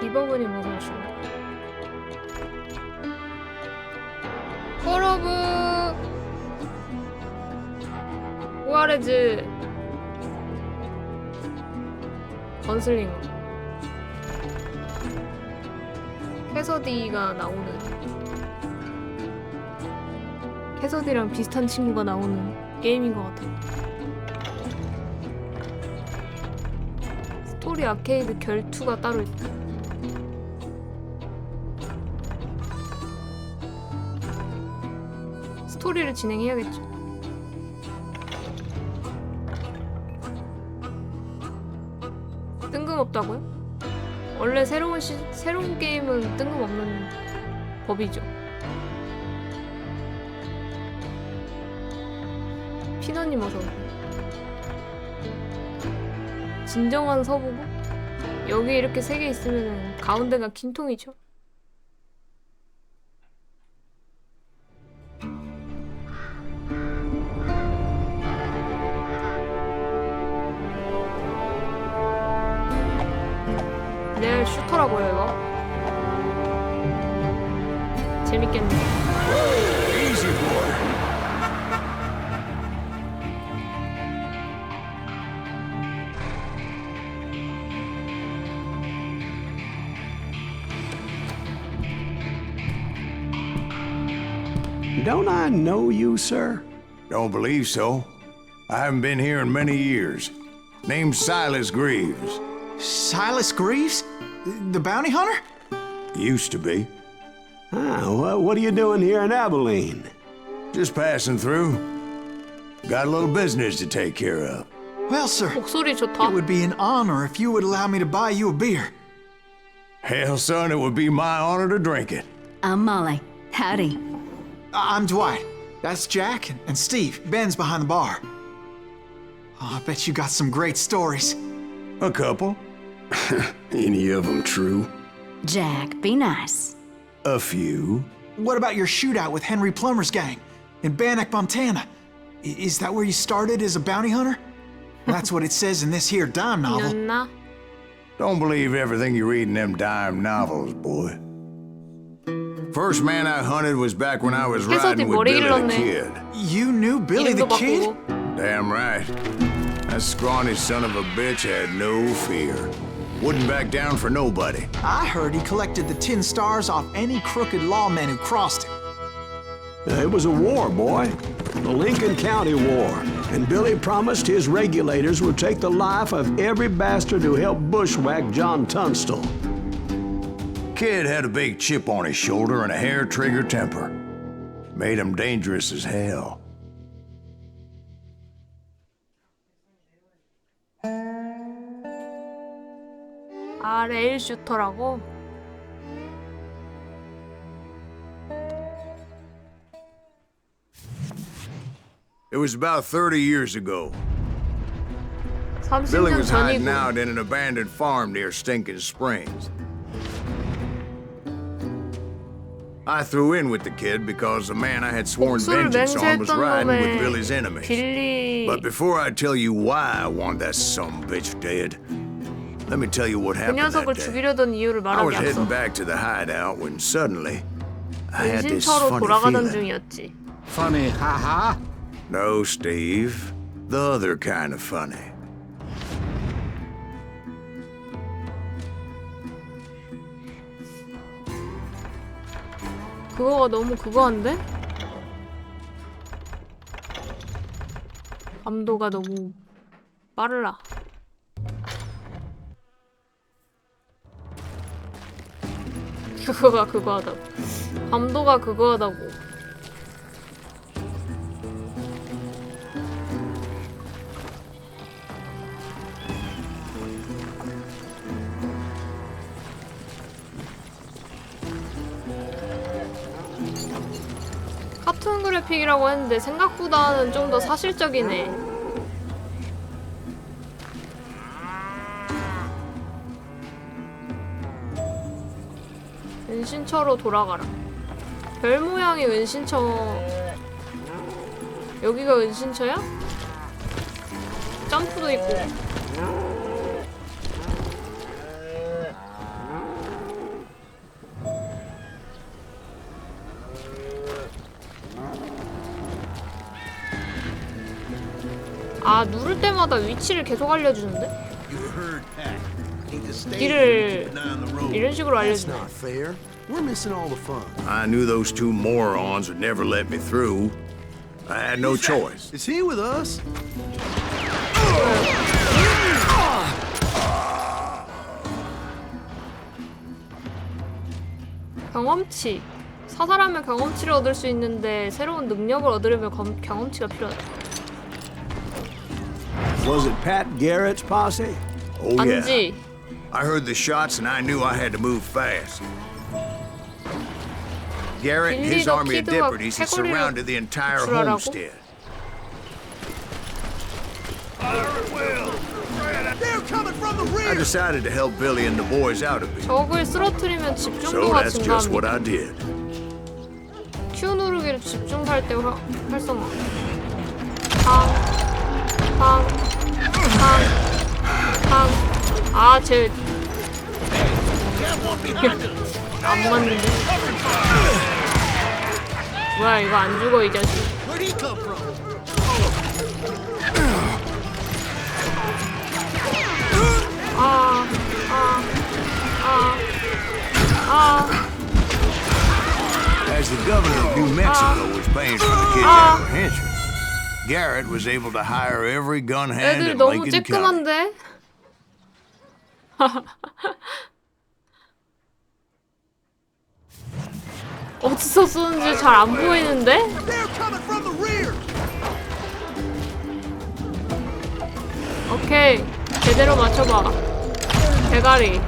이버분이 무슨 춤? 콜오브후아레즈 건슬링어 캐서디가 나오는 캐서디랑 비슷한 친구가 나오는 게임인 것 같아요. 스토리 아케이드 결투가 따로 있다. 스토리를 진행해야겠죠. 뜬금없다고요? 원래 새로운 게임은 뜬금없는 법이죠. 피너님 어서오세요. 진정한 서부고? 여기 이렇게 3개 있으면 가운데가 킨통이죠? 네, 슈터라고요 이거. 재밌겠네. Don't I know you, sir? Don't believe so. I haven't been here in many years. Name's Silas Greaves. Silas Greaves? The bounty hunter? Used to be. Well, what are you doing here in Abilene? Just passing through. Got a little business to take care of. Well, sir, 목소리 좋다. it would be an honor if you would allow me to buy you a beer. Hell, son, it would be my honor to drink it. I'm Molly. Howdy. I'm Dwight. That's Jack and Steve. Ben's behind the bar. Oh, I bet you got some great stories. A couple. Any of them true? Jack, be nice. A few. What about your shootout with Henry Plummer's gang in Bannock, Montana? Is that where you started as a bounty hunter? That's what it says in this here dime novel. 이랬나? Don't believe everything you read in them dime novels, boy. First man I hunted was back when I was riding with 머리 Billy the 길렀네. Kid. You knew Billy the 이름도 Kid? 바꾸고. Damn right. That scrawny son of a bitch had no fear. Wouldn't back down for nobody. I heard he collected the 10 stars off any crooked lawman who crossed him. It was a war, boy. The Lincoln County War. And Billy promised his regulators would take the life of every bastard who helped bushwhack John Tunstall. Kid had a big chip on his shoulder and a hair-trigger temper. Made him dangerous as hell. 레일 슈터라고? It was about 30 years ago. Billy 30년 was hiding 전이고. out in an abandoned farm near Stinking Springs. I threw in with the kid because the man I had sworn 복수를 vengeance on was 맹세했던 riding with 놈의 Billy's enemies. 빌리. But before I tell you why I want that sumbitch dead, let me tell you what 그 happened 녀석을 that day. 죽이려던 이유를 I was 말하기 heading 앞서 back to the hideout when suddenly I had this 은신처로 funny 돌아가던 feeling. 중이었지. Funny, haha. No, Steve. The other kind of funny. 그거가 너무 그거한데? 감도가 너무 빠르라. 그거가 그거하다고. 감도가 그거하다고. 카툰 그래픽이라고 했는데 생각보다는 좀 더 사실적이네. 은신처로 돌아가라. 별 모양의 은신처. 여기가 은신처야? 점프도 있고. 아, 누를 때마다 위치를 계속 알려주는데? 길을 이런 식으로 알려주네. I knew those two morons would never let me through. I had no choice. Is he with us? 경험치. 사살하면 경험치를 얻을 수 있는데 새로운 능력을 얻으려면 경험치가 필요하다. Was it Pat Garrett's posse? Oh yeah. 안지. I heard the shots and I knew I had to move fast. Garrett and his 빌리도 army of 키드와 deputies had 패거리를 surrounded the entire 구출하라고? homestead. I decided to help Billy and the boys out a bit. 적을 쓰러뜨리면 So 집중도가 that's just what 증가합니다. I did. Q 누르기를 집중할 때 활성화. 팡, 팡, 팡, 팡. 아, 쟤 안 맞는데? 뭐야, 이거 안 죽어, 이 자식. As the governor of New Mexico was paying for the kid's apprehension, Garrett was able to hire every gun hand 애들 in 너무 Lincoln County. 쬐끔한데? 어디서 쏘는지 잘 안 보이는데? 오케이, 제대로 맞춰봐. 대가리.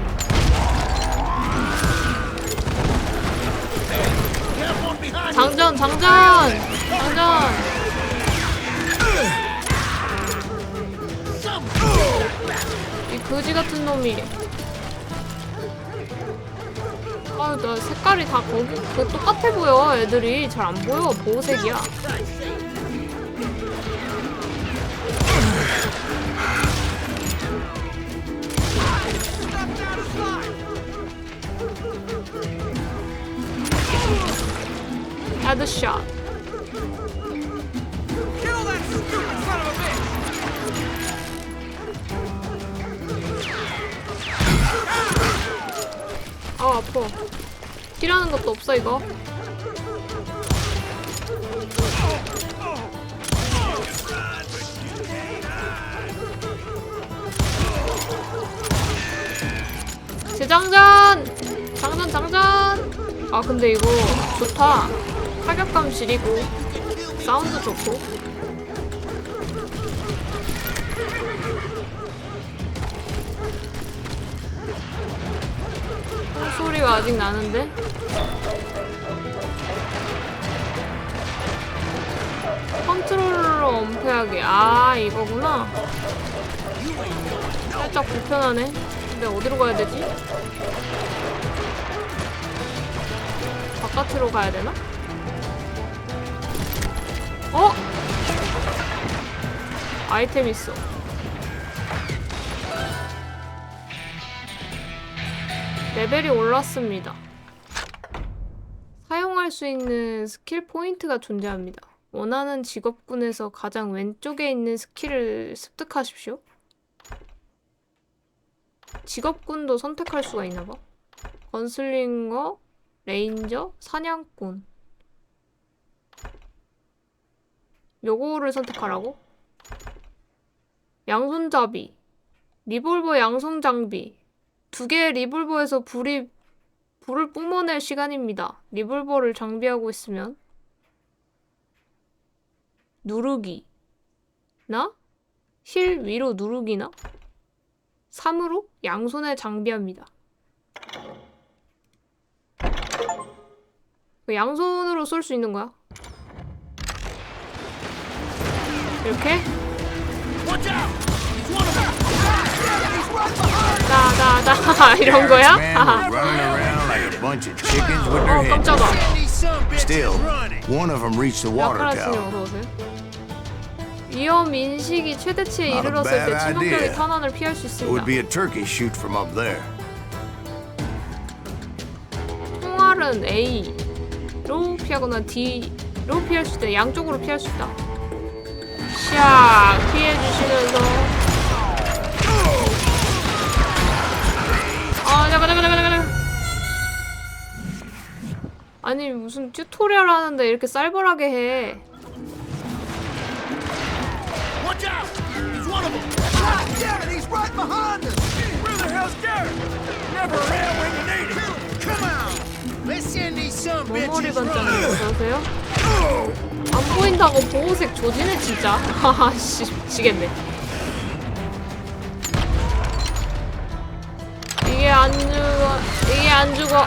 장전, 장전! 장전! 이 거지 같은 놈이. 아, 나 색깔이 다 거기 똑같아 보여. 애들이 잘 안 보여. 보호색이야. 헤드샷. 아, 아파. 딜하는 것도 없어, 이거. 재장전! 장전, 장전! 아, 근데 이거 좋다. 타격감 지리고 사운드 좋고. 소리가 아직 나는데? 컨트롤러 엄폐하게. 아, 이거구나. 살짝 불편하네. 근데 어디로 가야 되지? 바깥으로 가야 되나? 어? 아이템 있어. 레벨이 올랐습니다. 사용할 수 있는 스킬 포인트가 존재합니다. 원하는 직업군에서 가장 왼쪽에 있는 스킬을 습득하십시오. 직업군도 선택할 수가 있나봐. 건슬링어, 레인저, 사냥꾼. 요거를 선택하라고? 양손잡이, 리볼버 양손장비. 2개의 리볼버에서 불을 뿜어낼 시간입니다. 리볼버를 장비하고 있으면 누르기 나? 힐 위로 누르기나? 3으로 양손에 장비합니다. 양손으로 쏠 수 있는 거야. 이렇게? 나 이런 거야? 깜짝아. Still, one of them reached the water 야카라스님 tower. 어서오세요. 위험 인식이 최대치에 Not a 이르렀을 bad 때 치명적인 idea. 탄환을 피할 수 It would 있습니다. be a turkey shoot from up there. 총알은 A로 피하거나 D로 피할 수 있다. 양쪽으로 피할 수 있다. 샥! 피해주시고 피해주시면서. 아, 잠깐. 아니, 무슨 튜토리얼 하는데 이렇게 쌀벌하게 해. Watch out! He's one of them! God damn it, he's right behind us! Where the hell's Garrett? Never around when you need him! Come on! Let's send these some 머머리 bitches 반장님 running! 어서오세요. 안 보인다고 보호색 조지네 진짜. 하하씨 미치겠네. 이게 안 죽어.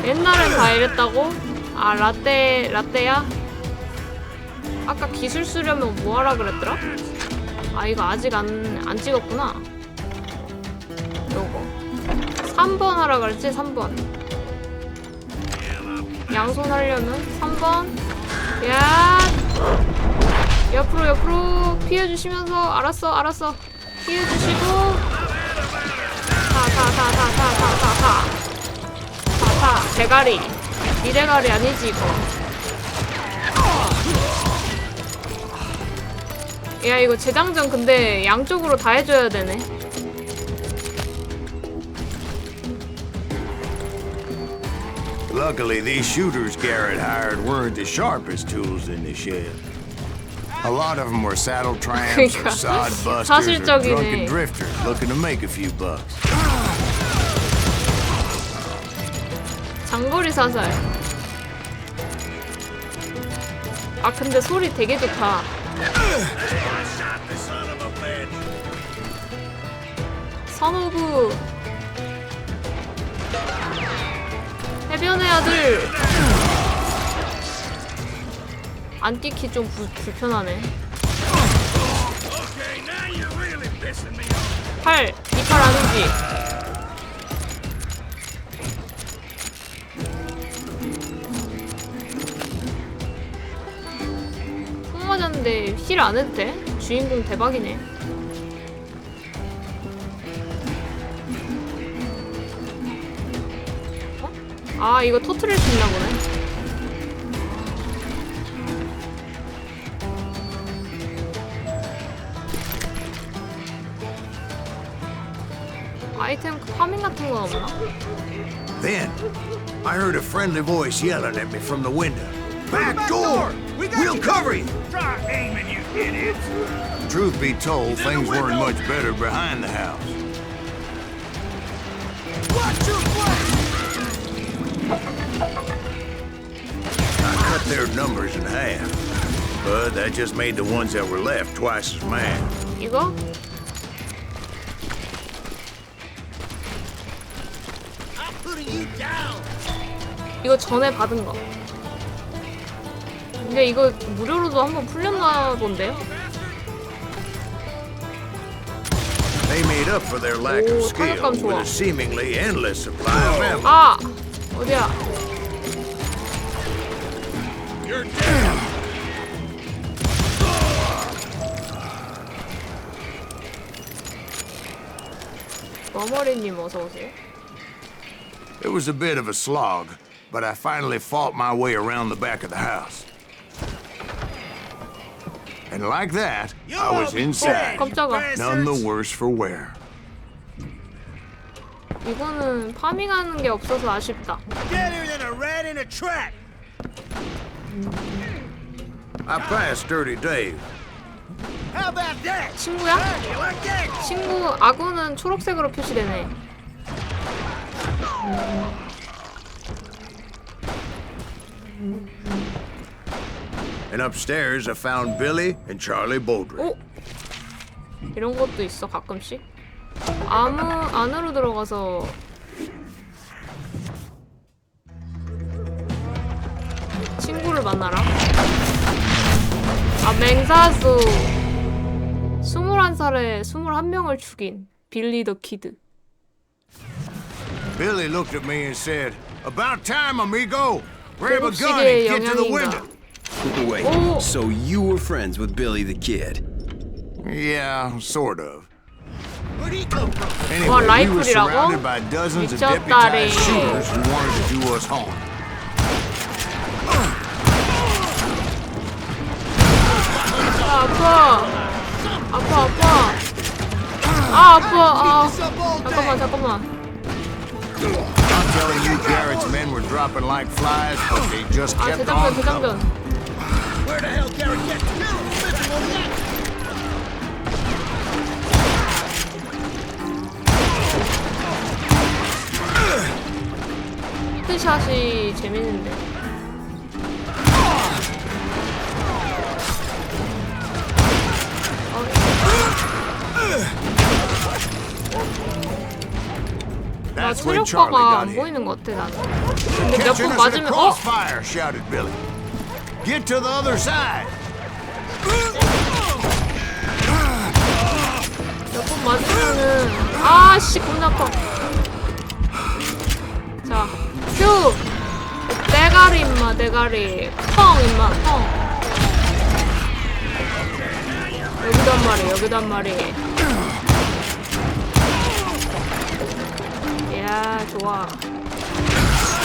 옛날엔 다 이랬다고? 아 라떼야? 아까 기술 쓰려면 뭐 하라 그랬더라? 아 이거 아직 안 찍었구나. 요거 3번 하라 그랬지? 3번 양손 하려면 3번. 야 옆으로 피해주시면서 알았어 피해주시고 타 대가리 이 대가리 아니지 이거. 야 이거 재장전 근데 양쪽으로 다 해줘야 되네. Luckily, these shooters Garrett hired weren't the sharpest tools in the shed. A lot of them were saddle tramps or sod busters or drunken drifters looking to make a few bucks. 장거리 사살. 아 근데 소리 되게 좋다. 선오브 해변의 아들. 안기키 좀 불편하네. 팔! 이 팔 아니지? 총 맞았는데 힐 안 해도 돼? 주인공 대박이네. 어? 아 이거 터트릴 수 있나 보네. 아이템 파밍 같은 건 없나? Then, I heard a friendly voice yelling at me from the window. Back door! We'll cover you! Try aiming, you idiots! Truth be told, things weren't much better behind the house. Watch your flank! I cut their numbers in half, but that just made the ones that were left twice as mad. 이거? I'm putting you down! 이거 전에 받은 거. 근데 이거 무료로도 한번 풀렸나 본데요? They made up for their lack 오, of skill 타격감 with 좋아. a seemingly endless supply of ammo. 아! 어디야? You're dead! 머머리님 어서오세요. It was a bit of a slog, but I finally fought my way around the back of the house. And like that, I was inside, 깜짝아. none the worse for wear. 이거는 파밍하는 게 없어서 아쉽다. Deader than a rat in a trap! I passed Dirty Dave. How about that? 친구야? You like that? 친구 아군은 초록색으로 표시되네. And upstairs, I found Billy and Charlie Baldry. 오! 이런 것도 있어 가끔씩. 안으로 들어가서 친구를 만나라. 아 맹사수. 21살에 21명을 죽인 빌리 더 키드. Billy looked at me and said, "About time, amigo. Grab a gun 고급식의 and get to the 영향인가. window." Wait, Oh. so you were friends with Billy the Kid? Yeah, sort of. Where'd he come from? Anyway, we were 라이플이라고? surrounded by dozens of 미쳤다리. deputized shooters who wanted to do us harm. 아 아파. 잠깐만. I'm telling you, Garrett's men were dropping like flies, but they just 아 kept on 대장전. coming. Where the hell Garrett get? Listen on that. 히트샷이 재밌는데. 나 That's when Charlie 체력바가 got 안 here. 보이는 것 같아 나는. 근데 몇 Catching 번 us in 맞으면 a crossfire, shouted Billy. Get to the other side. 몇 번 맞으면은 아씨 겁나 아파. 자, 큐. 대가리 임마 대가리. 펑 임마 펑. 여기도 한 마리. 야 좋아.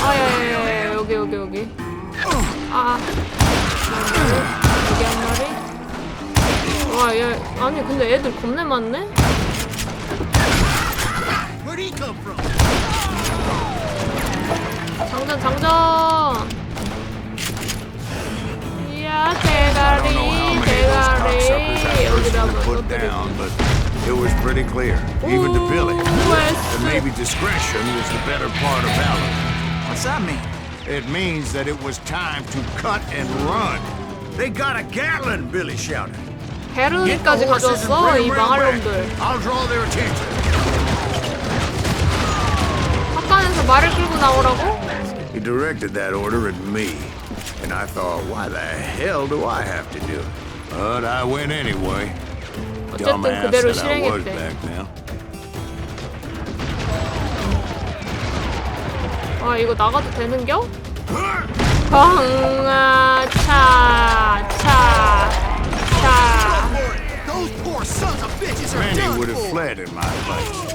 아야야야 여기. 아 여기 한 마리. 와 얘 아니 근데 애들 겁내 많네. Where'd he come from? 장전. 이야 대가리. 여기다 한번 put down, but it was pretty clear, even to Billy, that maybe discretion was the better part of valor. What's that mean? It means that it was time to cut and run. They got a Gatlin, Billy shouted. 베르니까지 가져왔어 이 망할 놈들. I'll draw their attention. 헛간에서 말을 끌고 나오라고? He directed that order at me, and I thought, why the hell do I have to do it? But I went anyway. 어쨌든 Dumbass 그대로 that I was 실행했대. back then. 아 이거 나가도 되는겨? 방아 차. Those poor sons of bitches are Many done would have for. fled in my place.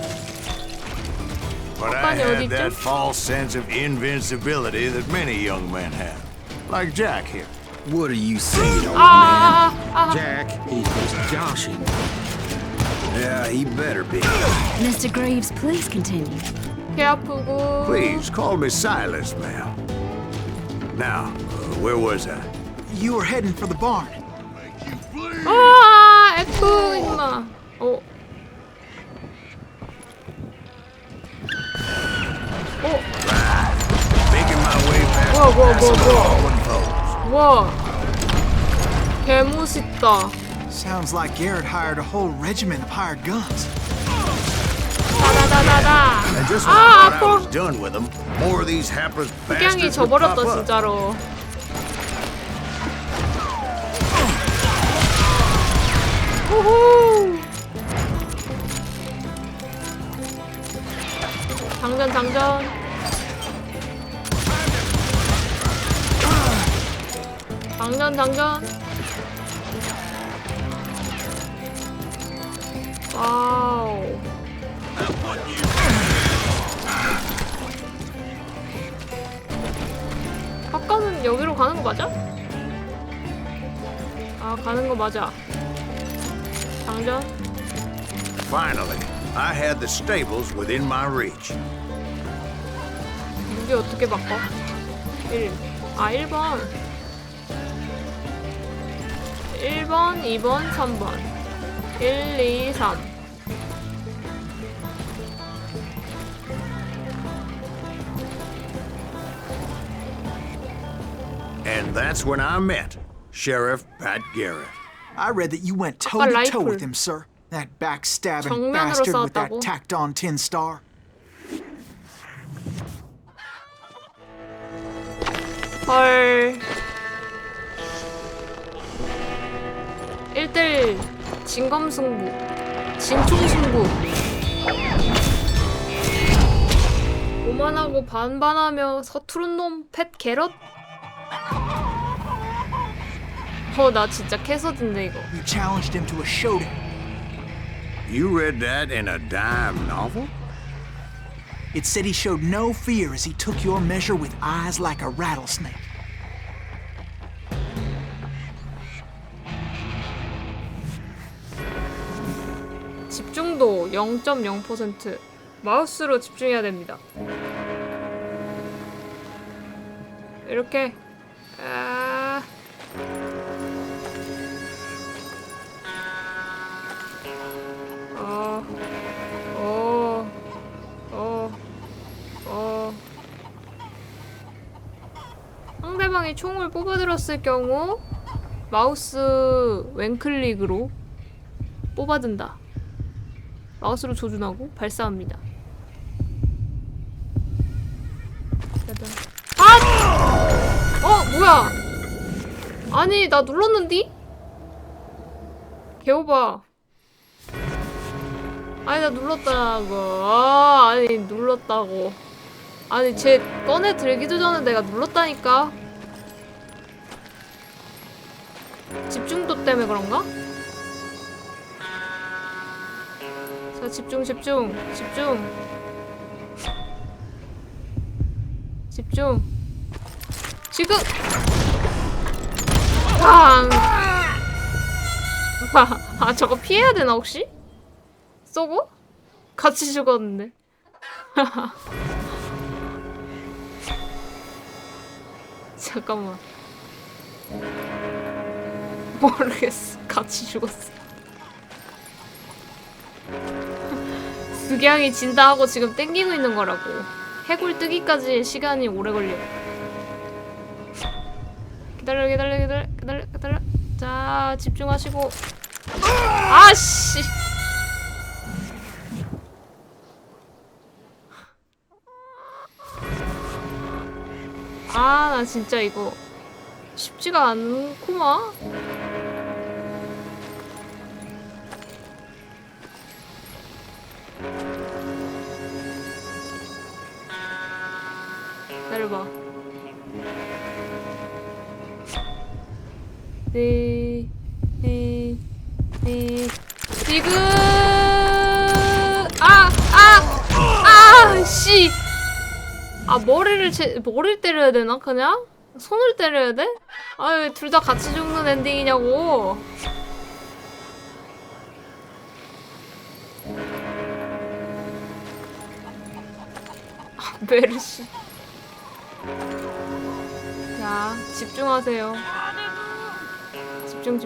But I 헛간이 had 어딨죠? that false sense of invincibility that many young men have. Like Jack here. What are you saying, old 아. Jack, he was joshing. man? Yeah, he better be. Mr. Greaves, please continue. 배 아프고. Please, call me Silas, ma'am. Now, where was I? You were heading for the barn. 아 F 임마. Making my way past Whoa, whoa, the whoa, whoa. and foes. 와. 개멋있다. Sounds like Garrett hired a whole regiment of hired guns. 다다다다다. And just when I 아 thought I was 아파. done with them, more of these hapless 흑양이 bastards would pop 져버렸다 up. 진짜로. 우후. 장전. 와우. 아까는 여기로 가는 거 맞아? 아 가는 거 맞아. 장전. Finally, I had the stables within my reach. 무기 어떻게 바꿔? 1. 아 1번. 1번, 2번, 3번. 1, 2, 3. And that's when I met Sheriff Pat Garrett. I read that you went toe to toe 라이플. with him, sir. That backstabbing 정면으로 bastard with that 싸웠다고? tacked-on tin star. 헐. 1대1 진검승부. 진총승부. 오만하고 반반하며 서투른 놈 팻 게럿? 나 진짜 캐서딘데 이거. You challenged him to a showdown. You read that in a dime novel? It said he showed no fear as he took your measure with eyes like a rattlesnake. 집중도 0.0%. 마우스로 집중해야 됩니다. 이렇게. 아... 상대방이 총을 뽑아들었을 경우 마우스 왼클릭으로 뽑아든다. 마우스로 조준하고 발사합니다. 아! 뭐야? 아니 나 눌렀는디? 개오바. 아니 나 눌렀다고. 아니 눌렀다고. 아니 쟤 꺼내 들기도 전에 내가 눌렀다니까. 집중도 때문에 그런가? 자 집중 집중 지금 팡! 아 저거 피해야 되나 혹시? 쏘고? 같이 죽었는데. 잠깐만. 모르겠어. 같이 죽었어. 득양이 진다 하고 지금 땡기고 있는 거라고. 해골 뜨기까지 시간이 오래 걸려. 기다려. 자, 집중하시고. 아씨. 아, 나 진짜 이거 쉽지가 않구만. 기다려봐. 지금 씨. 아 머리를 때려야 되나 그냥? 손을 때려야 돼? 아 왜 둘 다 같이 죽는 엔딩이냐고. 메르시. 자, 집중하세요. 집중.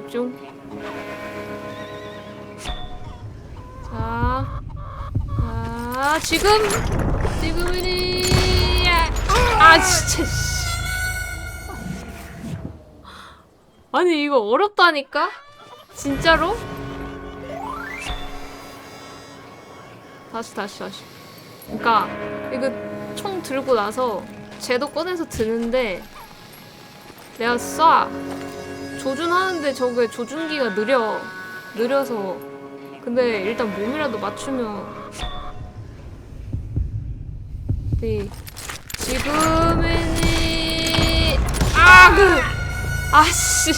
자, 지금이니. 아, 진짜. 아니, 이거 어렵다니까? 진짜로? 다시. 그러니까 이거 총 들고 나서 쟤도 꺼내서 드는데 내가 조준하는데 저게 조준기가 느려서. 근데 일단 몸이라도 맞추면. 네. 지금이니. 아씨.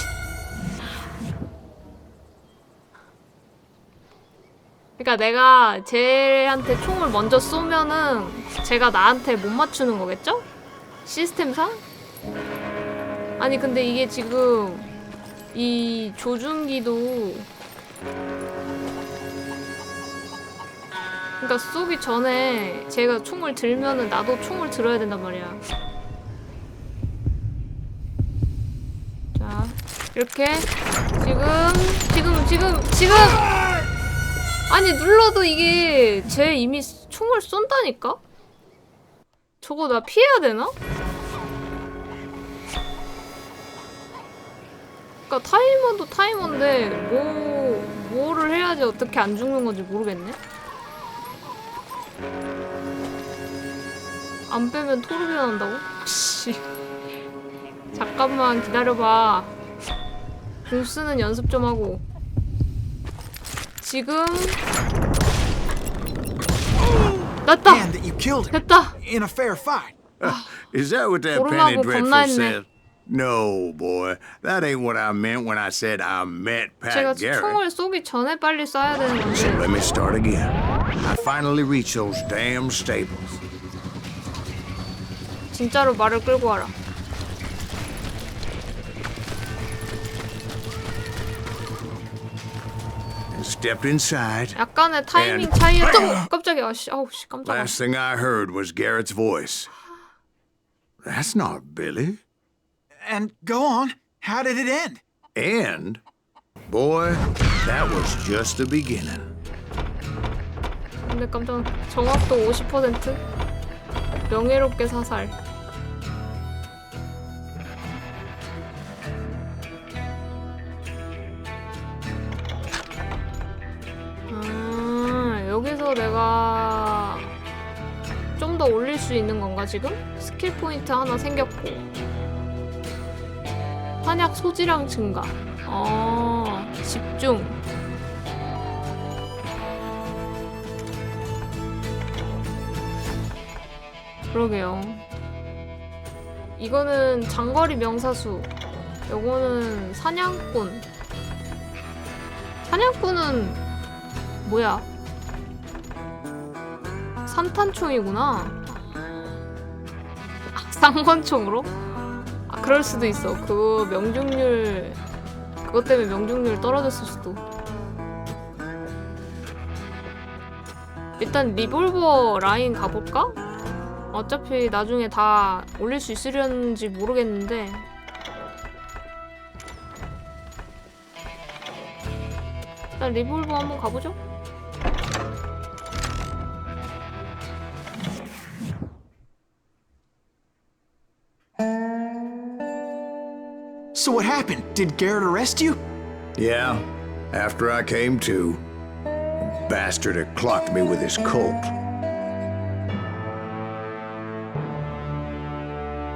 그러니까 내가 쟤한테 총을 먼저 쏘면은 쟤가 나한테 못 맞추는 거겠죠? 시스템상? 아니 근데 이게 지금 이 조준기도 그러니까 쏘기 전에 쟤가 총을 들면은 나도 총을 들어야 된단 말이야. 자 이렇게 지금 아니 눌러도 이게 쟤 이미 총을 쏜다니까? 저거 나 피해야 되나? 그러니까 타이머도 타이머인데 뭐를 해야지 어떻게 안 죽는 건지 모르겠네? 안 빼면 토르비 나온다고? 씨. 잠깐만 기다려봐. 공 쓰는 연습 좀 하고. 지금 났다. 됐다. In a fair fight. Is that what that penny dreadful said? No, boy. That ain't what I meant when I said I met Pat 제가 Garrett. 총을 쏘기 전에 빨리 쏴야 되는 건데. So let me start again. I finally reached those damn stables. 진짜로 말을 끌고 와라. It's stepped inside. 약간의 타이밍 차이였던. 깜짝이야. 아우 씨 깜짝이야. Last thing I heard was Garrett's voice. That's not Billy. And go on. How did it end? And, boy, that was just the beginning. 근데 깜짝 정확도 50%? 명예롭게 사살. 여기서 내가 좀 더 올릴 수 있는 건가 지금? 스킬 포인트 하나 생겼고 한약 소지량 증가. 집중. 그러게요. 이거는 장거리 명사수. 요거는 사냥꾼. 사냥꾼은 뭐야? 산탄총이구나. 쌍권총으로? 그럴 수도 있어. 그거 명중률 그것 때문에 명중률 떨어졌을 수도. 일단 리볼버 라인 가볼까? 어차피 나중에 다 올릴 수 있으려는지 모르겠는데 일단 리볼버 한번 가보죠. So what happened? Did Garrett arrest you? Yeah, after I came to, the bastard had clocked me with his Colt.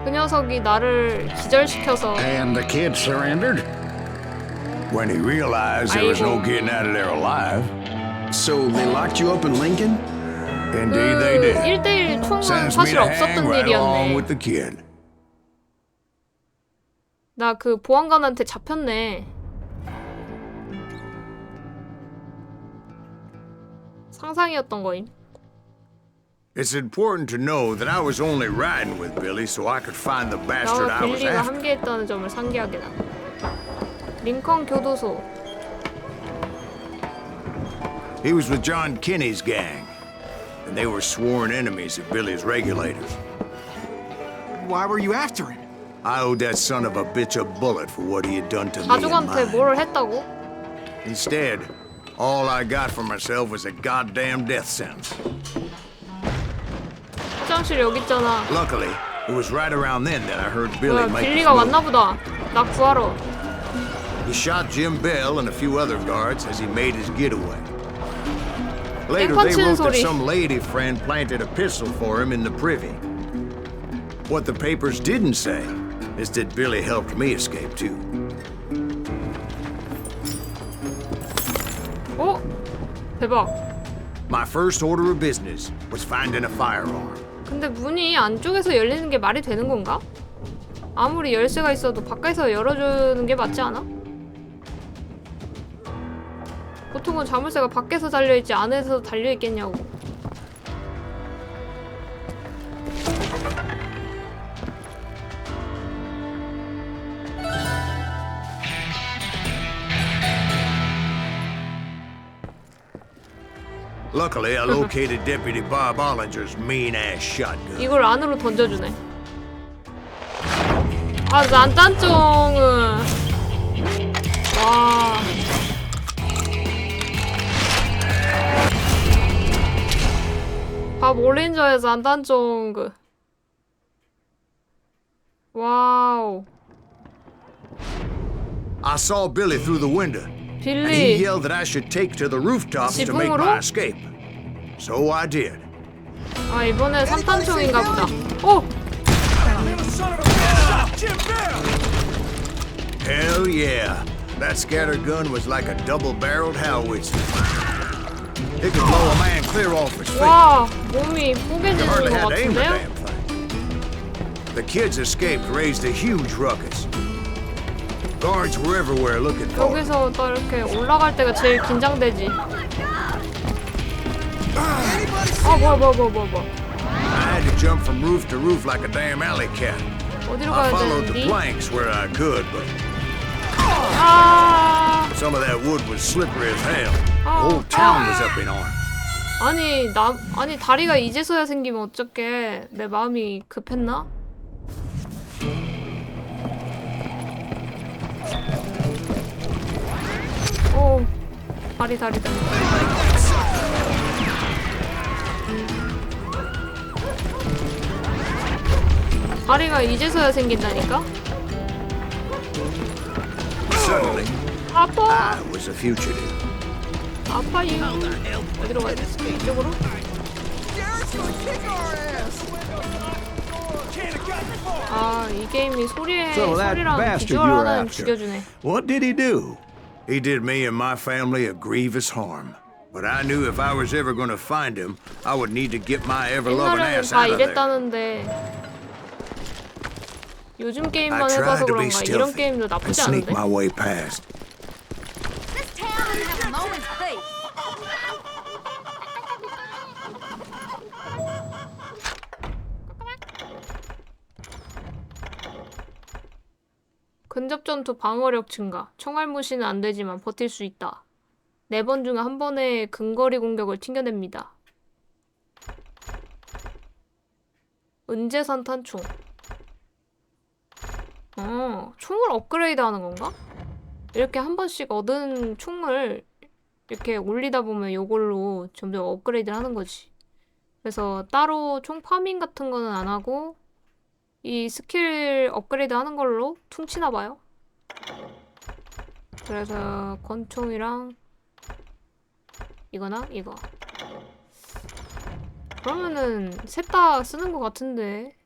그 녀석이 나를 기절시켜서. And the kid surrendered? When he realized there was no getting out of there alive. So they locked you up in Lincoln? Indeed they did. 1대1 총은 Sentenced me 사실 to hang 없었던 right along 일이었네. with the kid. 나 그 보안관한테 잡혔네. 상상이었던 거임. It's important to know that I was only riding with Billy so I could find the bastard 나와 I was 빌리가 after. 함께했다는 점을 상기하게 나. 링컨 교도소. He was with John Kinney's gang, and they were sworn enemies of Billy's regulators. Why were you after him? I owed that son of a bitch a bullet for what he had done to me and 가족한테 mine. 뭐를 했다고? Instead, all I got for myself was a goddamn death sentence. 화장실 여기 있잖아. Luckily, it was right around then that I heard Billy 뭐야, make his 빌리가 move. 왔나 보다. 나 구하러. He shot Jim Bell and a few other guards as he made his getaway. Later, they 땡판치는 wrote that 소리. some lady friend planted a pistol for him in the privy. What the papers didn't say is that Billy helped me escape too. 어? 대박. My first order of business was finding a firearm. 근데 문이 안쪽에서 열리는 게 말이 되는 건가? 아무리 열쇠가 있어도 밖에서 열어주는 게 맞지 않아? 보통은 자물쇠가 밖에서 달려있지 안에서 달려있겠냐고. Luckily, I located Deputy Bob Ollinger's mean-ass shotgun. 이걸 안으로 던져주네. 아, 난딴쫑은 와. 밥 올린저에서 난딴쫑 와우. I saw Billy through the window, and he 빌리 yelled that I should take to the rooftops to make 지붕으로? my escape. So I did. 아 이번에 산탄총인가 보다. 오! Hell yeah. That scatter gun was like a double-barreled howitzer. It could blow a man clear off his feet. 와 몸이 You 뽀개지는 hardly 것 had to aim the 같은데요? damn thing. The kids escaped, raised a huge ruckus. Guards were everywhere looking for them. 여기서 또 이렇게 올라갈 때가 제일 긴장되지. 아 뭐야. I had to jump from roof to roof like a damn alley cat. 어디로 I 가야 followed the 되는지? planks where I could, but 아 Some of that wood was slippery as hell. The whole town was up in arms. 아니 다리가 이제서야 생기면 어떡해. 내 마음이 급했나? 오, 다리. 다리가 이제서야 생긴다니까? Suddenly, 아파! I was a fugitive. 아파요. 어디로 가야 돼? 이쪽으로? 아, 이 게임이 So that 소리랑 bastard 비주얼 you were 하나는 after. 죽여주네. What did he do? He did me and my family a grievous harm. But I knew if I was ever going to find him, I would need to get my ever-loving 옛날에는 ass 다 out of there. 이랬다는데 요즘 I 게임만 tried 해봐서 to be 그런가 이런 stealthy 게임도 and 나쁘지 sneak 않은데? my way past. This town doesn't have a moment's peace. 근접 전투 방어력 증가. 총알 무시는 안 되지만 버틸 수 있다. 4번 중 1번의 근거리 공격을 튕겨냅니다. 은재산 탄총. 총을 업그레이드 하는 건가? 이렇게 한 번씩 얻은 총을 이렇게 올리다 보면 요걸로 점점 업그레이드를 하는 거지. 그래서 따로 총 파밍 같은 거는 안 하고 이 스킬 업그레이드 하는 걸로 퉁치나 봐요. 그래서 권총이랑 이거나 이거. 그러면은 셋 다 쓰는 것 같은데.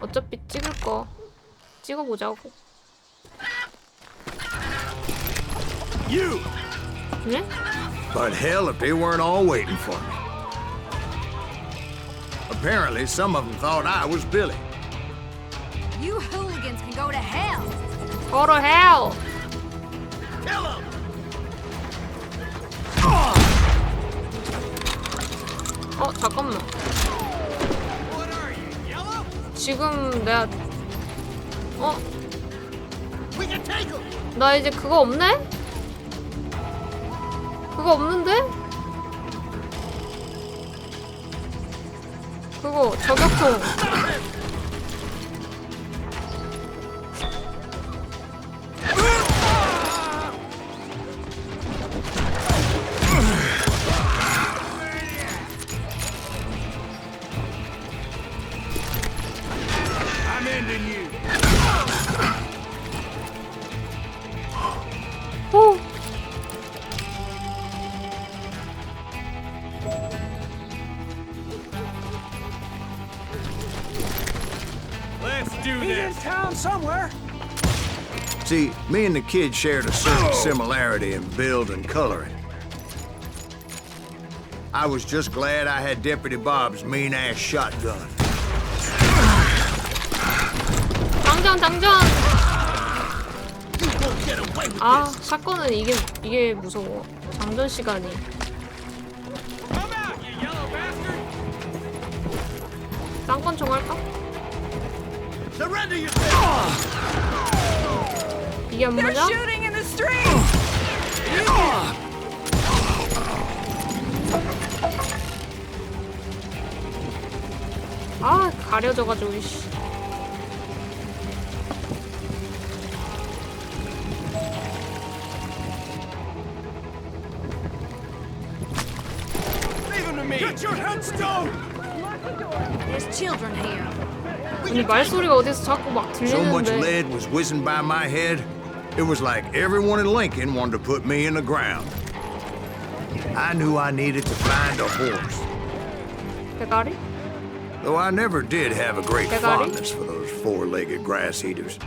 어차피 찍을 거 찍어보자고. You! 네? But hell, if they weren't all waiting for me. Apparently, some of them thought I was Billy. You hooligans can go to hell. Go to hell! Kill him! 잠깐만. 지금 내가 나 이제 그거 없네? 그거 없는데? 그거 저격총. I'm ending you. 오. Let's do this. In town somewhere. See, me and the kid shared a certain similarity in build and coloring. I was just glad I had Deputy Bob's mean-ass shotgun. 장전. 아, 사건은 이게 무서워. 장전 시간이. Come out, you yellow bastard. 쌍권총 할까? Surrender yourself. 이게 안 맞아? Shooting in the street. 아, 가려져가지고 이씨. Leave him to me. Get your headstone. There's children here. 아니 말소리가 어디서 자꾸 막 So much 들리는데. lead was whizzing by my head, it was like everyone in Lincoln wanted to put me in the ground. I knew I needed to find a horse, 대가리? though I never did have a great 대가리? fondness for those four-legged grass eaters.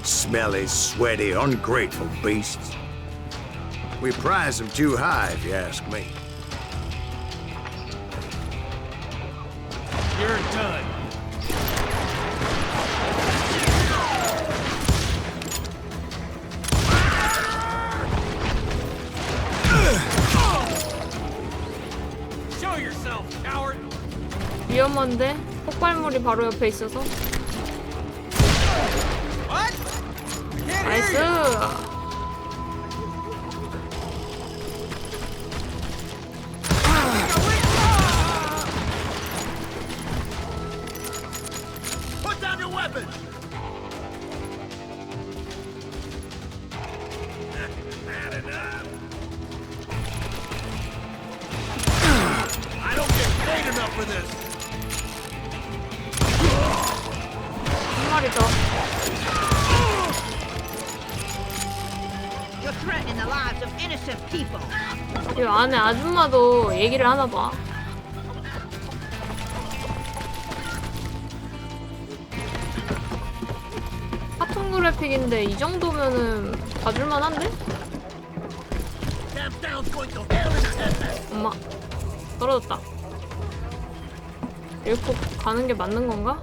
Smelly, sweaty, ungrateful beasts. We prize them too high, if you ask me. You're done. Show yourself, coward. 위험한데? 폭발물이 바로 옆에 있어서. What? Can't hear 나이스. You're threatening the lives of innocent people. 이 안에 아줌마도 얘기를 하나 봐. 카툰 그래픽인데 이 정도면은 봐줄만 한데? 엄마 떨어졌다. 이렇게 가는 게 맞는 건가?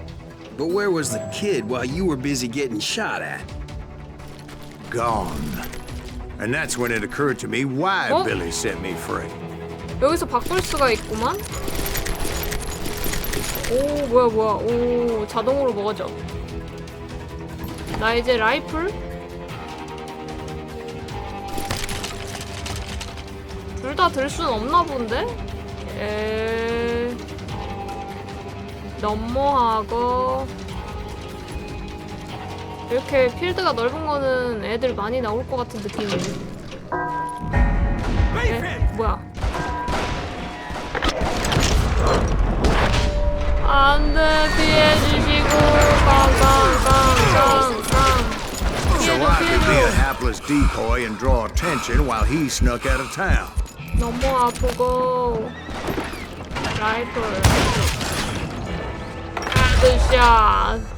But where was the kid while you were busy getting shot at? Gone. And that's when it occurred to me why 어? Billy set me free. 여기서 바꿀 수가 있구만. 오 뭐야 뭐야. 오 자동으로 먹어져. 나 이제 라이플? 둘 다 들 수는 없나 본데? 너무하고 이렇게 필드가 넓은 거는 애들 많이 나올 것 같은 느낌이네. 뭐야? 안돼 피해주시고 깡깡깡깡깡. So I could be a hapless decoy and draw attention while he snuck out of town. 너무 아프고 라이플 헤드샷.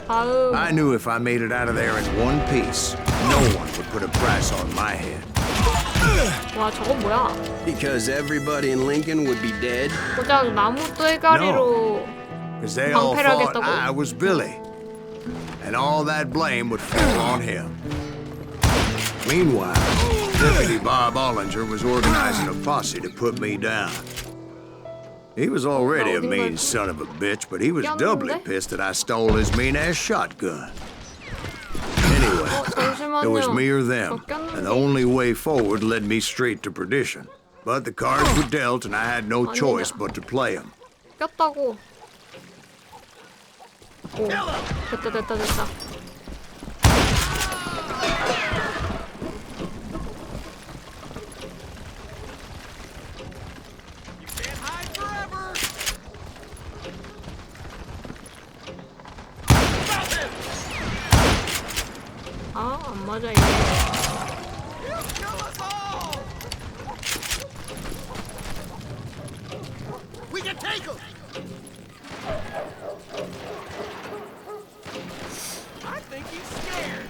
다음. I knew if I made it out of there in one piece, no one would put a price on my head. 와 저건 뭐야? Because everybody in Lincoln would be dead? 고작 나무 떼가리로 Because they all 방패를 thought 하겠다고? I was Billy. And all that blame would fall on him. Meanwhile, Deputy Bob Ollinger was organizing a posse to put me down. He was already a mean son of a bitch, but he was doubly pissed that I stole his mean-ass shotgun. Anyway, it was me or them, and the only way forward led me straight to perdition. But the cards were dealt, and I had no choice but to play them. 꼈다고. 오 됐다 됐다 됐다. 아, 안 맞아 이게. We can take him. I think he's scared.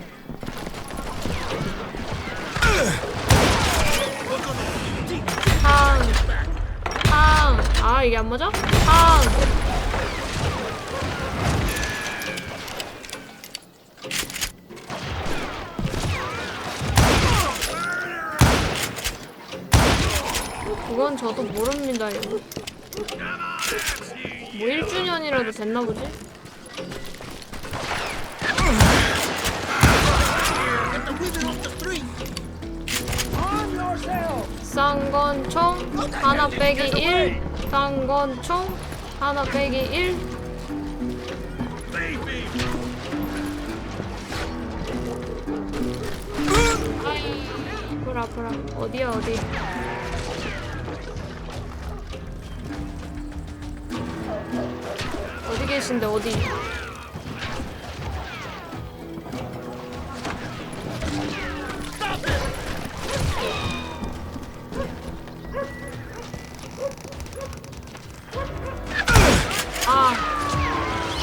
아 이게 안 맞아? 탕. 그건 저도 모릅니다. 이거. 뭐 1주년이라도 됐나 보지? 쌍권총 하나 빼기 1. 쌍권총 하나 빼기 1. 브라 어디야 어디? 어디 계신데 어디?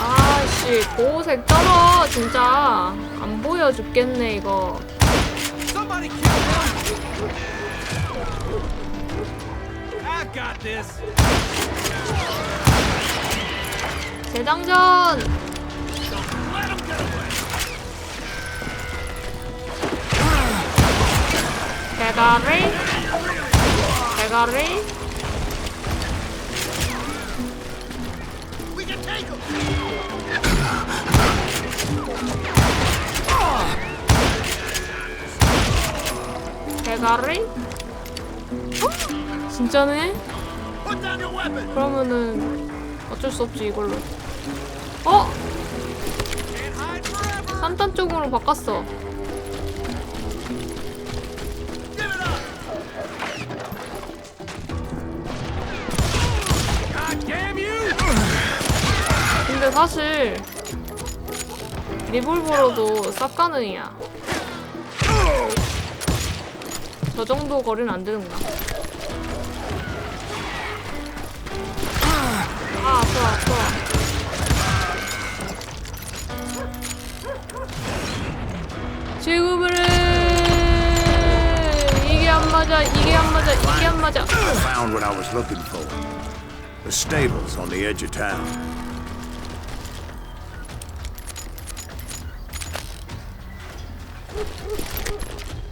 아씨 보호색 떨어 진짜 안 보여 죽겠네 이거. Somebody kill him. I got this. 대장전. 대가리. We can take him. 대가리? 진짜네? Put down your weapon. 그러면은 어쩔 수 없지 이걸로. 어? Can't hide forever. 3단 쪽으로 바꿨어. Give it up. God damn you. 근데 사실 리볼버로도 쌉가능이야. 저 정도 거리는 안 되는구나. 아, 아파. 지금은 이게 안 맞아. I found what I was looking for. The stables on the edge of town.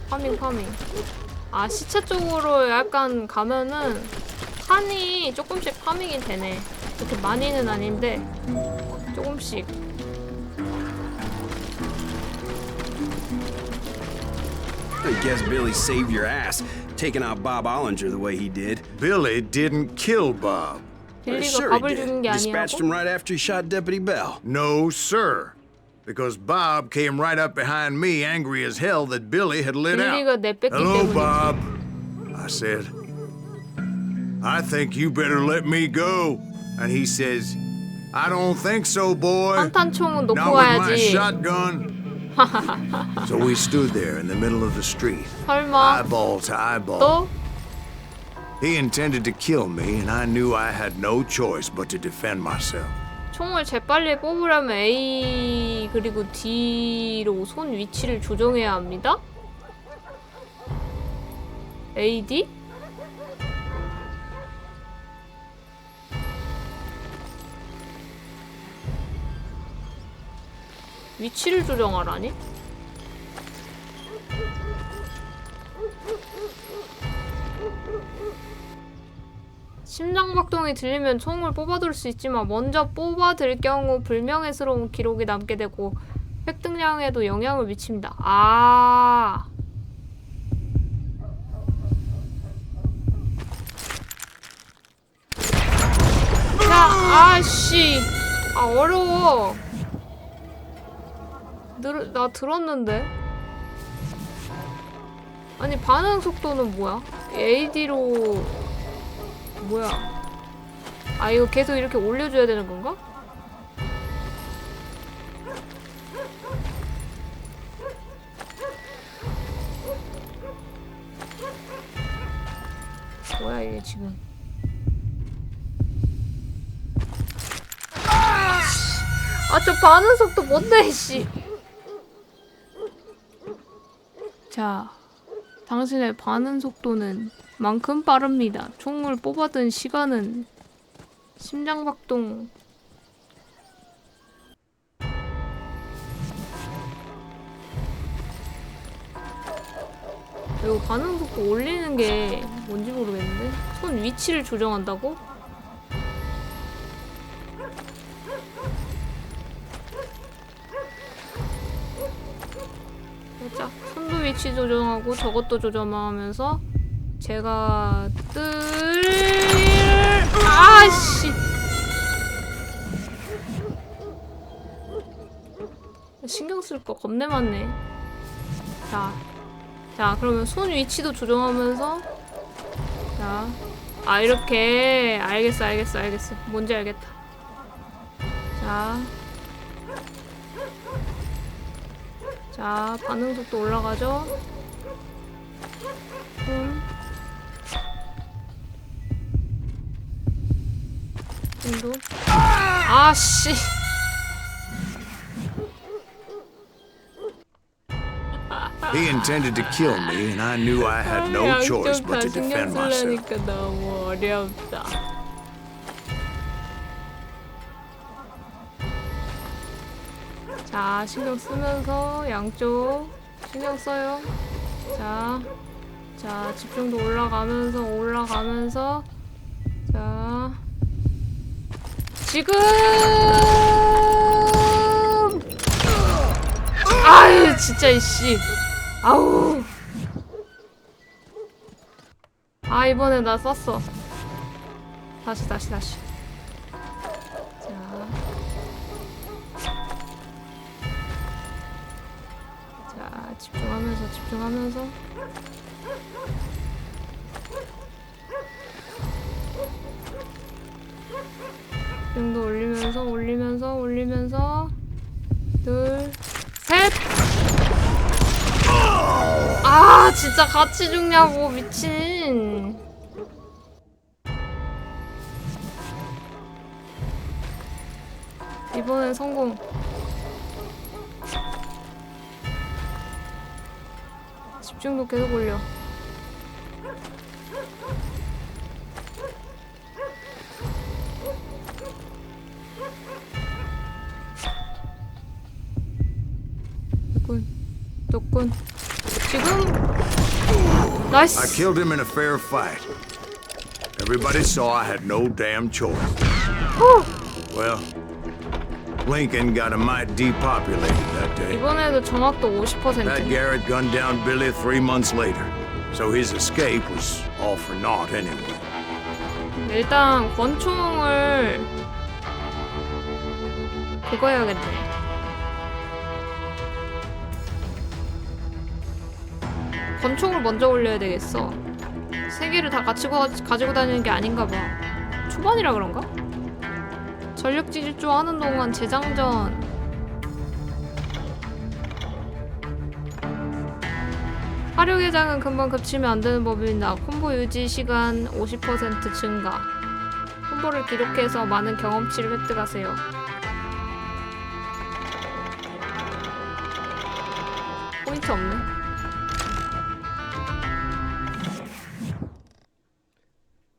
파밍. 아, 시체 쪽으로 약간 가면은 산이 조금씩 파밍이 되네. 그렇게 많이는 아닌데 조금씩. I guess Billy saved your ass, taking out Bob Ollinger the way he did. Billy didn't kill Bob. 빌리가 Sure he 밥을 주는 did. 게 Dispatched 아니라고? him right after he shot Deputy Bell. No, sir. Because Bob came right up behind me, angry as hell that Billy had lit out. 빌리가 내뺐기 Hello, 때문이지. Bob. I said, I think you better let me go. And he says, I don't think so, boy. 산탄총은 놓고 Not with my 가야지. shotgun. So we stood there in the middle of the street, 설마 eyeball to eyeball. 또? He intended to kill me, and I knew I had no choice but to defend myself. 총을 재빨리 뽑으려면 A 그리고 D로 손 위치를 조정해야 합니다. A, D? 위치를 조정하라니? 심장박동이 들리면 총을 뽑아둘 수 있지만 먼저 뽑아들 경우 불명예스러운 기록이 남게 되고 획득량에도 영향을 미칩니다. 아. 야, 아씨. 아, 어려워. 나 들었는데. 아니, 반응 속도는 뭐야? AD로 뭐야? 아, 이거 계속 이렇게 올려줘야 되는 건가? 뭐야 이게 지금? 아, 저 반응 속도 뭔데, 씨. 자, 당신의 반응 속도는 만큼 빠릅니다. 총을 뽑아든 시간은 심장박동 이거 반응 속도 올리는 게 뭔지 모르겠는데 손 위치를 조정한다고? 살짝 손도 위치 조정하고 저것도 조정하면서 제가 아씨 신경 쓸 거 겁내 많네. 자 그러면 손 위치도 조정하면서 아 이렇게 알겠어 뭔지 알겠다. 자 반응 속도 올라가죠. 정도. 아씨. He intended to kill me, and I knew I had no choice but to defend myself. 양쪽 다 신경 쓰려니까 너무 어렵다. 자, 신경 쓰면서 양쪽 신경 써요. 자, 집중도 올라가면서 자, 지금 아유 진짜 이씨 아우 아 이번에 나 썼어. 다시 자 집중하면서 정도 올리면서 둘, 셋. 아 진짜 같이 죽냐고 미친. 이번엔 성공. 집중도 계속 올려. 덕군. 지금 I 나이스. killed him in a fair fight. Everybody saw I had no damn choice. Well, Lincoln got a mite depopulated that day. 이번에도 정확도 Pat 50%. Garrett gunned down Billy 3 months later, so his escape was all for naught anyway. 일단 권총을 그거 해야겠네. 권총을 먼저 올려야 되겠어. 세 개를 다 가지고 다니는 게 아닌가 봐. 초반이라 그런가? 전력지 질주하는 동안 재장전. 화력의 장은 금방 겹치면 안 되는 법입니다. 콤보 유지 시간 50% 증가. 콤보를 기록해서 많은 경험치를 획득하세요. 포인트 없네.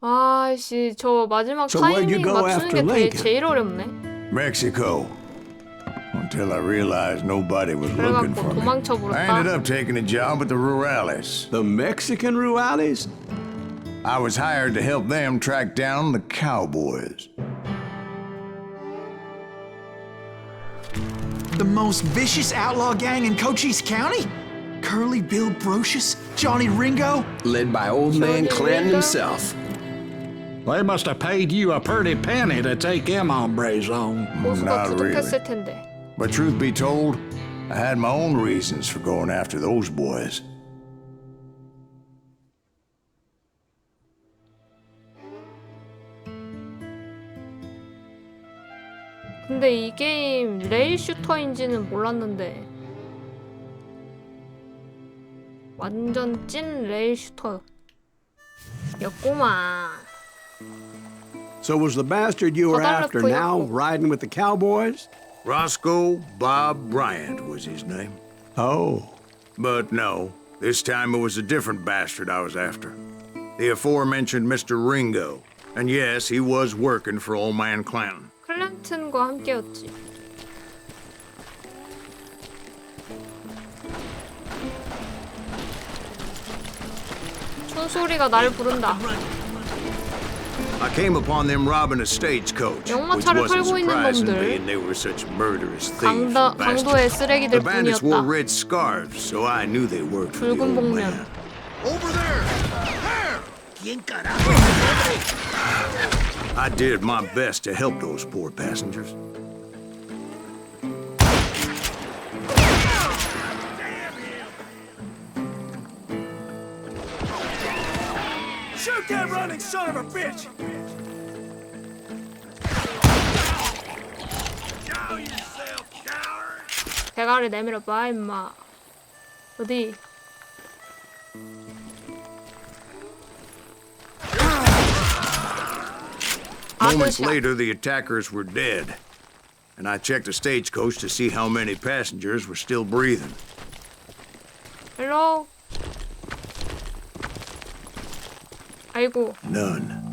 아이씨, 저 마지막 So where'd you 타이밍 go 맞추는 after 게 Lincoln? 제일 어렵네. Mexico. Until I realized nobody was looking 그래갖고 for me. 도망쳐 I ended 버렸다. up taking a job with the Rurales. The Mexican Rurales? I was hired to help them track down the cowboys. The most vicious outlaw gang in Cochise County? Curly Bill Brocious? Johnny Ringo? Led by old man Johnny Clanton Ringo? himself. They must have paid you a pretty penny to take them hombres on. 고수가 Not really. 부족했을 텐데. But truth be told, I had my own reasons for going after those boys. 근데 이 게임 레일 슈터인지는 몰랐는데 완전 찐 레일 슈터였구만. So was the bastard you were Padala after po yun now po. riding with the cowboys? Roscoe Bob Bryant was his name. Oh. But no, this time it was a different bastard I was after. The aforementioned Mr. Ringo. And yes, he was working for old man Clanton. 클랜튼과 함께였지. 총소리가 날 부른다. I came upon them robbing a stagecoach, which 역마차를 wasn't 팔고 있는 surprising 놈들. being they were such murderous thieves and 강도의 bastards. 쓰레기들 The bandits wore 뿐이었다. red scarves, so I knew they worked for the 붉은 old 복면. man. Over there! There! ¿Quién carajo? I did my best to help those poor passengers. Shoot that running son of a bitch! Show yourself, coward! 대가리 내밀어 봐 임마. 어디? Moments 아저씨야. later, the attackers were dead. And I checked the stagecoach to see how many passengers were still breathing. 헬로. 아이고. None.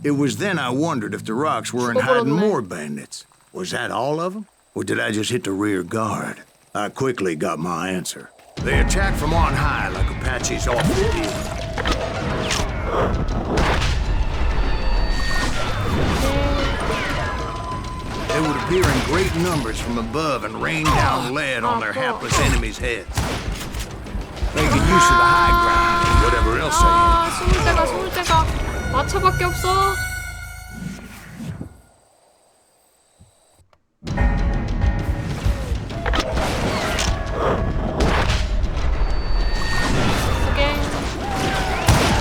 It was then I wondered if the rocks weren't hiding 죽어버렸네. more bandits. Was that all of them? Or did I just hit the rear guard? I quickly got my answer. They attacked from on high like Apaches often did. They would appear in great numbers from above and rain down lead on their hapless enemies' heads. Making use of the high ground and whatever else they had. 아, 숨을 데가 마차밖에 없어.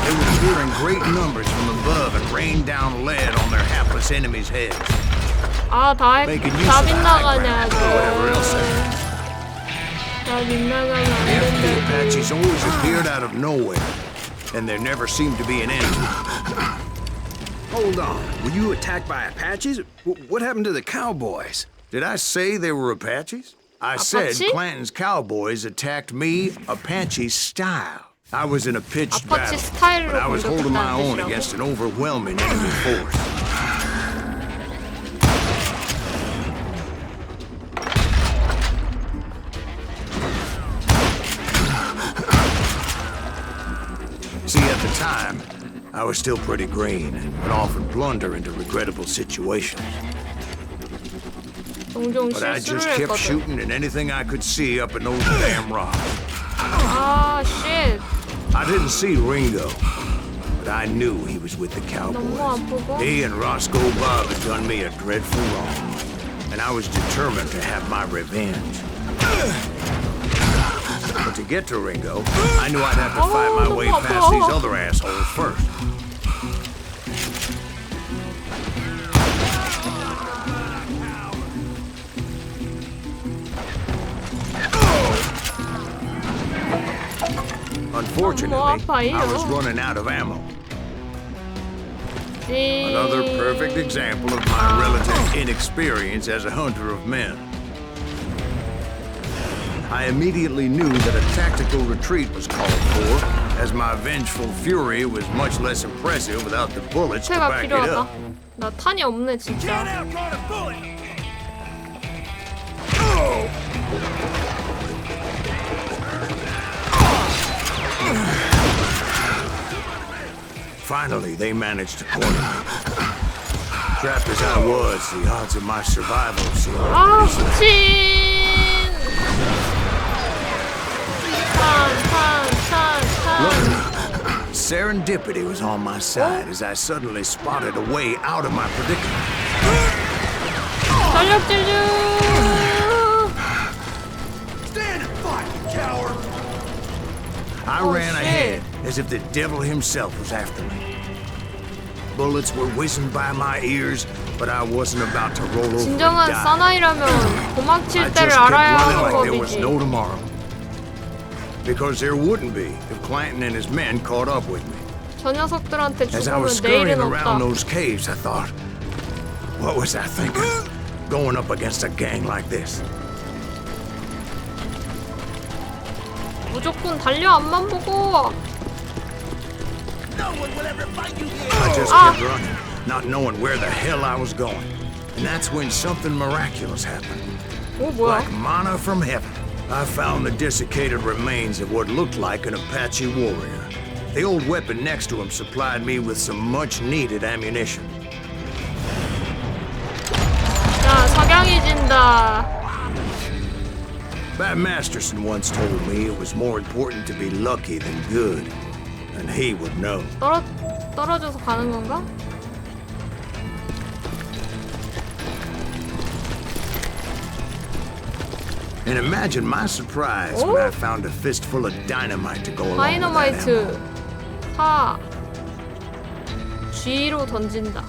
They would appear in great numbers from above and rain down lead on their hapless enemies' heads. 아, 다 Making use of the high ground 빗나가냐고. and whatever else they had. 나 빗나가면 안 The 된다. Apaches always appeared out of nowhere, and there never seemed to be an end to them. Hold on. Were you attacked by Apaches? What happened to the cowboys? Did I say they were Apaches? I said Apache? Clanton's cowboys attacked me Apache style. I was in a pitched 아파치 battle, 스타일로 but I was holding my own 공격했다는 against 뜻이라고? an overwhelming enemy force. See, at the time, I was still pretty green and would often blunder into regrettable situations. 종종 But I just 실수를 kept 했거든. shooting at anything I could see up in those damn rocks. 아, 쉣. I didn't see Ringo, but I knew he was with the 너무 Cowboys. 아프고. He and Roscoe Bob had done me a dreadful wrong, and I was determined to have my revenge. But to get to Ringo, I knew I'd have to fight my way past these other assholes first. Unfortunately, I was running out of ammo. Another perfect example of my relative inexperience as a hunter of men. I immediately knew that a tactical retreat was called for, as my vengeful fury was much less impressive without the bullets to 체가 back it 필요하다. up. 나 탄이 없네 Get 진짜. out, draw the bullet! Finally, they managed to corner me. Trapped as I was, the odds of my survival seemed 아, pretty slim. 미친. 탄. Serendipity was on my side as I suddenly spotted a way out of my predicament. 전력질 중. Stand and fight, you coward! I Oh, ran shit. ahead as if the devil himself was after me. Bullets were whizzing by my ears, but I wasn't about to roll over and 진정한 die. 사나이라면 I 도망칠 just 때를 kept 알아야 running 하는 like there was 법이지. no tomorrow. Because there wouldn't be if Clanton and his men caught up with me. 저 녀석들한테 As I was 죽으면 내일은 scurrying around 없다. those caves, I thought, what was I thinking? Going up against a gang like this. 무조건 달려 앞만 보고. No one will ever fight you here! I just Ah. kept running, not knowing where the hell I was going. And that's when something miraculous happened. 오 뭐야? Like manna from heaven. I found the desiccated remains of what looked like an Apache warrior. The old weapon next to him supplied me with some much-needed ammunition. 자 석양이 진다. Bat Masterson once told me it was more important to be lucky than good, and he would know. 떨어져서 가는 건가? And imagine my surprise when I found a fistful of dynamite to go along with that ammo. 다이너마이트 4 G로 던진다.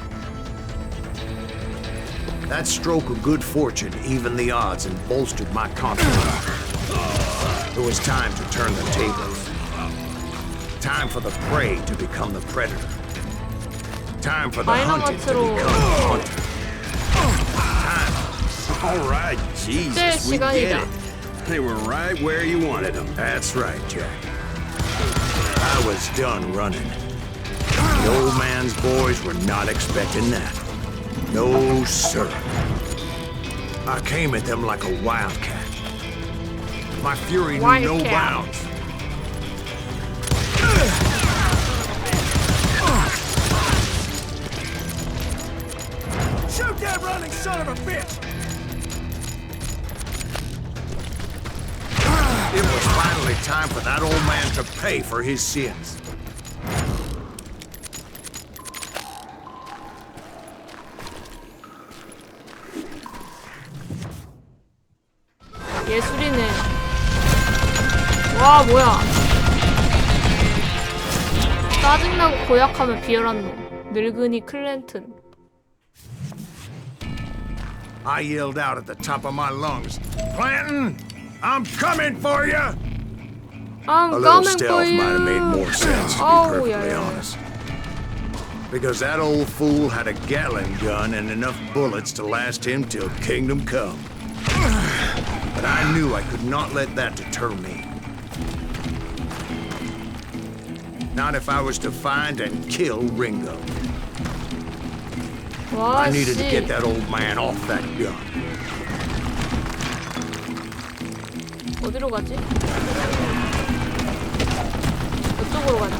That stroke of good fortune evened the odds and bolstered my confidence. It was time to turn the tables. Time for the prey to become the predator. Time for the hunted to 다이너마이트로 become the hunter. Time. All right, 이제 Jesus, we get 시간이다. it. They were right where you wanted them. That's right, Jack. I was done running. The old man's boys were not expecting that. No, sir. I came at them like a wildcat. My fury knew no Wildcat. bounds. Shoot that running son of a bitch! It was finally time for that old man to pay for his sins. 예술이네. 와 뭐야? 짜증나고 고약하면 비열한 놈. 늙은이 클랜튼. I yelled out at the top of my lungs, Clanton, I'm coming for you! A I'm little coming for stealth might have made you. more sense, to Oh, be perfectly yeah, yeah. honest. Because that old fool had a Gatling gun and enough bullets to last him till kingdom come. But I knew I could not let that deter me. Not if I was to find and kill Ringo. 와, I needed to 씨. get that old man off that gun. 어디로 가지? 이쪽으로 가자.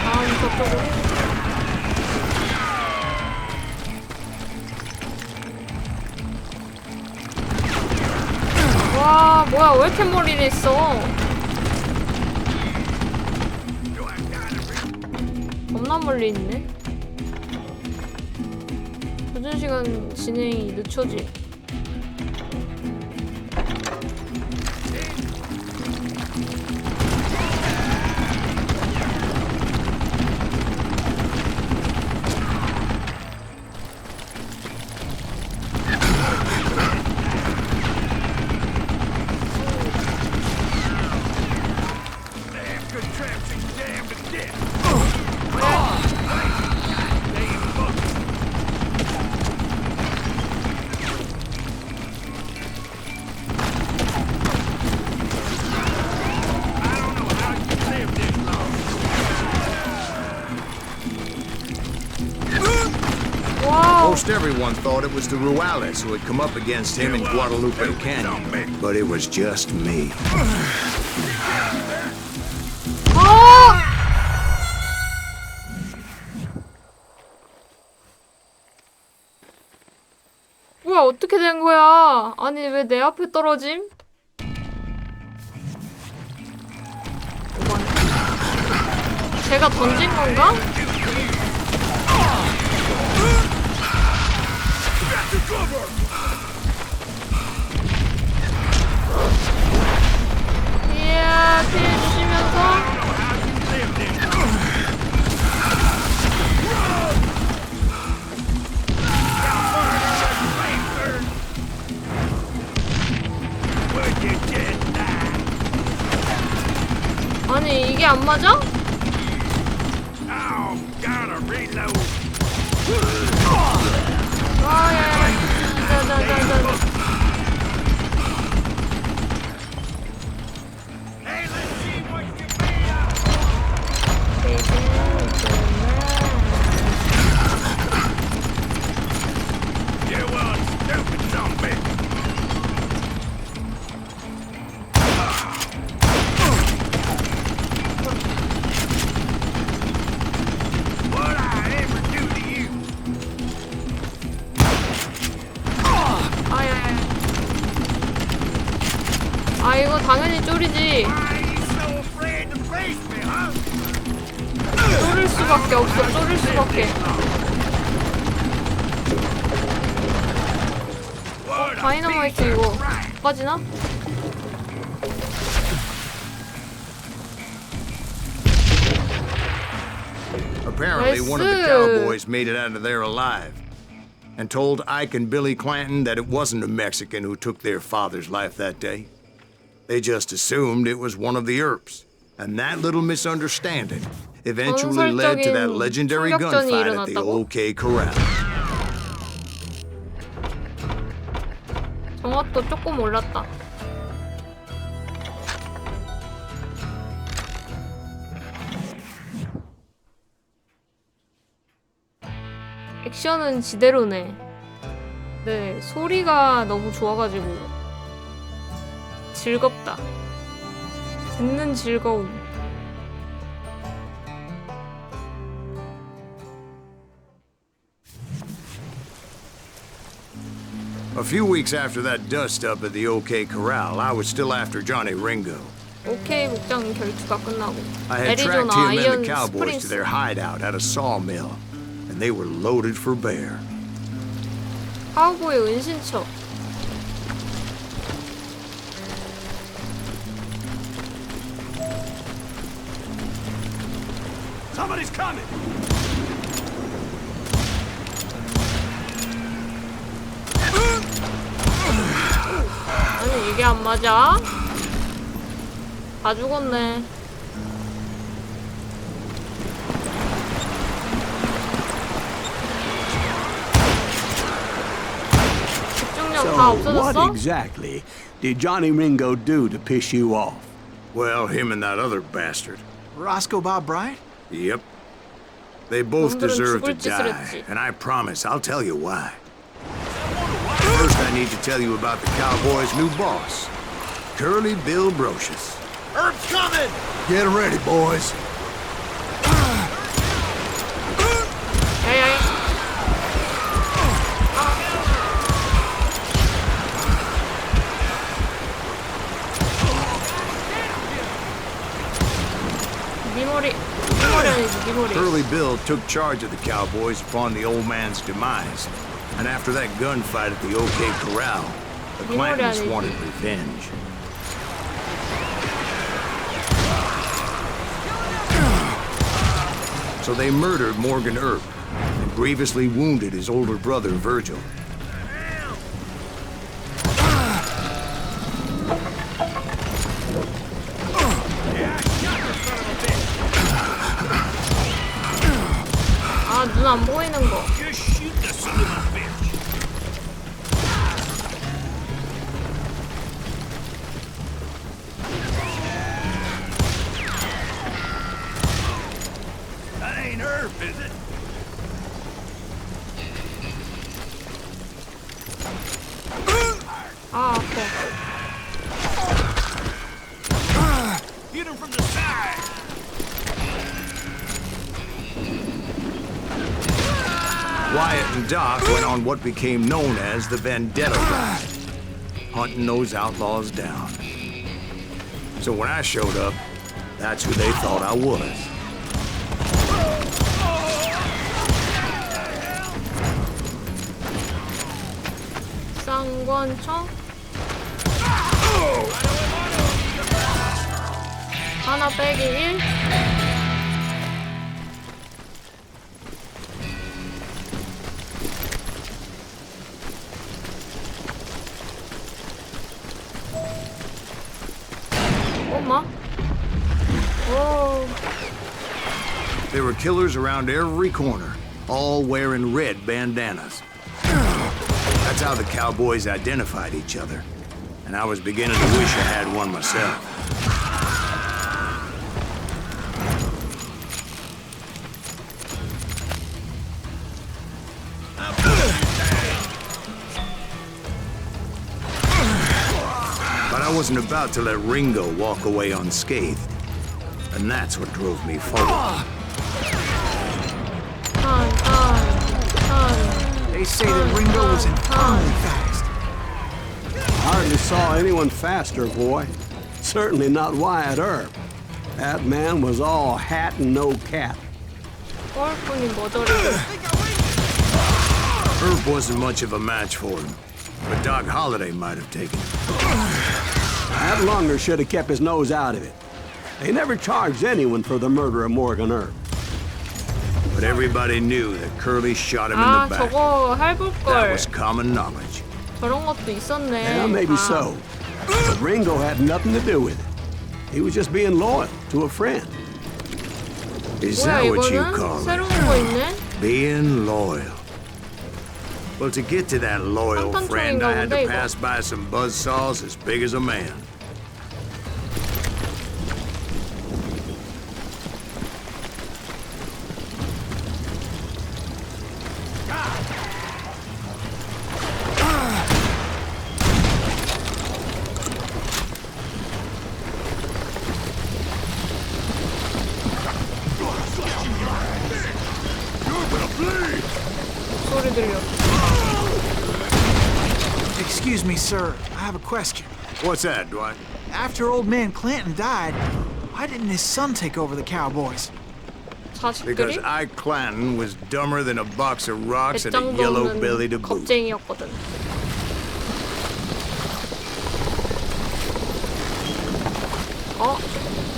다음 저쪽으로. 와, 뭐야, 왜 이렇게 멀리 있어? 겁나 멀리 있네. 도전 시간 진행이 늦춰지. Most everyone thought it was the Ruales who had come up against him in Guadalupe Canyon, but it was just me. 뭐야, 어떻게 된 거야? 아니, 왜 내 앞에 떨어짐? 제가 던진 건가? 이야, 피해주시면서 아니, 이게 안 맞아? 아, 야, 야. 아, 이거 당연히 쫄이지. 쫄일 수밖에 없어. 쫄일 수밖에. 다이너마이트 이거 빠지나? Apparently, one of the cowboys made it out of there alive and told Ike and Billy Clanton that it wasn't a Mexican who took their father's life that day. They just assumed it was one of the Earps, and that little misunderstanding eventually led to that legendary gunfight at the OK Corral. 정확도 조금 올랐다. 액션은 지대로네. 네, 소리가 너무 좋아가지고 즐겁다. 듣는 즐거움. A few weeks after that dust-up at the OK Corral, I was still after Johnny Ringo. 오케이 목장 결투가 끝나고 I had tracked 애리조나 him and 아이언 the cowboys to 스프링스. their hideout at a sawmill, and they were loaded for bear. 카우보이 은신처. Somebody's coming. 아니 이게 안 맞아? 다 죽었네. 집중력 다 So, what 없어졌어? exactly did Johnny Ringo do to piss you off? Well, him and that other bastard. Roscoe Bob Bryant? Yep. They both 놈들은 deserve to 죽을 짓을 die, 했지. and I promise I'll tell you why. First, I need to tell you about the Cowboys' new boss, Curly Bill Brocious. Herb's coming! Get ready, boys. 야야야. 네 머리 아니지, 네 머리. Curly Bill took charge of the Cowboys upon the old man's demise, and after that gunfight at the OK Corral, the Clantons wanted revenge. So they murdered Morgan Earp and grievously wounded his older brother, Virgil. 아, 눈 안 보이는 거. Just shoot the son of a bitch! That ain't Herb, is it? 아, 아파. Hit him from the side! Wyatt and Doc went on what became known as the Vendetta Ride, hunting those outlaws down. So when I showed up, that's who they thought I was. 쌍권총? 하나 빼기 1? 엄마? 오. There were killers around every corner, all wearing red bandanas. That's how the Cowboys identified each other. And I was beginning to wish I had one myself. But I wasn't about to let Ringo walk away unscathed. And that's what drove me forward. They say that Ringo was infernally fast. Hardly saw anyone faster, boy. Certainly not Wyatt Earp. That man was all hat and no cap. 꼴분이 뭐더리. Herb wasn't much of a match for him, but Doc Holliday might have taken him. That Lunger should have kept his nose out of it. They never charged anyone for the murder of Morgan Earp. But everybody knew that Curly shot him 아, in the back. 저거 That 해볼걸. was common knowledge. 저런 것도 있었네. Yeah, maybe 아, so. But Ringo had nothing to do with it. He was just being loyal to a friend. Is 뭐야 that what you 이거는? call 새로운 it? 거 있네? Being loyal. Well, to get to that loyal 한탄총인가 friend, I had 본데, to 이거. pass by some buzzsaws as big as a man. 소리 들려. Excuse me, sir. I have a question. What's that, Dwight? After old man Clanton died, why didn't his son take over the Cowboys? Because 자식들이 Ike Clanton was dumber than a box of rocks and a 배짱도 yellow-belly to 없는 boot. 겁쟁이였거든. 어?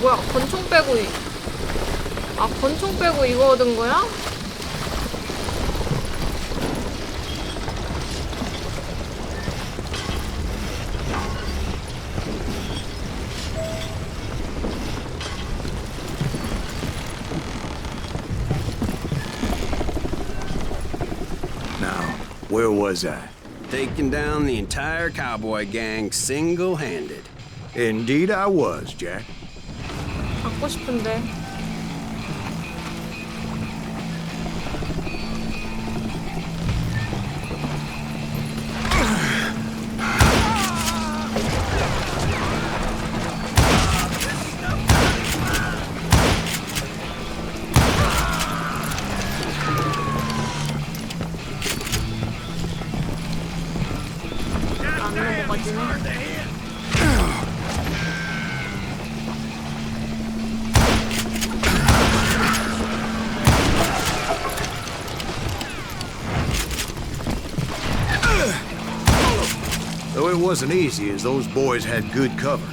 뭐야? 권총 빼고 아, 권총 빼고 이거 얻은 거야? Now, where was I? Taking down the entire cowboy gang single-handed. Indeed I was, Jack. 갖고 싶은데. 안 넘어가지네. Though it wasn't easy, as those boys had good cover.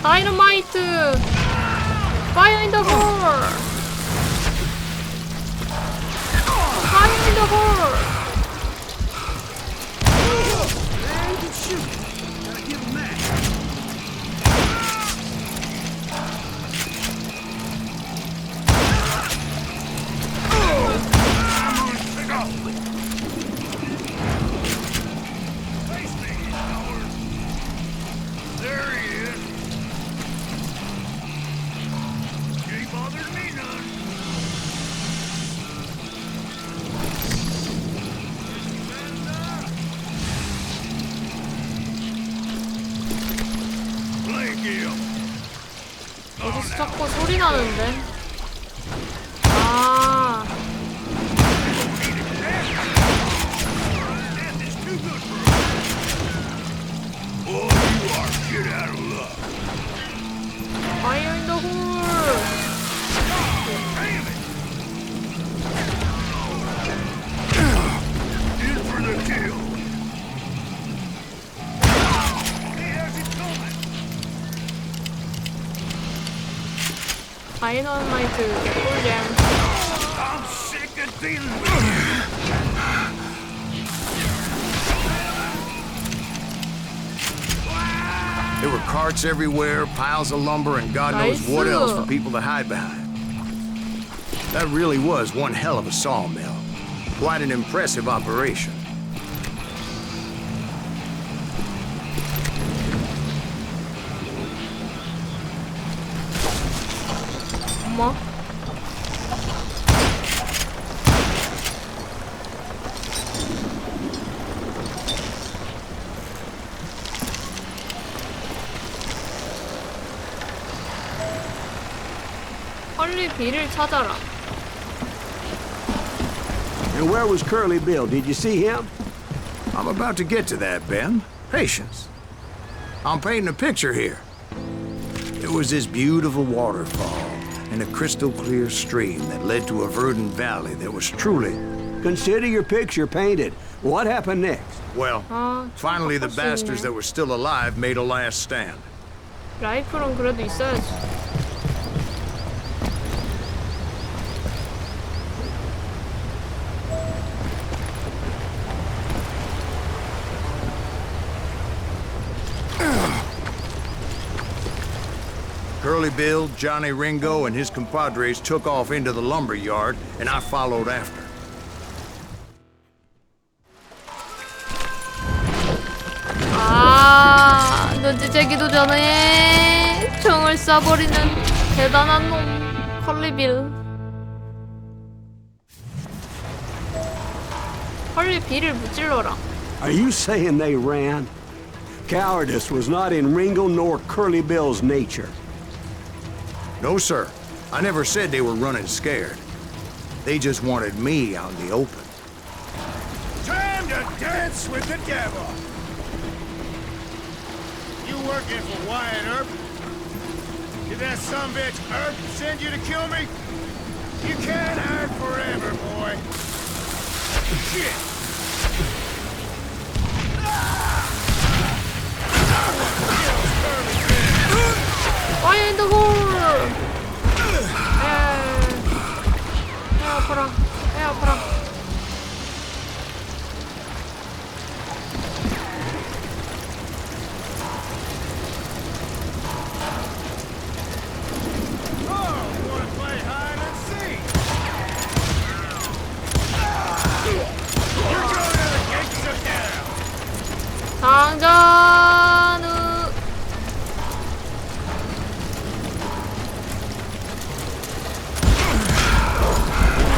다이너마이트! Fire in the hole! Fire in the hole! 어디서 자꾸 소리 나는데? 아. Fire in the hole! 다이너마이트 꿀잼. I'm sick of dealing with you. There were carts everywhere, piles of lumber, and God knows what Nice. else for people to hide behind. That really was one hell of a sawmill. Quite an impressive operation. 어머. 헐리 비를 찾아라. And where was Curly Bill? Did you see him? I'm about to get to that, Ben. Patience. I'm painting a picture here. There was this beautiful waterfall and a crystal clear stream that led to a verdant valley that was truly... Consider your picture painted. What happened next? Well, 아, finally the 좀 bastards that were still alive made a last stand. 라이플은 그래도 있어야지. Curly Bill, Johnny Ringo, and his compadres took off into the lumber yard, and I followed after. 아, 눈치채기도 전에 총을 쏴버리는 대단한 놈, 헐리빌. 헐리빌을 무찔러라. Are you saying they ran? Cowardice was not in Ringo nor Curly Bill's nature. No, sir. I never said they were running scared. They just wanted me out in the open. Time to dance with the devil. You working for Wyatt Earp? If that sumbitch Earth send you to kill me? You can't hide forever, boy. Shit! Fire in the hole! 에 아파라. 에 아파라. Oh, wanna play hide and seek? You're going to the gates of hell! 상자는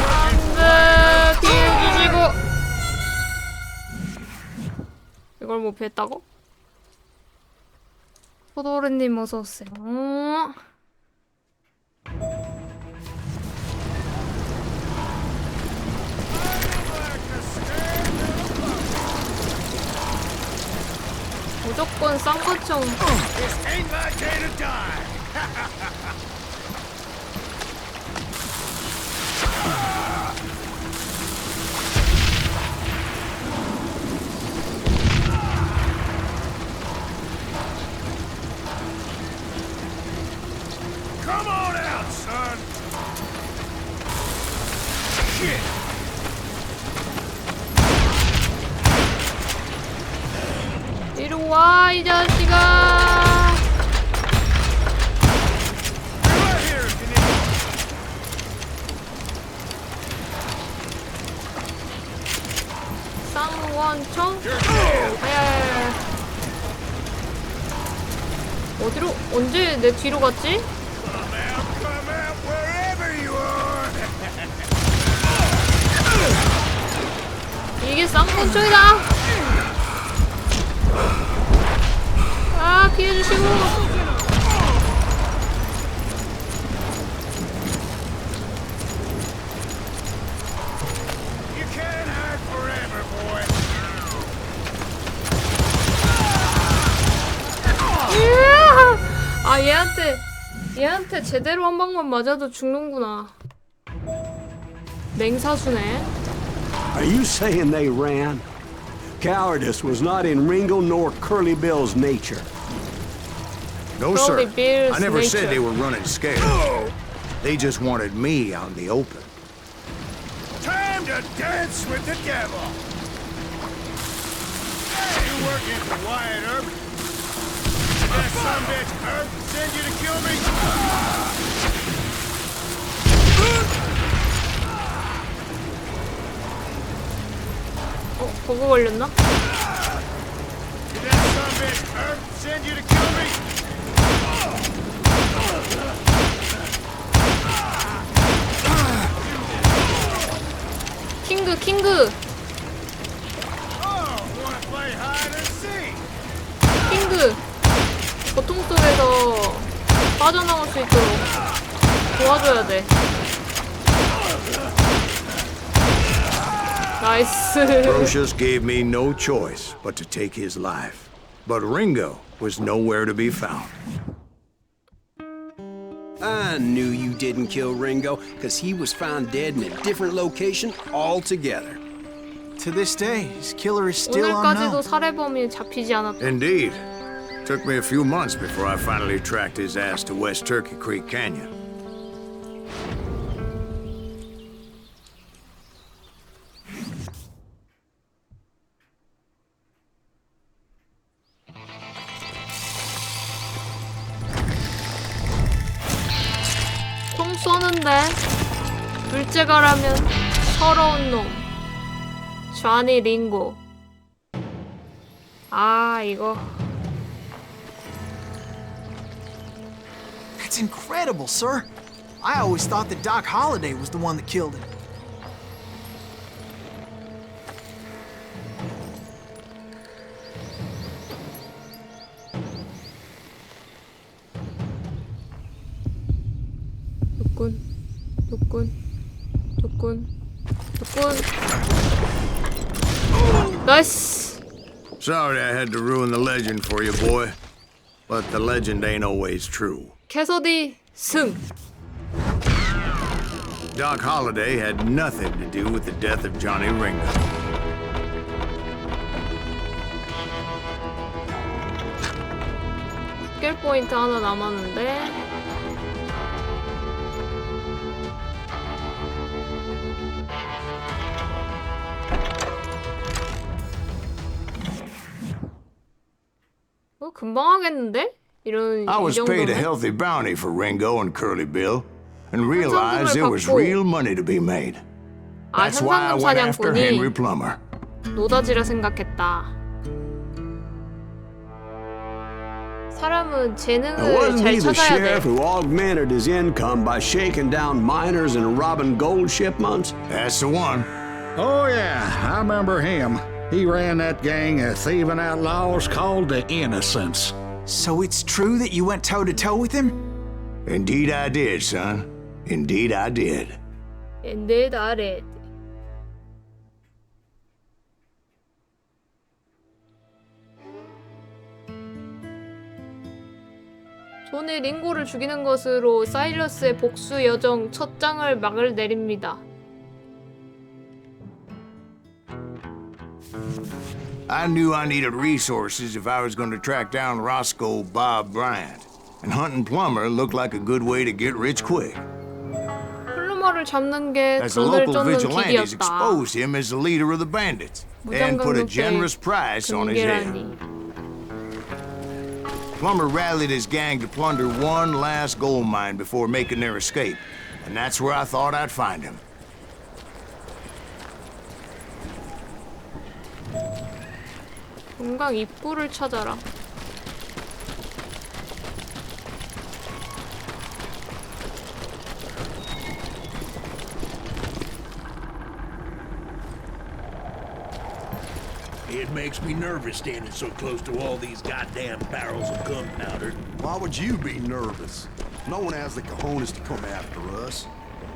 안돼 피해주시고 이걸 못 피했다고? 포도르님 어서오세요. 무조건 쌍꺼총. This ain't my day to die! Come on out, son! Shit! 이리 와, 이 자식아. Right here if you need 쌍원총? You're dead! 야야야야. 어디로? 언제 내 뒤로 갔지? Come out wherever you are! 이게 쌍권총이다! 아, 피해주시고! You can't hide forever, boy! 이야! 아, 얘한테 제대로 한 방만 맞아도 죽는구나. 맹사수네. Are you saying they ran? Cowardice was not in Ringo nor Curly Bill's nature. No, Curly sir. Bill's I never said nature. they were running scared. They just wanted me out in the open. Time to dance with the devil! Hey, you working for Wyatt Earp? That sumbitch Earp send you to kill me? 버그 걸렸나? Did that sumbitch Earp send you to kill me? 킹그! Oh, wanna play hide and seek? 킹그! 고통 속에서 빠져나올 수 있도록 도와줘야 돼. 나이스. Brocious gave me no choice but to take his life. But Ringo was nowhere to be found. I knew you didn't kill Ringo, because he was found dead in a different location altogether. To this day, his killer is still 오늘까지도 unknown. 살해범이 잡히지 않았다. Indeed. Took me a few months before I finally tracked his ass to West Turkey Creek Canyon. 총 쏘는데 둘째가라면 서러운 놈. 쟈니 링고. 아, 이거 That's incredible, sir. I always thought that Doc Holliday was the one that killed him. 조건. 나이스. Sorry I had to ruin the legend for you, boy. But the legend ain't always true. 캐서디 승. Doc Holliday had nothing to do with the death of Johnny Ringo. 스킬 포인트 하나 남았는데. 금방 하겠는데? 이런 I 이 was paid a 정도면? healthy bounty for Ringo and Curly Bill, and realized there was real money to be made. 아, That's why I 현상금 went after Henry 사냥꾼이 Plummer. 노다지라 생각했다. 사람은 Now, 재능을 wasn't 잘 he the 찾아야 sheriff 돼. who augmented his income by shaking down miners and robbing gold shipments? That's the one. Oh, yeah, I remember him. He ran that gang of thieving outlaws called the Innocents. So it's true that you went toe-to-toe with him? Indeed I did, son. Indeed I did. Indeed, I did. 존이 링고를 죽이는 것으로 사일러스의 복수 여정 첫 장을 막을 내립니다. I knew I needed resources if I was going to track down Roscoe Bob Bryant. And hunting Plummer looked like a good way to get rich quick. 플루머를 잡는 게 As the 돈을 local 쫓는 vigilantes 길이었다. exposed him as the leader of the bandits and put a generous price on his head. 금계라니. Plummer rallied his gang to plunder one last gold mine before making their escape. And that's where I thought I'd find him. 금강 입구를 찾아라. It makes me nervous standing so close to all these goddamn barrels of gunpowder. Why would you be nervous? No one has the cojones to come after us.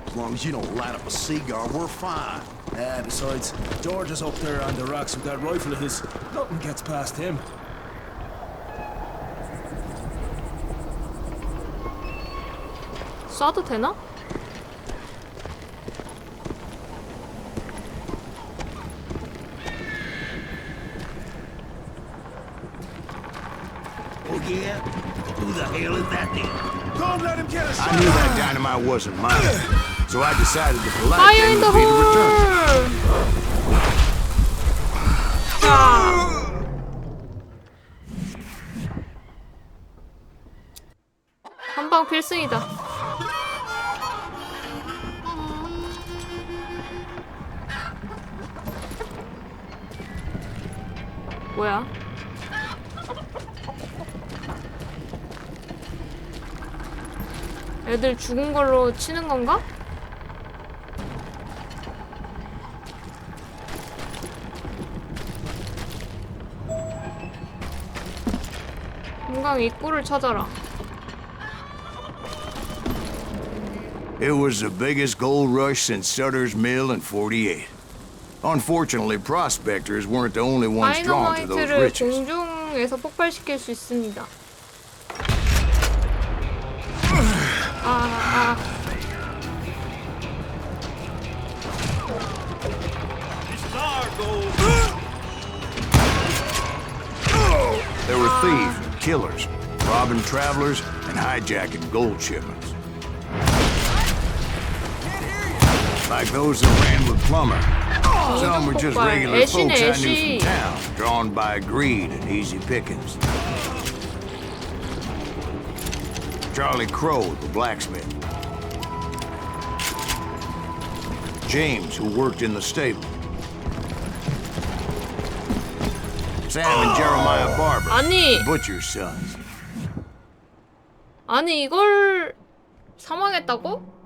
As long as you don't light up a cigar, we're fine. Besides, George is up there on the rocks with that rifle of his. Nothing gets past him. 쏴도 되나? Oh yeah? Who the hell is that then? Don't let him get us. I knew that dynamite wasn't mine, so I decided the polite Fire thing in the would be to return it. hole! 자. 한방 필승이다. 뭐야? 애들 죽은 걸로 치는 건가? 금강 입구를 찾아라. It was the biggest gold rush since Sutter's Mill in 48. Unfortunately, prospectors weren't the only ones drawn to those 다이너마이트를 riches. 공중에서 폭발시킬 수 있습니다. This is our gold. There were thieves and killers, robbing travelers and hijacking gold shipments. Like those that ran with Plummer. Some were just regular folks I knew from town, drawn by greed and easy pickings. Charlie Crow, the blacksmith. James, who worked in the stable. Sam and Jeremiah Barber, 아니. the butcher's sons. 아니 이걸 사망했다고?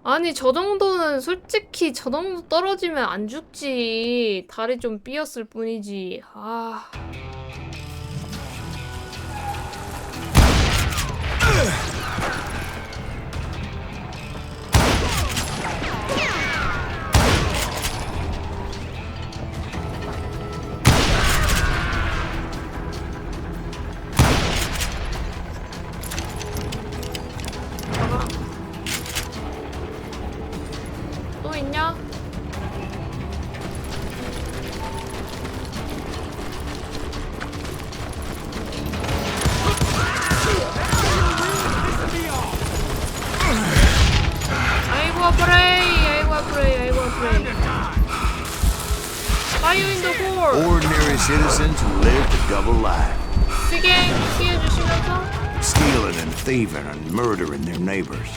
아니 저 정도는 솔직히 저 정도 떨어지면 안 죽지. 다리 좀 삐었을 뿐이지. 아. Fire in the hole. Ordinary citizens who lived a double life. 시갱 피해주시면서 Stealing and thieving and murdering their neighbors.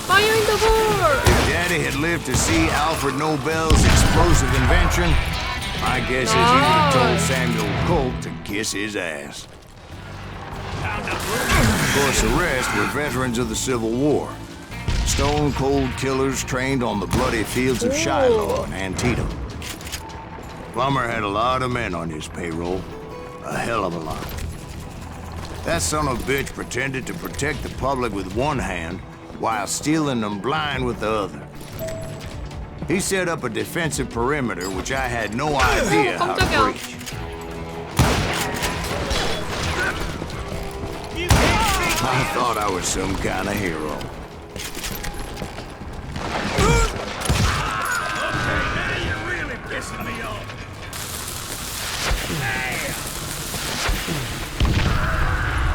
Fire in the hole. If Daddy had lived to see Alfred Nobel's explosive invention, my guess is he would have told Samuel Colt to kiss his ass. Of course, the rest were veterans of the Civil War. Stone-cold killers trained on the bloody fields of Shiloh and Antietam. Plummer had a lot of men on his payroll. A hell of a lot. That son of a bitch pretended to protect the public with one hand while stealing them blind with the other. He set up a defensive perimeter which I had no idea how to breach. I thought I was some kind of hero.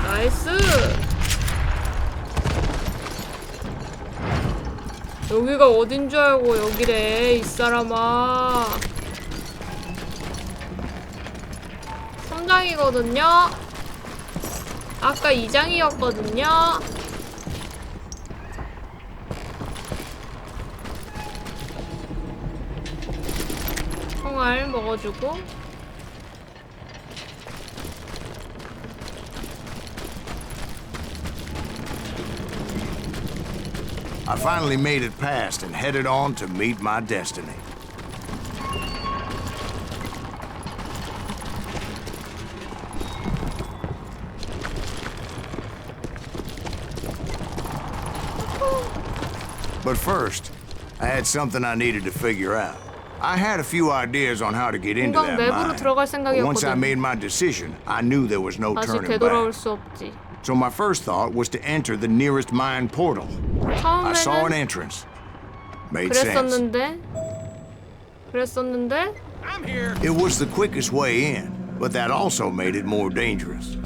나이스. 여기가 어딘 줄 알고 여기래 이 사람아. 3장이거든요. 아까 2장이었거든요. 총알 먹어주고. I finally made it past and headed on to meet my destiny. But first, I had something I needed to figure out. I had a few ideas on how to get into that mine. But once I made my decision, I knew there was no 다시 turning 되돌아올 back. 수 없지. So my first thought was to enter the nearest mine portal. I saw an entrance. Made sense. 그랬었는데? It was the quickest way in, but that also made it more dangerous.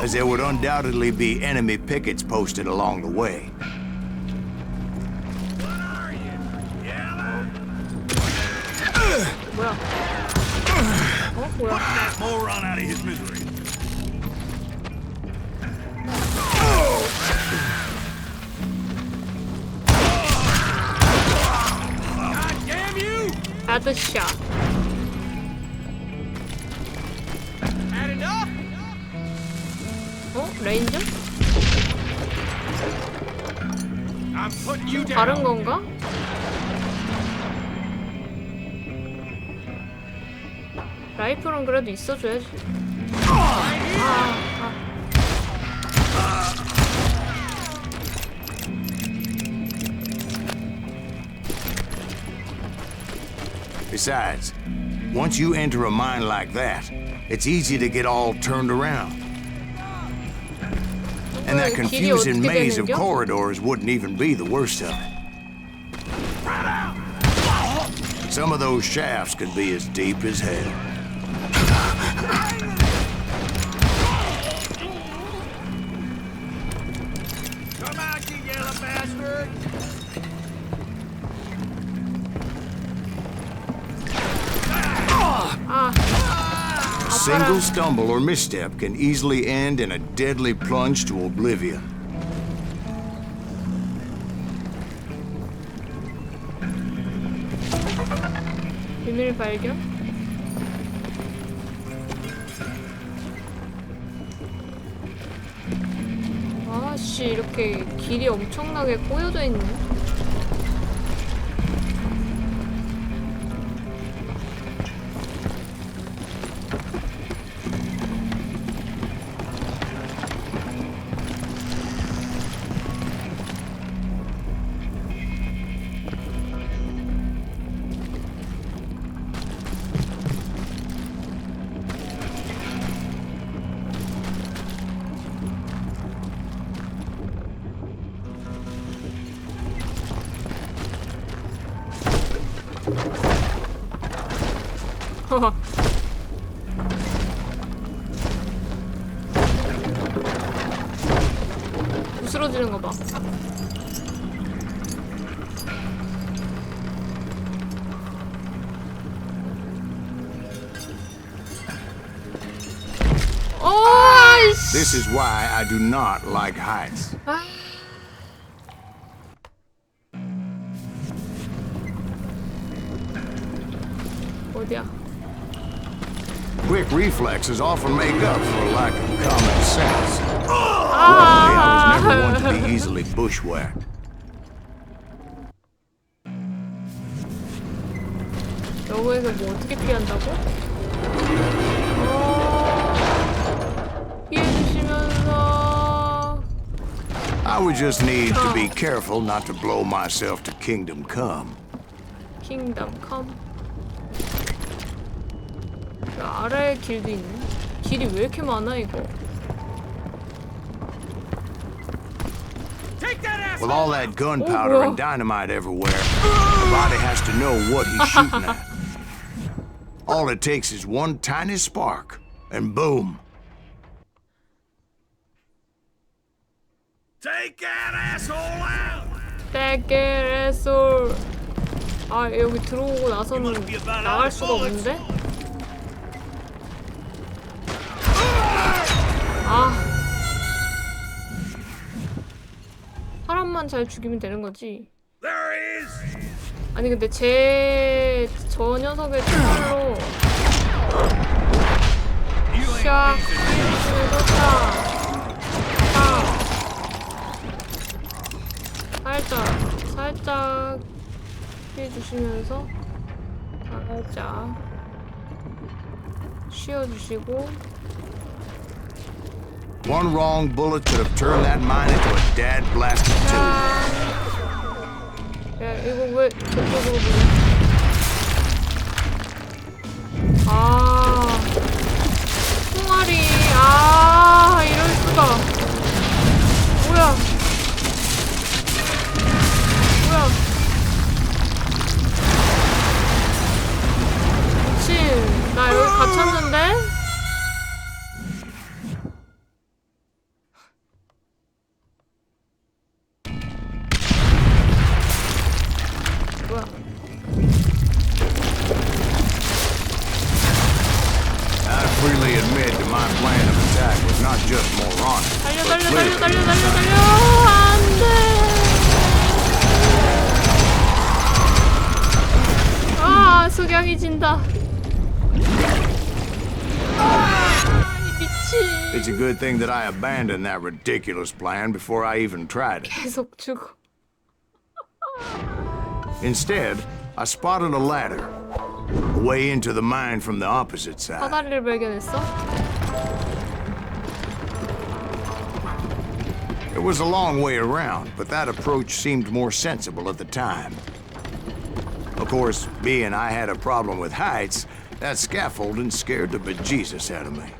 As there would undoubtedly be enemy pickets posted along the way. 뭐야? 뭐야? Moron out of his misery. 헤드샷. 레인저? 다른 건가? 라이플은 그래도 있어줘야지. Besides, once you enter a mine like that, it's easy to get all turned around. And that confusing maze of corridors wouldn't even be the worst of it. Some of those shafts could be as deep as hell. Come out, you yellow bastard! A single stumble or misstep can easily end in a deadly plunge to oblivion. 비밀 발견? 아씨, 이렇게 길이 엄청나게 꼬여져 있네. 쓰러지는 거 봐. 오이씨. This is why I do not like heights. 어디야? Quick reflexes often make up for a lack of common sense. Luckily, I was never one to be easily bushwhacked. 여기에서 뭐 어떻게 피한다고? 피해주시면서 I would just need to be careful not to blow myself to Kingdom Come. 킹덤 컴. 아래에 길도 있네. 길이 왜 이렇게 많아 이거? With all that gunpowder and dynamite everywhere, the body has to know what he's shooting at. All it takes is one tiny spark, and boom. Take that asshole out! Take asshole. 아 여기 들어오고 나서는 나갈 수가 없는데? 아 사람만 잘 죽이면 되는 거지. 아니 근데 저 녀석의 총으로 샥 살짝 피해주시면서 살짝 쉬어주시고. One wrong bullet could have turned that mine into a dad blasted tube. 야 이거 왜 저쪽으로 보내? 아 총알이 이럴 수가. 뭐야? 미친, 나 여기 갇혔는데? 뭐야? I freely admit that my plan of attack was not just moronic. 달려! 안 돼! 석양이 진다. 미친. It's a good thing that I abandoned that ridiculous plan before I even tried it. 계속 죽어. Instead, I spotted a ladder, a way into the mine from the opposite side. 사다리를 발견했어? It was a long way around, but that approach seemed more sensible at the time. Of course, being I had a problem with heights, that scaffolding scared the bejesus out of me.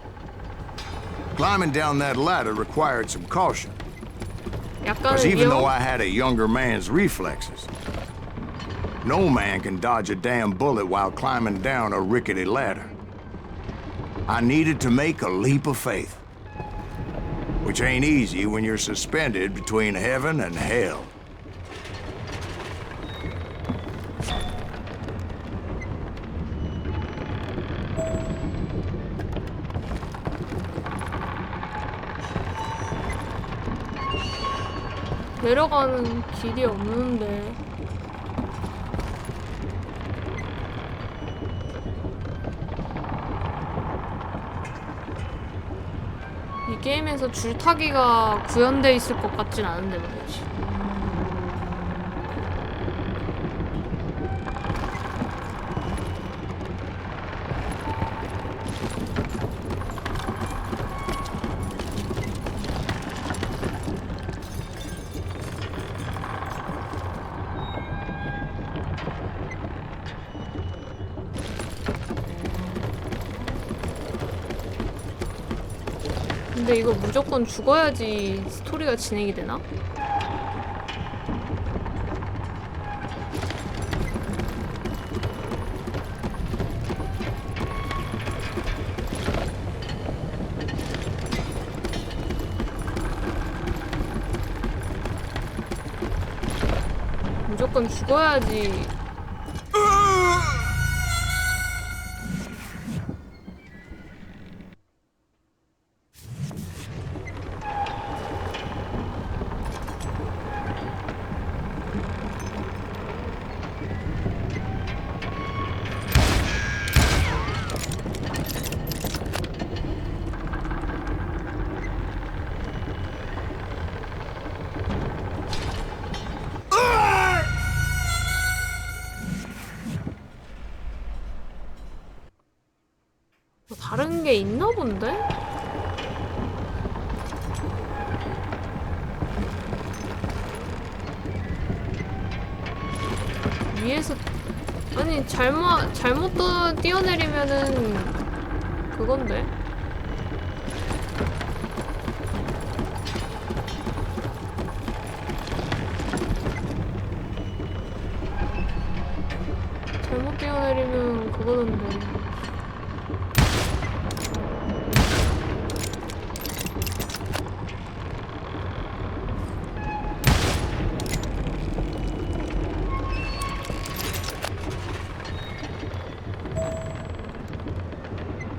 Climbing down that ladder required some caution. Because even though I had a younger man's reflexes, no man can dodge a damn bullet while climbing down a rickety ladder. I needed to make a leap of faith, which ain't easy when you're suspended between heaven and hell. 내려가는 길이 없는데. 이 게임에서 줄타기가 구현돼 있을 것 같진 않은데 말이지. 근데 이거 무조건 죽어야지 스토리가 진행이 되나? 무조건 죽어야지. 다른 게 있나 본데? 위에서 아니 잘못 뛰어내리면은 그건데. 잘못 뛰어내리면 그거던데.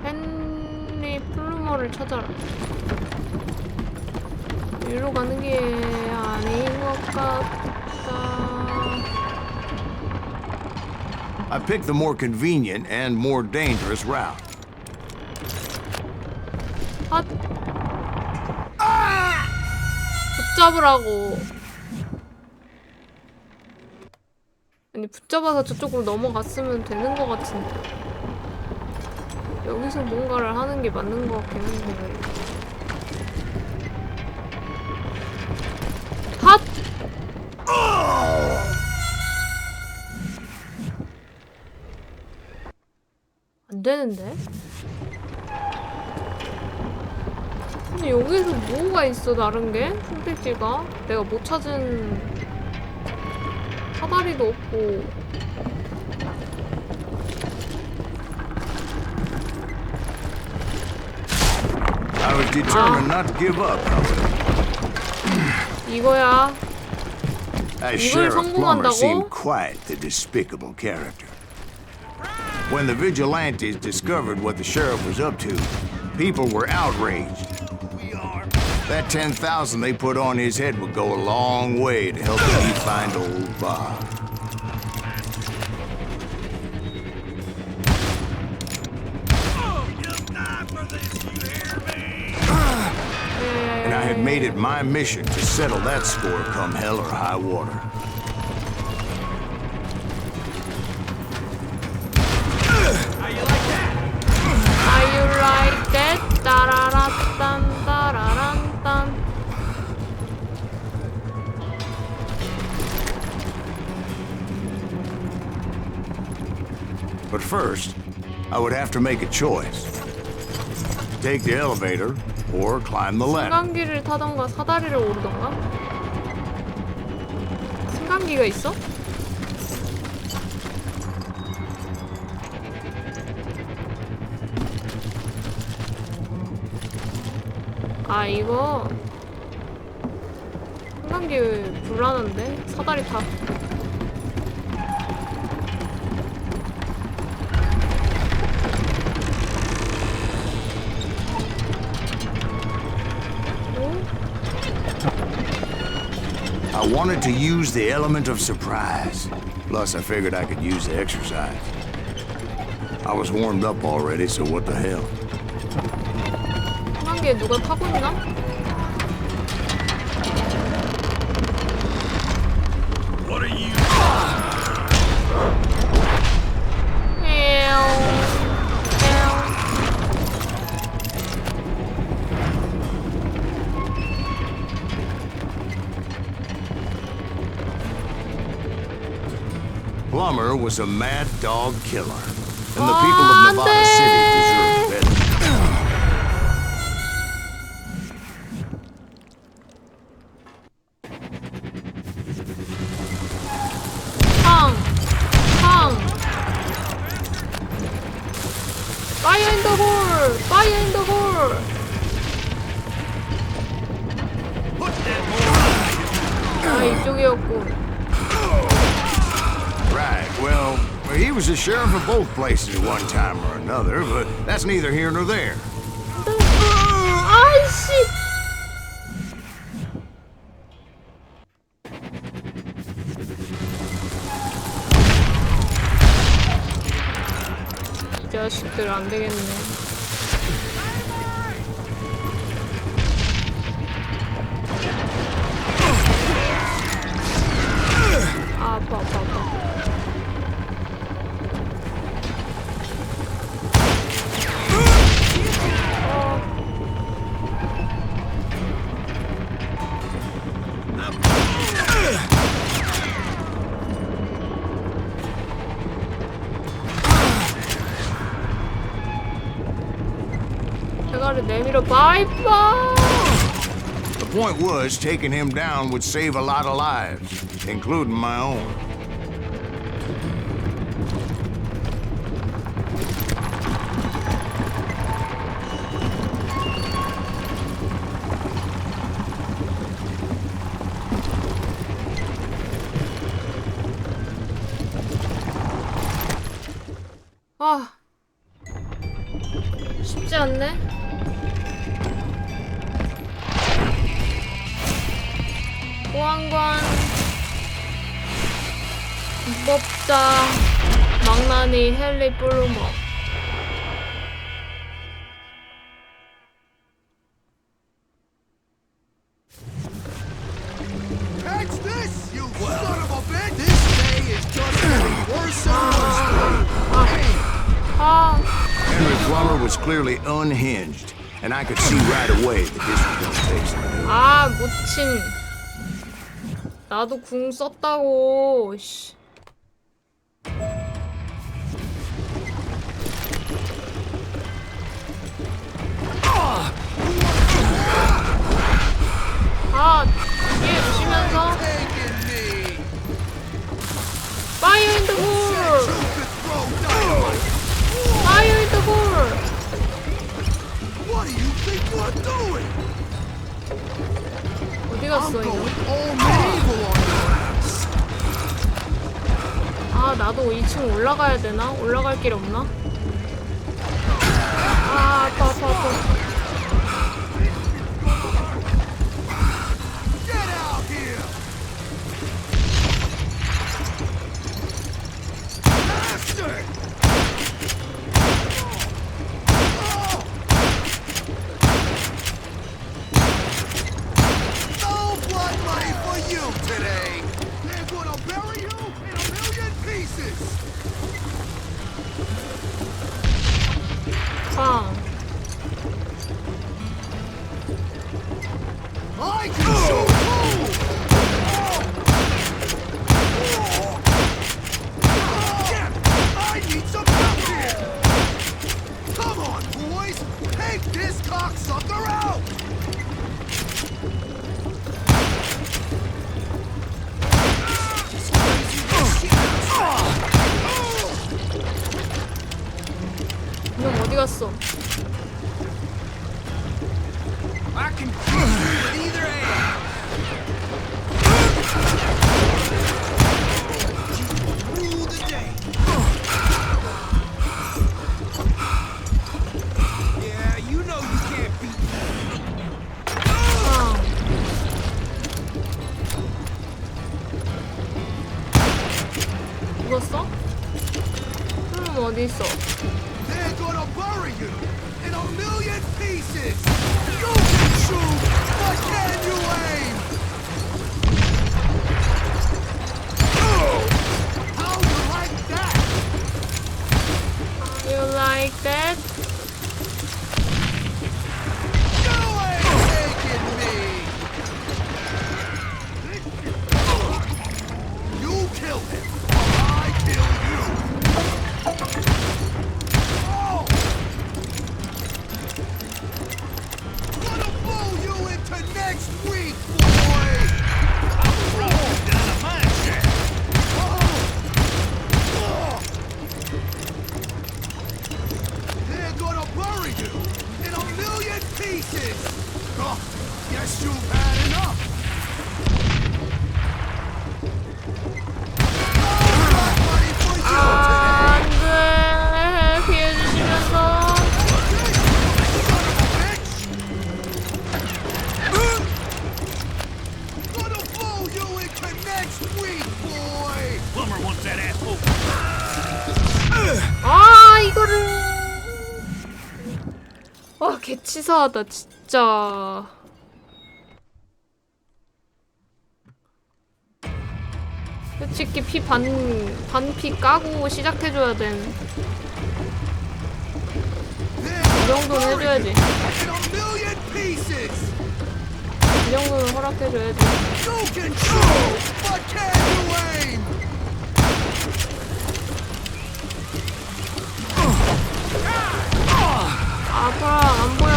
헨리 플루머를 찾아라. 이리로 가는 게 아닌 것 같다. I picked the more convenient and more dangerous route. 붙잡으라고. 아니 붙잡아서 저쪽으로 넘어갔으면 되는 것 같은데. 여기서 뭔가를 하는 게 맞는 것 같긴 한데. 핫! 안 되는데? 근데 여기서 뭐가 있어 다른 게? 선택지가? 내가 못 찾은 사다리도 없고. I was determined not to give up, however. 이거야. As 이걸 Sheriff Plummer 성공한다고? seemed quite the despicable character. When the vigilantes discovered what the sheriff was up to, people were outraged. That 10,000 they put on his head would go a long way to help me find old Bob. And I had made it my mission to settle that score come hell or high water. How you like that? 따라라딴 따라란딴. But first, I would have to make a choice. Take the elevator or climb the ladder. 승강기를 타던가 사다리를 오르던가? 승강기가 있어? 아 이거 승강기 불안한데? 사다리 타. I wanted to use the element of surprise. Plus, I figured I could use the exercise. I was warmed up already, so what the hell? 승강기에 누가 타고 있나? What are you? Plummer was a mad dog killer, and the people of Nevada City deserve better. Fire in the hole! Fire in the hole! 아 이쪽이었고. Right, well, he was the sheriff of both places at one time or another, but that's neither here nor there. 아이씨. 이 자식들 안 되겠네. 아, 아파. 대가리 내밀어 바이바. The point was, taking him down would save a lot of lives, including my own. 아, 쉽지 않네. 보안관, 입법자, 망나니 헨리 플루머. Catch this, you son of a bitch! This day is just getting worse and worse. Henry Plummer was clearly unhinged, and I could see right away that this was going to take some doing. 아, 무친. 나도 궁 썼다고. 씨. 아, 뒤에 주시면서 Fire in the hole! Fire in the hole! What do you think you're doing? 어디 갔어 이거? All medieval on your ass. 아, 나도 2층 올라가야 되나? 올라갈 길 없나? 아, 아파. Get out here! Bastard! No blood money for you today! They're gonna bury you in a million pieces! 빵. I can show you! I need some help here! Come on, boys! Take this cocksucker out! 이놈 어디 갔어? I can kill you with either hand! Rule the day! Yeah, you know you can't beat me! 빵. 죽었어? 그럼 어디 있어? They're gonna bury you in a million pieces! You can shoot, but can you aim? How you like that? You like that? You ain't taking me! You killed him, I kill you! Oh! Gonna blow you into next week, boy! I'm rolling down a mine shaft! They're gonna bury you in a million pieces! Oh, guess you've had enough! Oh, 치사하다 진짜. 솔직히 반 피 까고 시작해줘야 돼. 이 정도는 해줘야지. 이 정도는 허락해줘야지. 아파라 안 보여.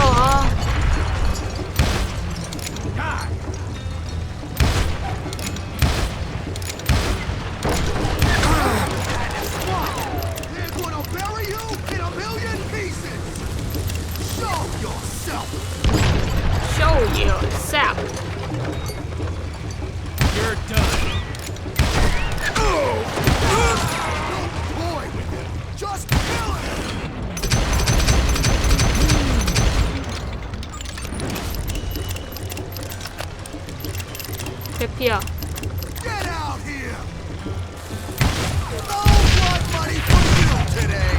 아. Show yourself. You're done. Boy, just kill him. 대피야. Get out here. No blood money for you today.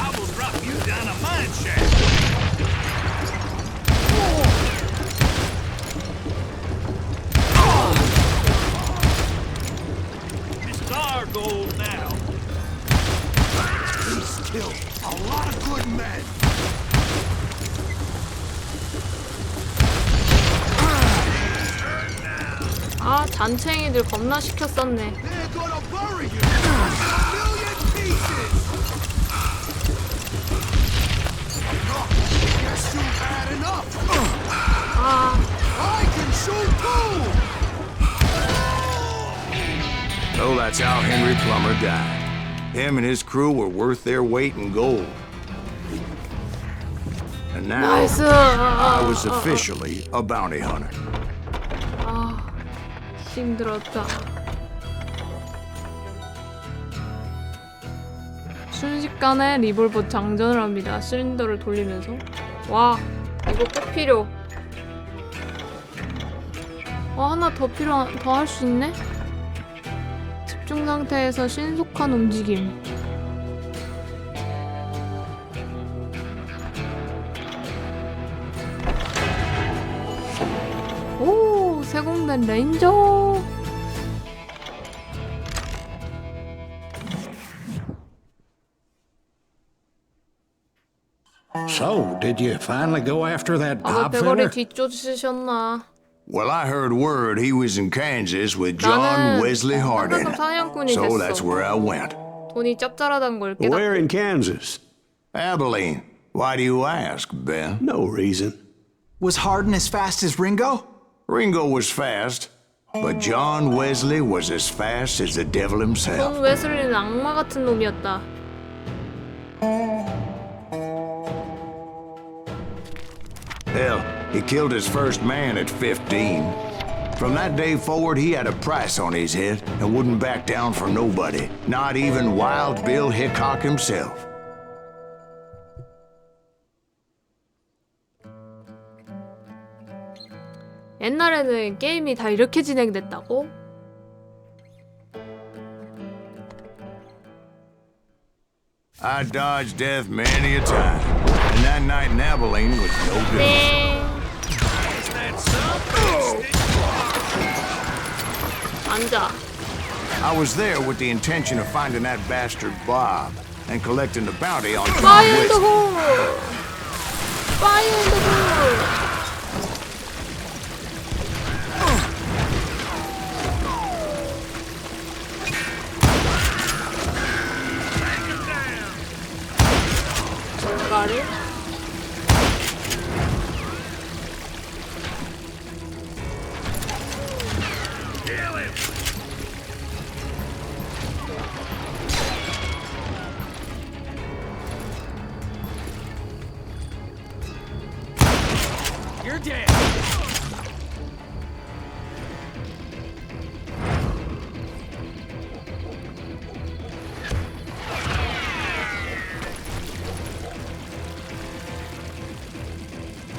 I will drop you down a mine shaft. This is our goal now. He's killed a lot of good men. 아 잔챙이들 겁나 시켰었네. They're gonna bury you in a million pieces. Guess you've had enough. 아 I can shoot too. So that's how Henry Plummer died. Him and his crew were worth their weight in gold. And now 나이스. I was officially a bounty hunter. 아 힘들었다. 순식간에 리볼버 장전을 합니다. 실린더를 돌리면서. 와 이거 꼭 필요. 하나 더 더 할 수 있네? 집중 상태에서 신속한 움직임. 오, 세공된 레인저. So, did you finally go after that 아, Bob 배거리 fella? 뒤쫓으셨나? Well, I heard word he was in Kansas with John 나는 Wesley Harding. 한국 사냥꾼이 So that's 됐어. where I went. 돈이 짭짤하다는 걸 깨닫고. Where in Kansas? Abilene. Why do you ask, Ben? No reason. Was Hardin as fast as Ringo? Ringo was fast, but John Wesley was as fast as the devil himself. 존 웨슬리는 악마 같은 놈이었다. Hell, he killed his first man at 15. From that day forward, he had a price on his head and wouldn't back down for nobody, not even Wild Bill Hickok himself. 옛날에는 게임이 다 이렇게 진행됐다고? I dodged death many a time, and that night in Abilene was no good. 네. 앉아. I was there with the intention of finding that bastard Bob and collecting the bounty on John Fire in the Wesley. hole! Fire in the hole! 가루? You're dead.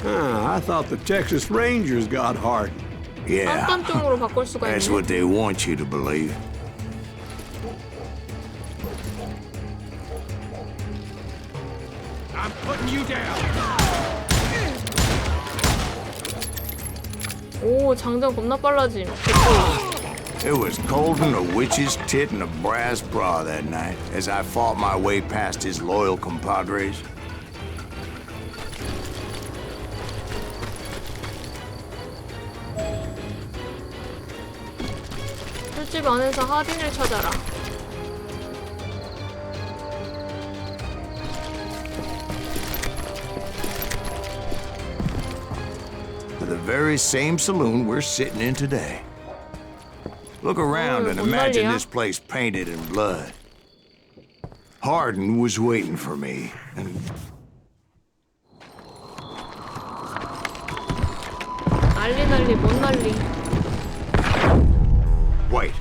I thought the Texas Rangers got Hardin. Yeah, 딴딴 쪽으로 바꿀 수가 that's 있네. what they want you to believe. I'm putting you down. 오, 장전 겁나 빨라짐. It was colder than a witch's tit in a brass bra that night as I fought my way past his loyal compadres. 술집 안에서 하딘을 찾아라. To the very same saloon we're sitting in today. Look around and imagine this place painted in blood. Hardin was waiting for me, and 난리 뭔 난리. wait,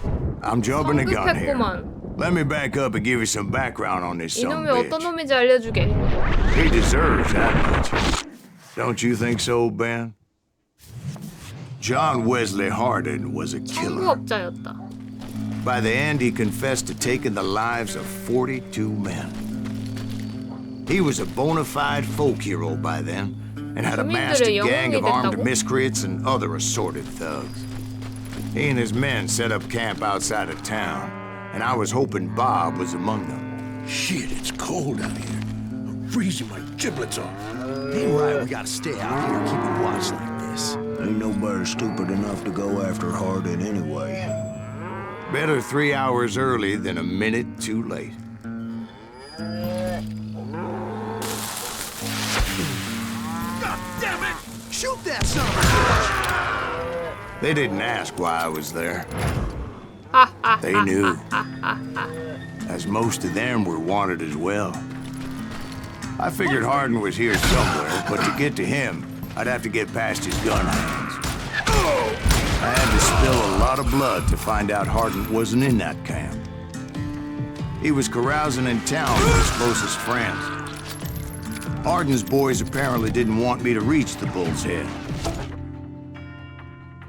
I'm jumping the gun here. 성급했구만. Let me back up and give you some background on this son 이놈이 of a 어떤 bitch. 놈인지 알려주게. He deserves that much. Don't you think so, Ben? John Wesley Hardin was a killer. 청부업자였다. By the end, he confessed to taking the lives of 42 men. He was a bona fide folk hero by then, and had amassed a gang of armed miscreants and other assorted thugs. He and his men set up camp outside of town, and I was hoping Bob was among them. Shit, it's cold out here. I'm freezing my giblets off. Ain't right, we gotta stay out here keeping watch like this. Ain't nobody stupid enough to go after Hardin anyway. Better 3 hours early than a minute too late. God damn it! Shoot that son of a bitch! They didn't ask why I was there. They knew. As most of them were wanted as well. I figured Hardin was here somewhere, but to get to him, I'd have to get past his gun hands. I had to spill a lot of blood to find out Hardin wasn't in that camp. He was carousing in town with his closest friends. Hardin's boys apparently didn't want me to reach the Bull's Head.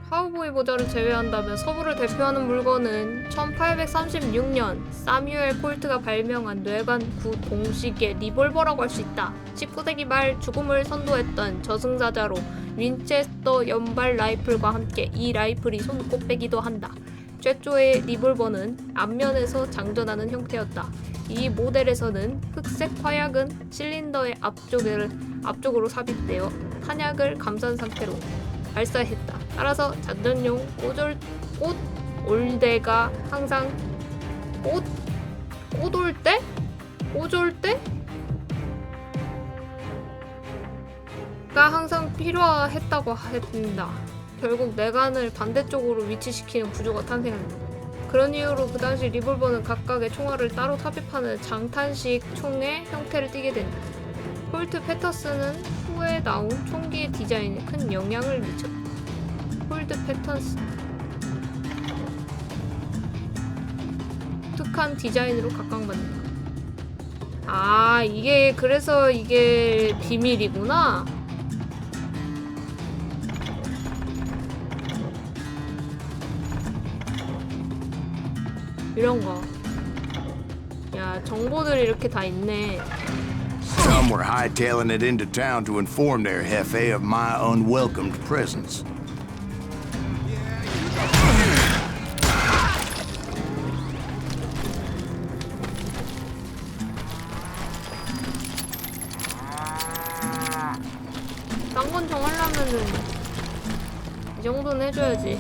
카우보이 모자를 제외한다면 서부를 대표하는 물건은 1836년 사뮤엘 콜트가 발명한 뇌관 구 동식의 리볼버라고 할 수 있다. 19세기 말 죽음을 선도했던 저승사자로 윈체스터 연발 라이플과 함께 이 라이플이 손꼽히기도 한다. 최초의 리볼버는 앞면에서 장전하는 형태였다. 이 모델에서는 흑색 화약은 실린더의 앞쪽으로 삽입되어 탄약을 감싼 상태로 발사했다. 따라서 장전용 꽃올대가 항상 꽃올대가 항상 필요했다고 한다. 결국 내관을 반대쪽으로 위치시키는 구조가 탄생한다. 그런 이유로 그 당시 리볼버는 각각의 총알을 따로 삽입하는 장탄식 총의 형태를 띠게 된다. 콜트 패터슨은 후에 나온 총기의 디자인에 큰 영향을 미쳤다. 콜트 패터슨 독특한 디자인으로 각광받는다. 아, 이게 그래서 이게 비밀이구나. 이런 거. 야, 정보들이 이렇게 다 있네. Some were hightailing it into town to inform their jefe of my unwelcomed presence. 쌍권총 하려면은 이 정도는 해줘야지.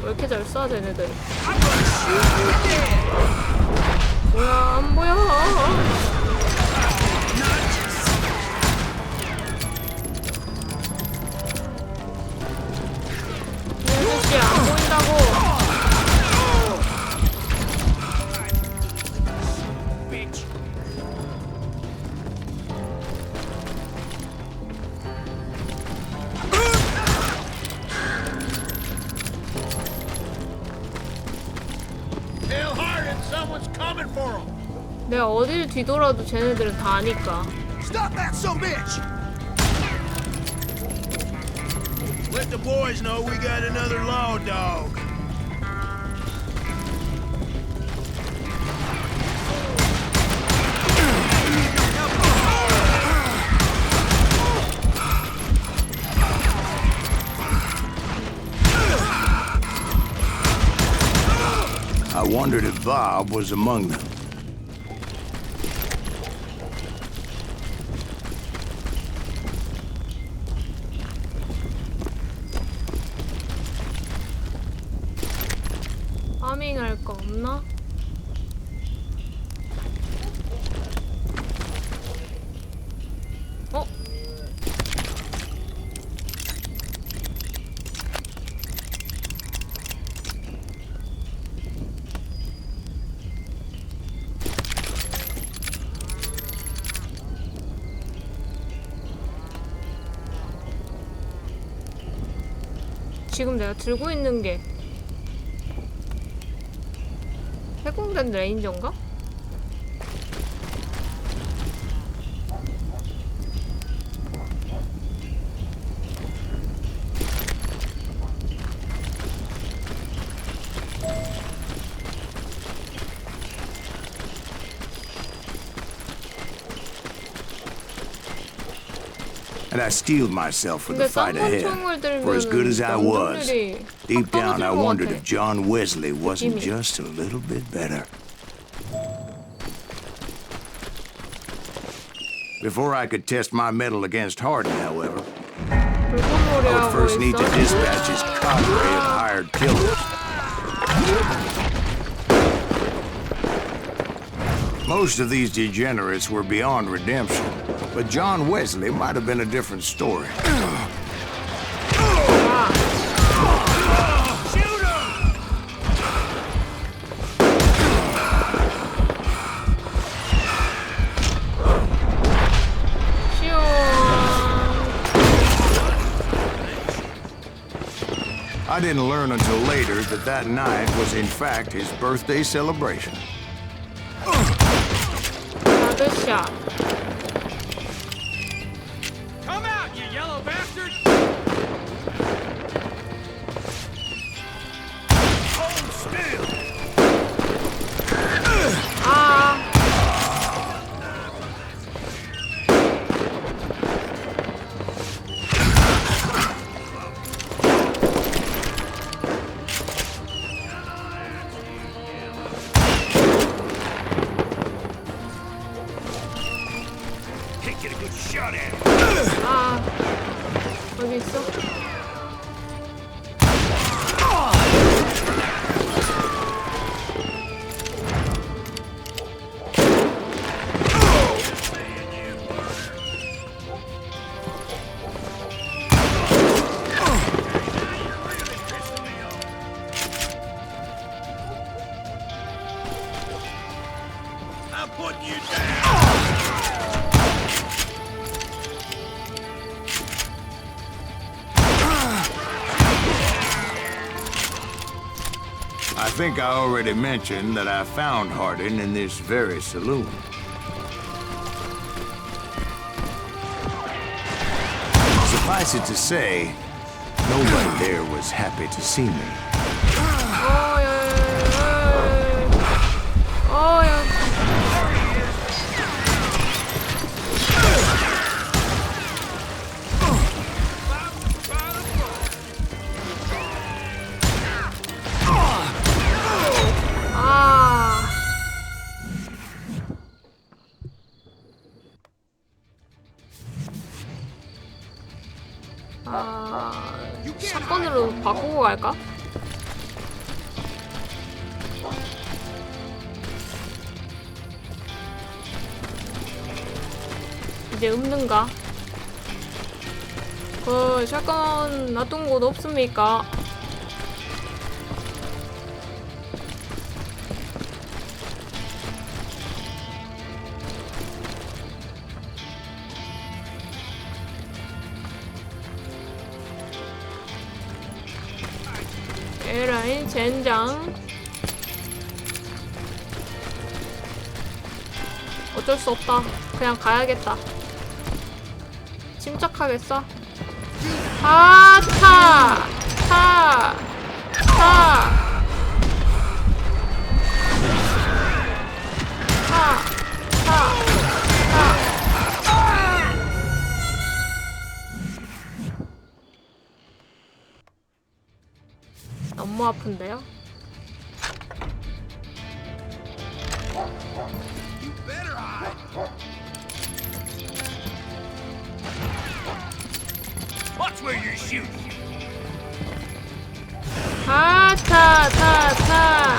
왜 이렇게 잘 쏴, 쟤네들. 뭐야, 안 보여. 이 아저씨 안 보인다고. 내가 어딜 뒤돌아도 쟤네들은 다 아니까. Stop that son bitch! Let the boys know we got another law dog. I wondered if Bob was among them. 파밍할 거 없나? 어? 지금 내가 들고 있는 게 해공된 레인저인가? And I steeled myself for the 근데 fight 쌍문 ahead. 총을 For as good as I was, 들면은 deep down I 것 wondered 같아. if John Wesley wasn't 느낌이. just a little bit better. Before I could test my mettle against Hardin, however, I 불꽃놀이 would 하고 first need to 있어. dispatch his cadre of hired killers. Most of these degenerates were beyond redemption, but John Wesley might have been a different story. I didn't learn until later that that night was in fact his birthday celebration. 바드샷. Come out, you yellow bastard! Hold still! 아. Can't get a good shot at him. 아. 어디 있어? I'm putting you down! I think I already mentioned that I found Hardin in this very saloon. Suffice it to say, nobody there was happy to see me. 어야. 아. 아. 샷건으로 바꾸고 갈까? 이제 없는가? 그 샷건 놔둔 곳 없습니까? 에라인 젠장. 어쩔 수 없다. 그냥 가야겠다. 침착하게 쏴. 아, 타! 타! 타! 타! 타! 타! 너무 아픈데요? Watch where you're shooting. 아, 타, 타, 타.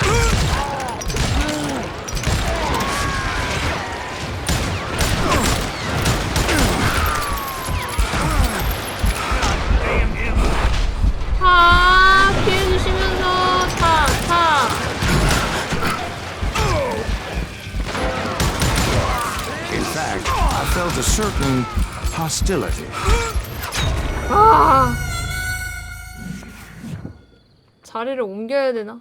아, 피해주시면서 타, 타. In fact, I felt a certain hostility. 아. 자리를 옮겨야 되나?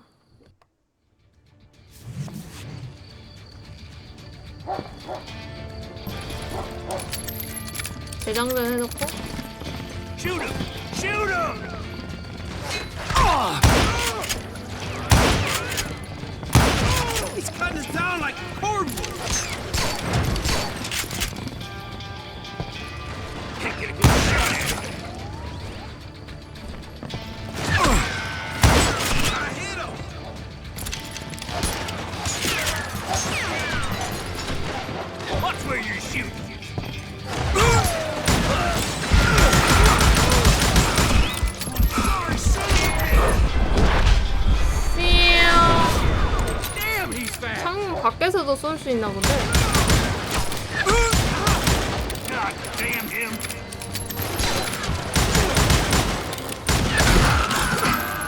재장전 해놓고. Shoot him! Shoot him! He's cutting us down like cordwood. Can't get a good shot at him. I hit him. Watch where you're shooting. Damn, he's fast. 창문 밖에서도 쏠 수 있나 본데. God damn him.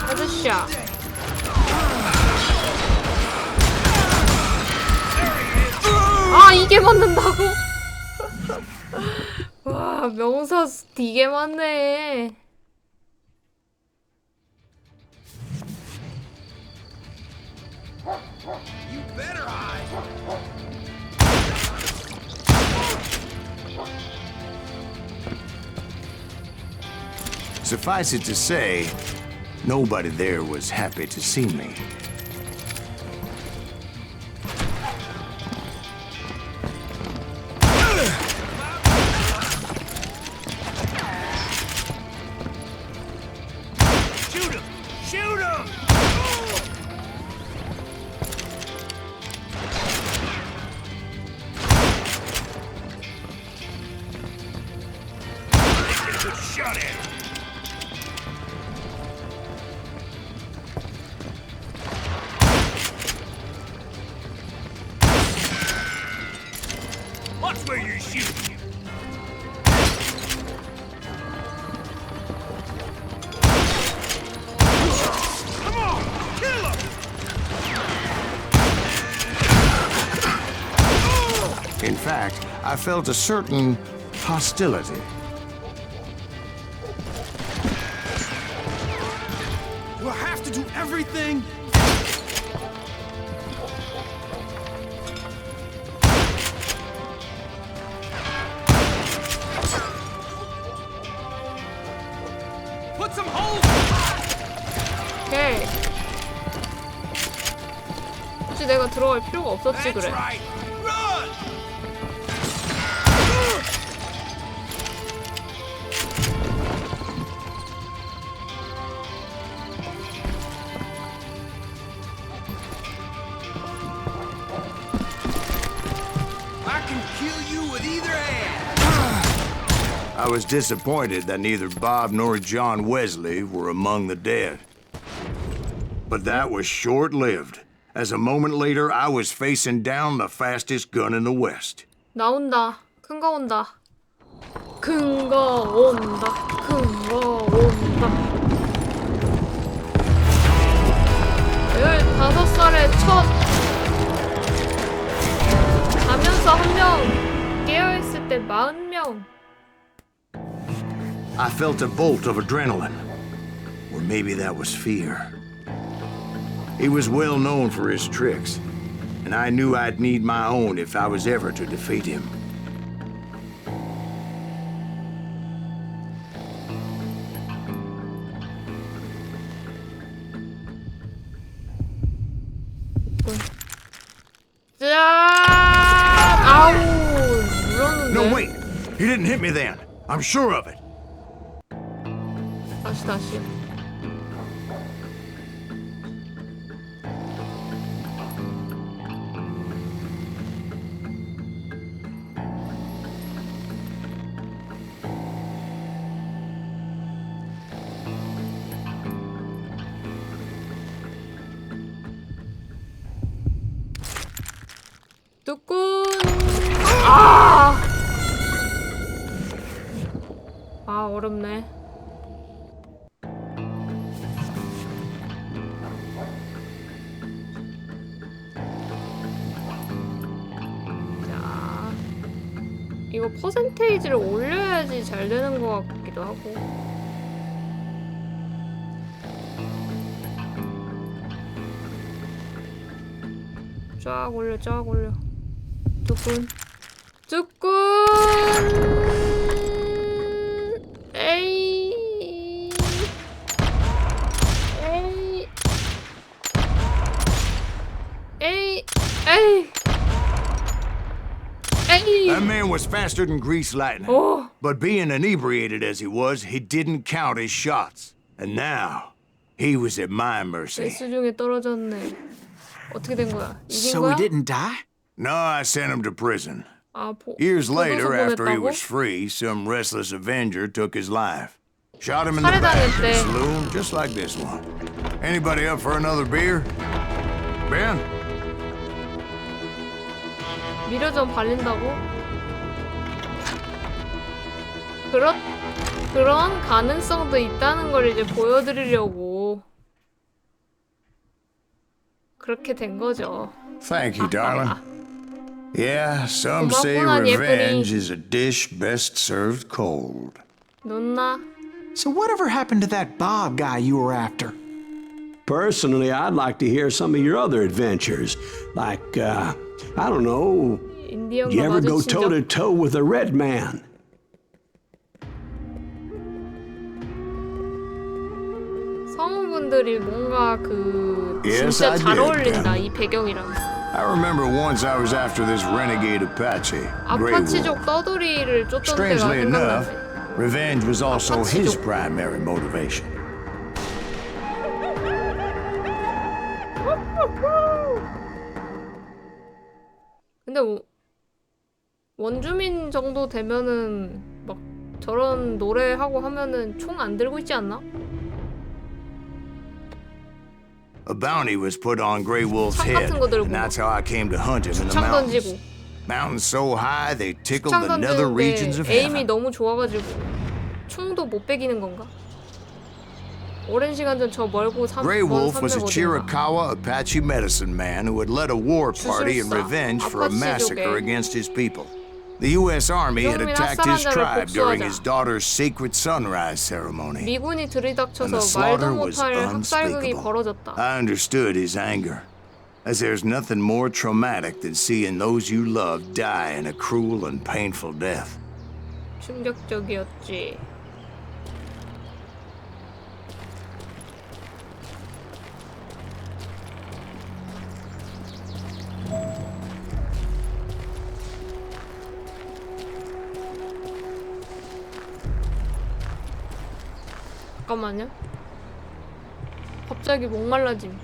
헤드샷. 아, 이게 맞는다고? 와, 명사 되게 많네. You better hide. Suffice it to say, nobody there was happy to see me. Shoot him! Shoot him! Get a good shot at him. Watch where you're shooting. Come on, kill him! In fact, I felt a certain hostility. We'll have to do everything. Put some holes. 오케이. 굳이 내가 들어갈 필요가 없었지, That's 그래. right. Run. I can kill you with either hand. I was disappointed that neither Bob nor John Wesley were among the dead. But that was short-lived, as a moment later I was facing down the fastest gun in the West. 나온다. 큰 거 온다. 큰 거 온다. 큰 거 온다. 15살의 첫 자면서 한 명 깨어있을 때 40명. I felt a bolt of adrenaline, or maybe that was fear. He was well known for his tricks, and I knew I'd need my own if I was ever to defeat him. 아우, 물었는데. No, wait! He didn't hit me then. I'm sure of it. 다시. 뚜꾼. 어렵네. 자, 이거 퍼센테이지를 올려야지 잘 되는 것 같기도 하고. 쫙 올려. 뚜꾼. 에이. That man was faster than greased lightning. Oh. But being inebriated as he was, he didn't count his shots. And now, he was at my mercy. 수중에 떨어졌네. 어떻게 된 거야? 이긴 So 거야? he didn't die? No, I sent him to prison. 아, Years later, after he 보냈다고? was free, some restless Avenger took his life. Shot him in the back in a 살해당했대. saloon, just like this one. Anybody up for another beer? Ben? 미러전 발린다고? 그런 가능성도 있다는 걸 이제 보여드리려고 그렇게 된 거죠. Thank you, darling. Yeah, some say 고맙구나, revenge 예쁜이. is a dish best served cold. 놓나? So whatever happened to that Bob guy you were after? Personally, I'd like to hear some of your other adventures. Like, I don't know, you 인디언과 ever go 마주친 toe to 적 toe with a red man? 성우분들이 뭔가 그 Yes, 진짜 I 잘 did, 어울린다 Ben. 이 배경이랑. I remember once I was after this renegade Apache, Grey Wolf. 아파치족 떠돌이를 쫓던 때가 Strangely enough, 생각나네. revenge was also 아파치족. his primary motivation. 근데 원주민 정도 되면은 막 저런 노래하고 하면은 총 안 들고 있지 않나? A bounty was put on Grey Wolf's 창 head, 같은 거 들고 and that's how I came to hunt him in the 창 mountains. 던지고 Mountains so high they tickled 창 the nether regions 던지는데 of 에임이 heaven. 너무 좋아가지고 총도 못 빼기는 건가? 오랜 시간 전 저 멀고 Grey Wolf was a 어딘가. Chiricahua Apache medicine man who had led a war party in 주술사, revenge for a 아파치족의 massacre against his people. The U.S. Army had 이놈이나 attacked his 쌀 tribe 복수하자. during his daughter's sacred sunrise ceremony. 미군이 And the 들이닥쳐서 slaughter 말도 was 못할 학살극이 unspeakable. 벌어졌다. I understood his anger, as there's nothing more traumatic than seeing those you love die in a cruel and painful death. 충격적이었지. 잠깐만요. 갑자기 목말라짐.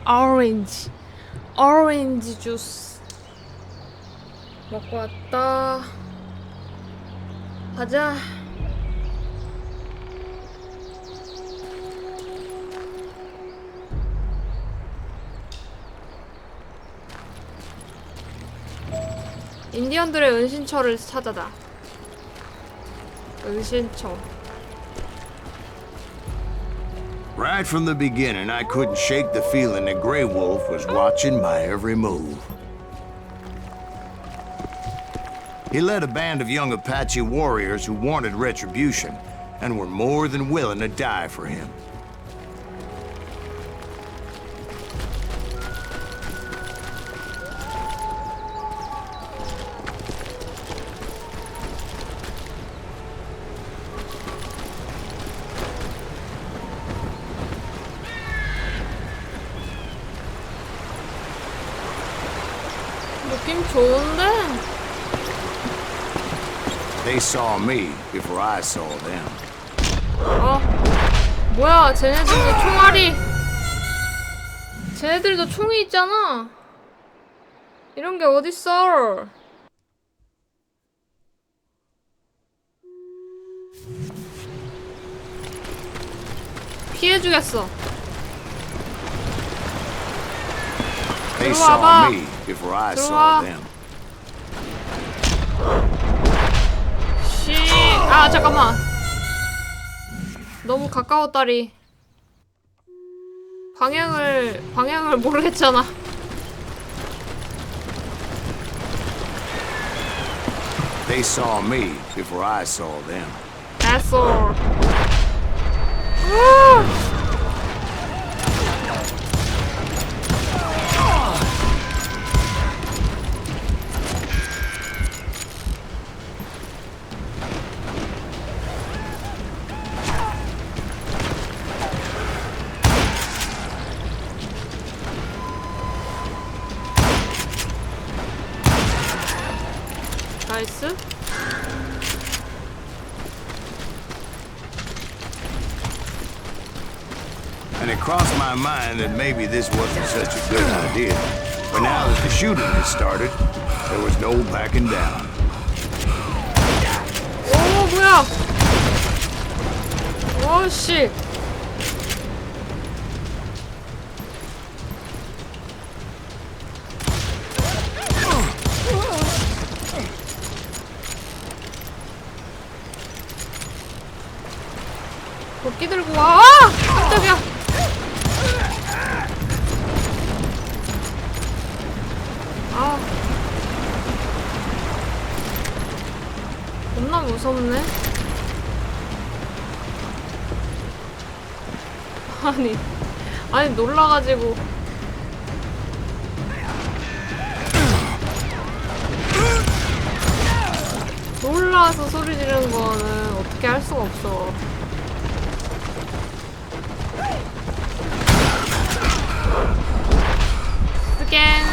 오렌지. 오렌지 주스 먹고 왔다. 가자. 인디언들의 은신처를 찾아다. 은신처. Right from the beginning, I couldn't shake the feeling that Grey Wolf was watching my every move. He led a band of young Apache warriors who wanted retribution and were more than willing to die for him. 느낌 좋은데? They saw me before I saw them. 뭐야, 쟤네들도 총알이. 쟤네들도 총이 있잖아. 이런 게 어딨어? 피해주겠어. They 들어와봐. saw me before I 들어와. saw them. 아, 잠깐만. 너무 가까웠다리. 방향을 모르겠잖아. They saw me before I saw them. That's all. 나이스. And it crossed my mind that maybe this wasn't such a good idea. But now that the shooting had started, there was no backing down. 오, 뭐야? 오, 씨. 도끼 들고 와! 깜짝이야! 아. 겁나 무섭네. 아니 놀라가지고. 놀라서 소리 지르는 거는 어떻게 할 수가 없어. 스캔.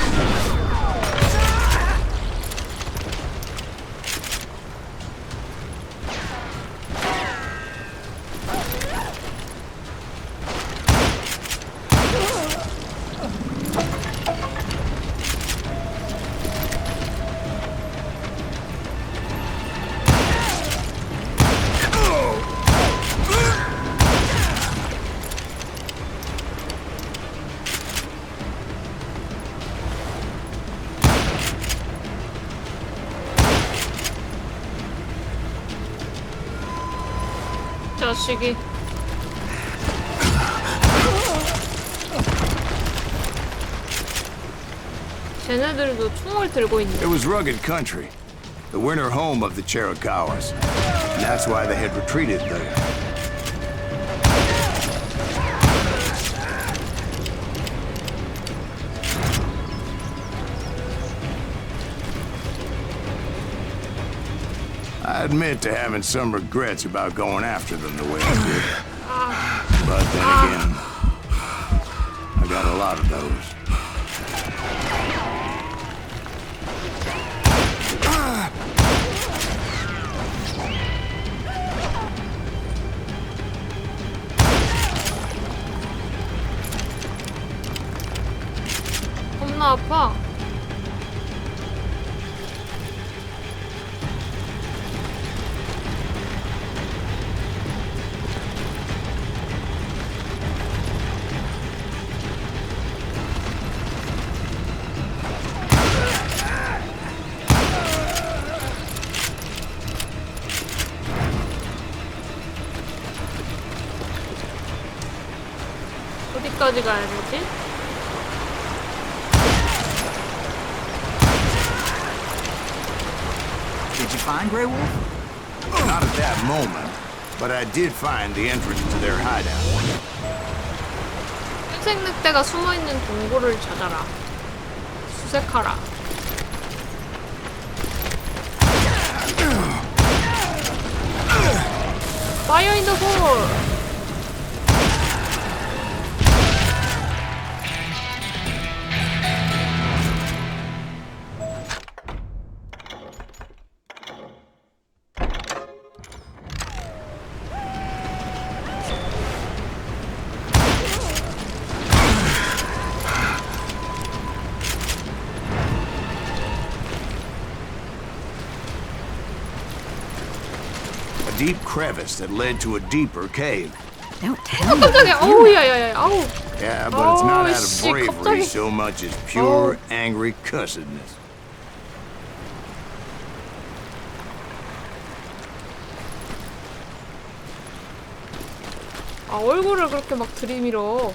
자식이. 쟤네들도 총을 들고 있네. It was rugged country, the winter home of the Chiricahuas. And that's why they had retreated there. I admit to having some regrets about going after them the way I did. But then again, I got a lot of those. 겁나 아파. 어디까지 가야 되지? Did you find Grey Wolf? Not at that moment, but I did find the entrance to their hideout. 흰색 늑대가 숨어있는 동굴을 찾아라. 수색하라. Fire in the hole! A deep crevice that led to a deeper cave. Don't tell me. 깜짝이야. 어우, 야야야. 아우. Yeah, but it's not out of 씨, bravery 갑자기. so much as pure, angry cussedness. 아, 얼굴을 그렇게 막 들이밀어.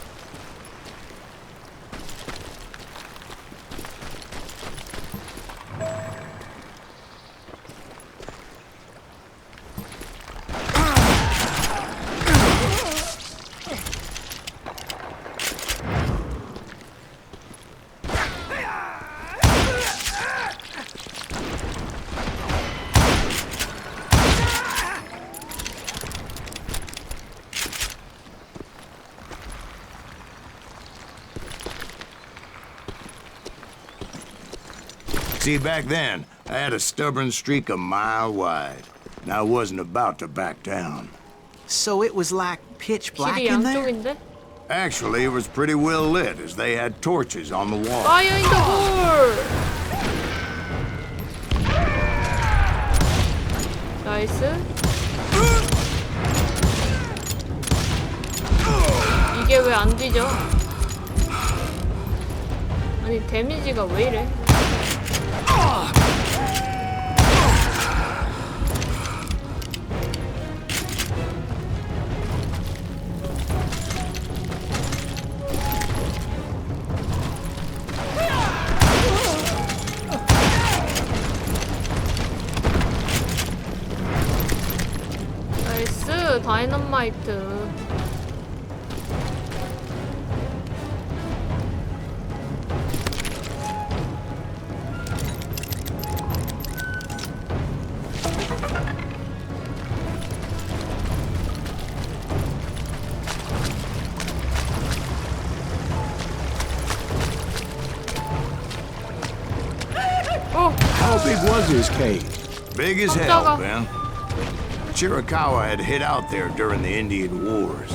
See, back then, I had a stubborn streak a mile wide, and I wasn't about to back down. So it was like pitch black 길이 in there? 양쪽인데? Actually, it was pretty well lit, as they had torches on the wall. Fire in the hole! 나이스. 이게 왜 안 뒤져? 아니 데미지가 왜 이래? 나이스 다이너마이트. How big was his cave? Big as hell, Ben. Chiricahua had hid out there during the Indian Wars.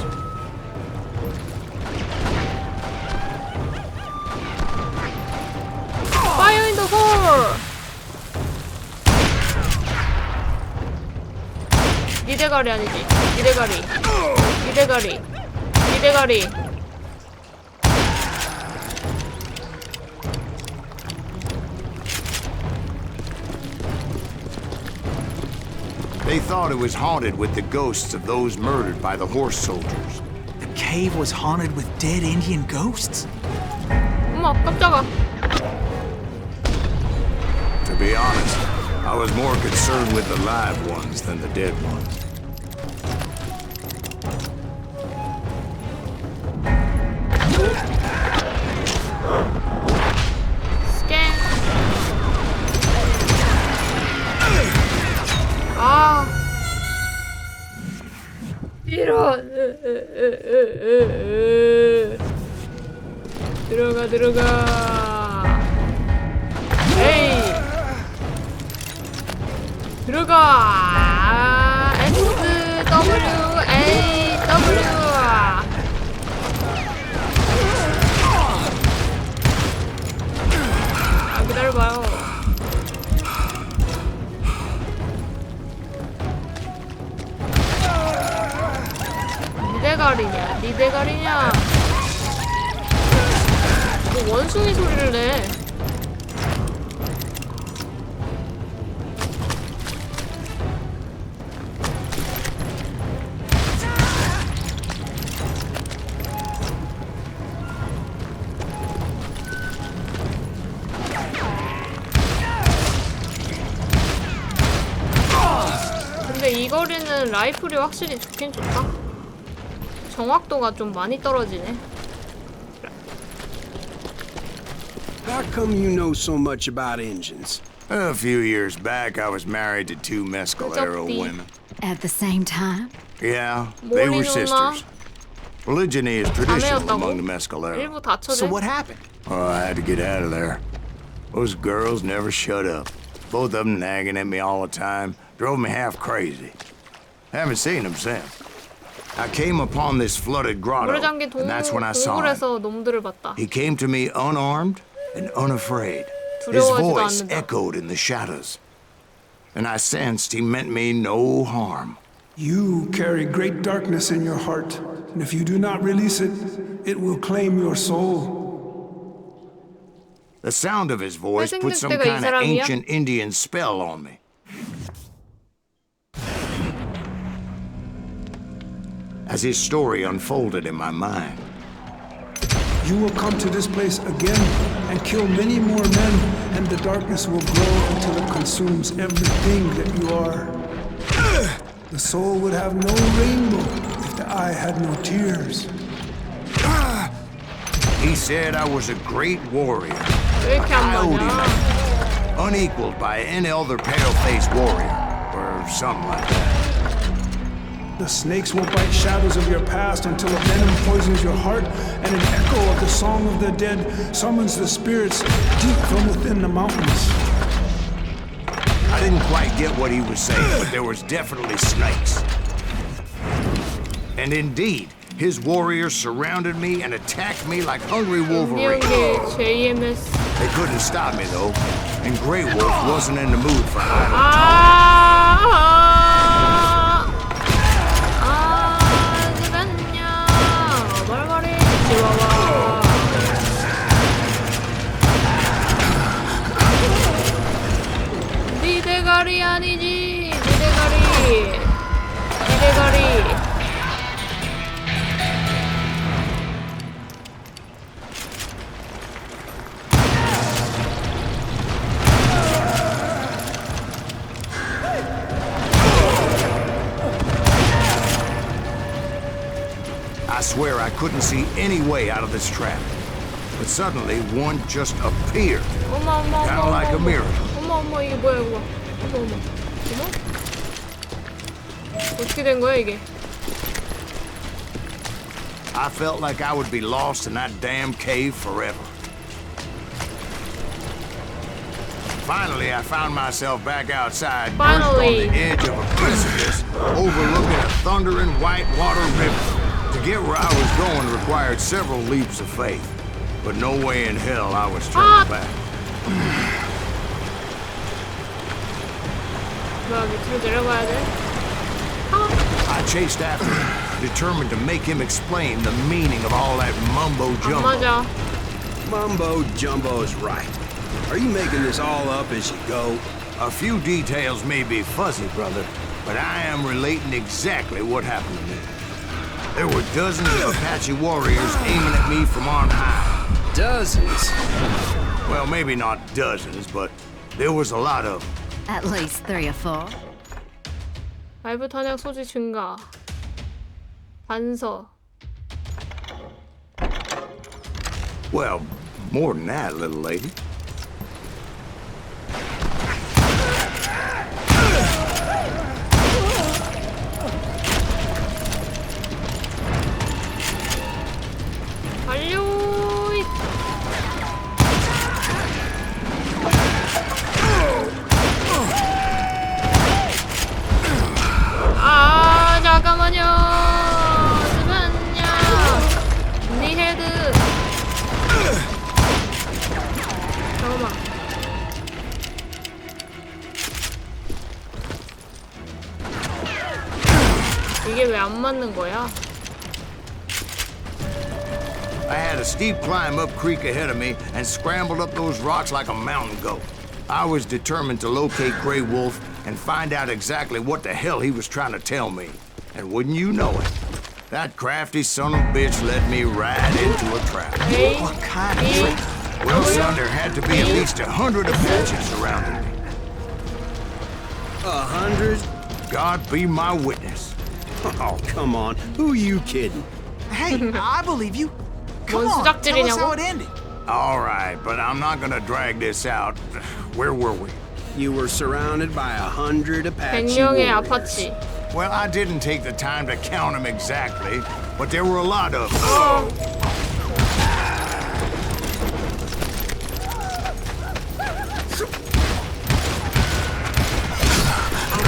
Fire in the hole! 니 대가리 아니지? 니 대가리. 니 대가리. 니 대가리. They thought it was haunted with the ghosts of those murdered by the horse soldiers. The cave was haunted with dead Indian ghosts? 어머 깜짝아. To be honest, I was more concerned with the live ones than the dead ones. 스캔. 아. 이런. 들어가. 에이. 들어가. S W A W. 아 기다려봐요. 니 대가리냐? 니 대가리냐? 뭐 원숭이 소리를 내. 근데 이 거리는 라이플이 확실히 좋긴 좋다. 정확도가 좀 많이 떨어지네. How come you know so much about engines? A few years back, I was married to two Mescalero women. At the same time? Yeah, they were sisters. Polygyny is traditional among the Mescalero. 일부 다쳐져. So what happened? Oh, I had to get out of there. Those girls never shut up. Both of them nagging at me all the time. Drove me half crazy. Haven't seen them since. I came upon this flooded grotto, and that's when I saw him. 동굴에서 놈들을 봤다. He came to me unarmed and unafraid. His 두려워하지도 voice 않는다. echoed in the shadows. And I sensed he meant me no harm. You carry great darkness in your heart, and if you do not release it, it will claim your soul. The sound of his voice put some kind of ancient Indian spell on me. As his story unfolded in my mind, You will come to this place again and kill many more men, and the darkness will grow until it consumes everything that you are. The soul would have no rainbow if the eye had no tears. he said I was a great warrior, 왜 이렇게 안 coyote 맞냐? man, unequaled by any other pale-faced warrior, or something like that. The snakes will bite shadows of your past until a venom poisons your heart, and an echo of the song of the dead summons the spirits deep from within the mountains. I didn't quite get what he was saying, but there was definitely snakes. And indeed, his warriors surrounded me and attacked me like hungry wolverines. JMS. They couldn't stop me, though, and Grey Wolf wasn't in the mood for idle talk. 네 대가리 아니지. 네 대가리. 네 대가리. I swear I couldn't see any way out of this trap. But suddenly, one just appeared. 어머 어머 Kind of 어머 like a 어머 miracle. 어머 어머 이게 뭐야 이거. 어머 어머 어머. 어떻게 된 거야 이게? I felt like I would be lost in that damn cave forever. Finally, I found myself back outside, perched on the edge of a precipice, overlooking a thundering whitewater river. To get where I was going required several leaps of faith, but no way in hell I was turning back. 뭐야 밑으로 내려가야 돼? I chased after him, determined to make him explain the meaning of all that mumbo 안 jumbo. 맞아. Mumbo jumbo is right. Are you making this all up as you go? A few details may be fuzzy, brother, but I am relating exactly what happened to me. There were dozens of Apache warriors aiming at me from on high. Dozens? Well, maybe not dozens, but there was a lot of them. At least 3 or 4. 발부 탄약 소지 증가. 반서. Well, more than that, little lady. 완료. 아 잠깐만요. 잠깐만요. 니 헤드. 잠깐만. 이게 왜 안 맞는 거야? I had a steep climb up creek ahead of me and scrambled up those rocks like a mountain goat. I was determined to locate Grey Wolf and find out exactly what the hell he was trying to tell me. And wouldn't you know it, that crafty son of a bitch led me right into a trap. What kind of trick? Well, son, there had to be at least 100 Apaches surrounding me. 100? God be my witness. Oh, come on. Who you kidding? Hey, I believe you. Come 뭔 on, tell us 수작질이냐고? how it ended. All right, but I'm not gonna drag this out. Where were we? You were surrounded by 100 Apache 100명의 warriors. 아파치. Well, I didn't take the time to count them exactly, but there were a lot of them.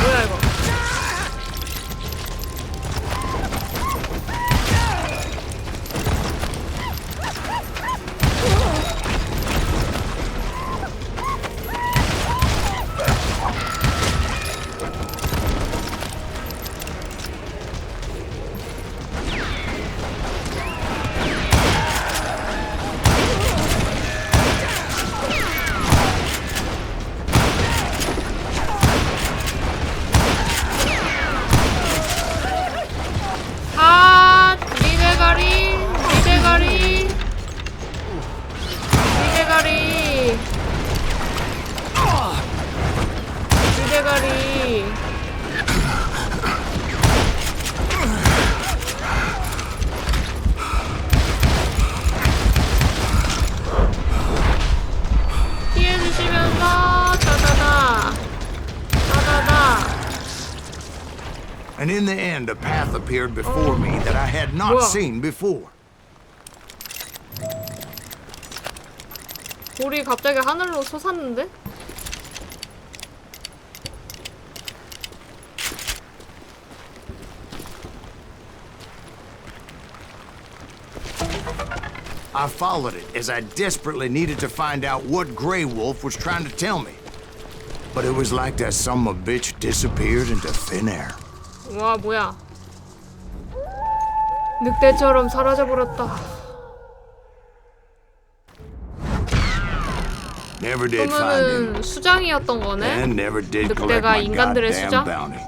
뭐야 이거? 아, 미대가리, 미대가리, 미대가리, 미대가리. 피해주시면서 따다다, 따다다. And in the end, a path appeared before me that I had not 뭐야? seen before. 돌이 갑자기 하늘로 솟았는데? I followed it as I desperately needed to find out what Grey Wolf was trying to tell me. But it was like that son of a bitch disappeared into thin air. 와, 뭐야. 늑대처럼 사라져버렸다. Never did find him. 그러면은 수장이었던 거네? And never did collect 늑대가 my 인간들의 goddamn 수장? bounty.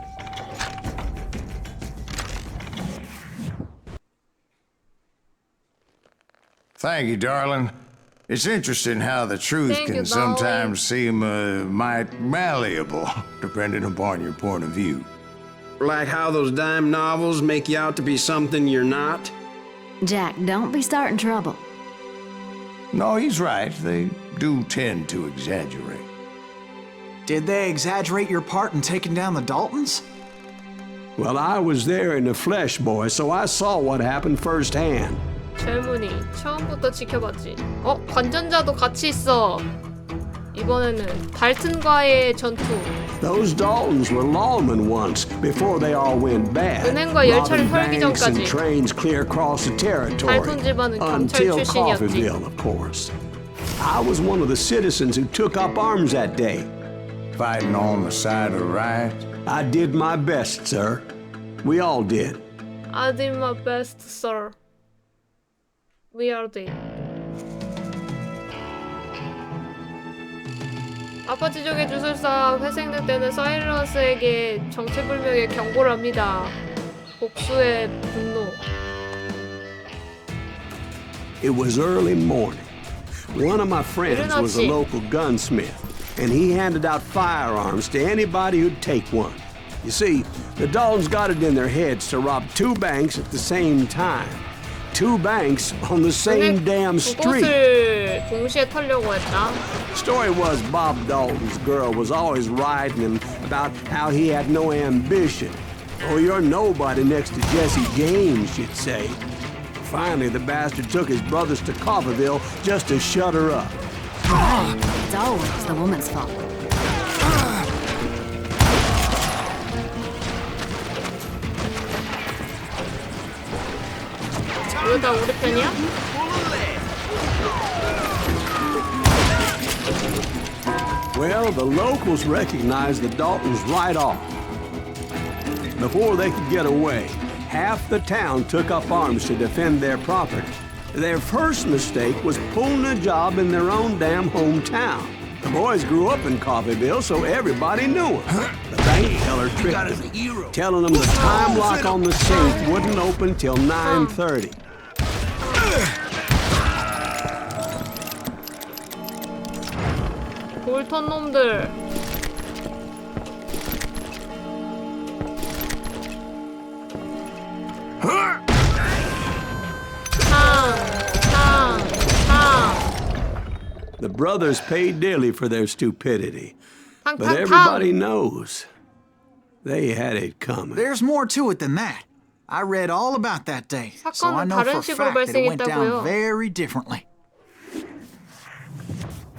Thank you, darling. It's interesting how the truth Thank can you, darling. sometimes seem might malleable, depending upon your point of view. Like how those dime novels make you out to be something you're not? Jack, don't be starting trouble. No, he's right. They do tend to exaggerate. Did they exaggerate your part in taking down the Daltons? Well, I was there in the flesh, boy, so I saw what happened firsthand. 젊은이 처음부터 지켜봤지. 관전자도 같이 있어. 이번에는 달튼과의 전투. Those Daltons were lawmen once, before they all went bad. 은행과 열차를 Robbing 털기 banks and 전까지. trains clear across the territory. 달톤 집안은 경찰 Until 출신이었지. Coffeeville, of course. I was one of the citizens who took up arms that day. Fighting on the side of right. I did my best, sir. We all did. I did my best, sir. We are dead. 아파치족의 주술사 회생될 때는 사이러스에게 정체불명의 경고를 합니다. 복수의 분노. It was early morning. One of my friends was a local gunsmith, and he handed out firearms to anybody who'd take one. You see, the Daltons got it in their heads to rob two banks at the same time. Two banks on the same damn street. 그곳을 동시에 털려고 했다. Story was Bob Dalton's girl was always riding him about how he had no ambition. Oh, you're nobody next to Jesse James, she'd say. Finally, the bastard took his brothers to Coffeeville just to shut her up. It's always the woman's fault. 이거 다 우리 편이야? Well, the locals recognized the Daltons right off. Before they could get away, half the town took up arms to defend their property. Their first mistake was pulling a job in their own damn hometown. The boys grew up in Coffeeville, so everybody knew them. The bank teller tricked them, telling them the time lock on the safe wouldn't open till 9:30. 볼턴 놈들. The brothers paid dearly for their stupidity. But 탕탕탕. everybody knows they had it coming. There's more to it than that. I read all about that day, so I 사건은 know for 다른 a 식으로 fact that it went 발생했다고요. down very differently.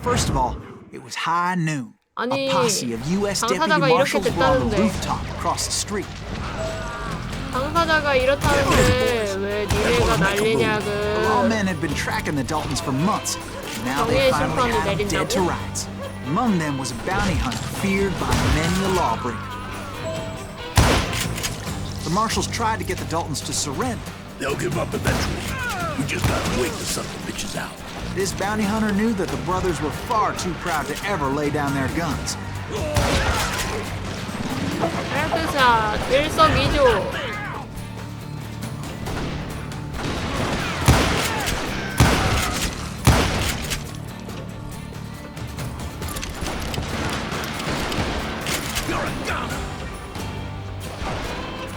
First of all, it was high noon. 아니, A posse of U.S. deputy 당사자가 이렇게 marshals were on the 됐다는데. rooftop across the street. 당사자가 이렇다는데 왜 니네가 The 난리냐고. lawmen had been tracking the Daltons for months. Now they 정의의 finally 심판을 had them dead to 내린다고? rights. Among them was a bounty hunter feared by many a lawbreaker. The marshals tried to get the Daltons to surrender. They'll give up eventually. We just gotta wait to suck the bitches out. This bounty hunter knew that the brothers were far too proud to ever lay down their guns. 헤드샷 일석이조.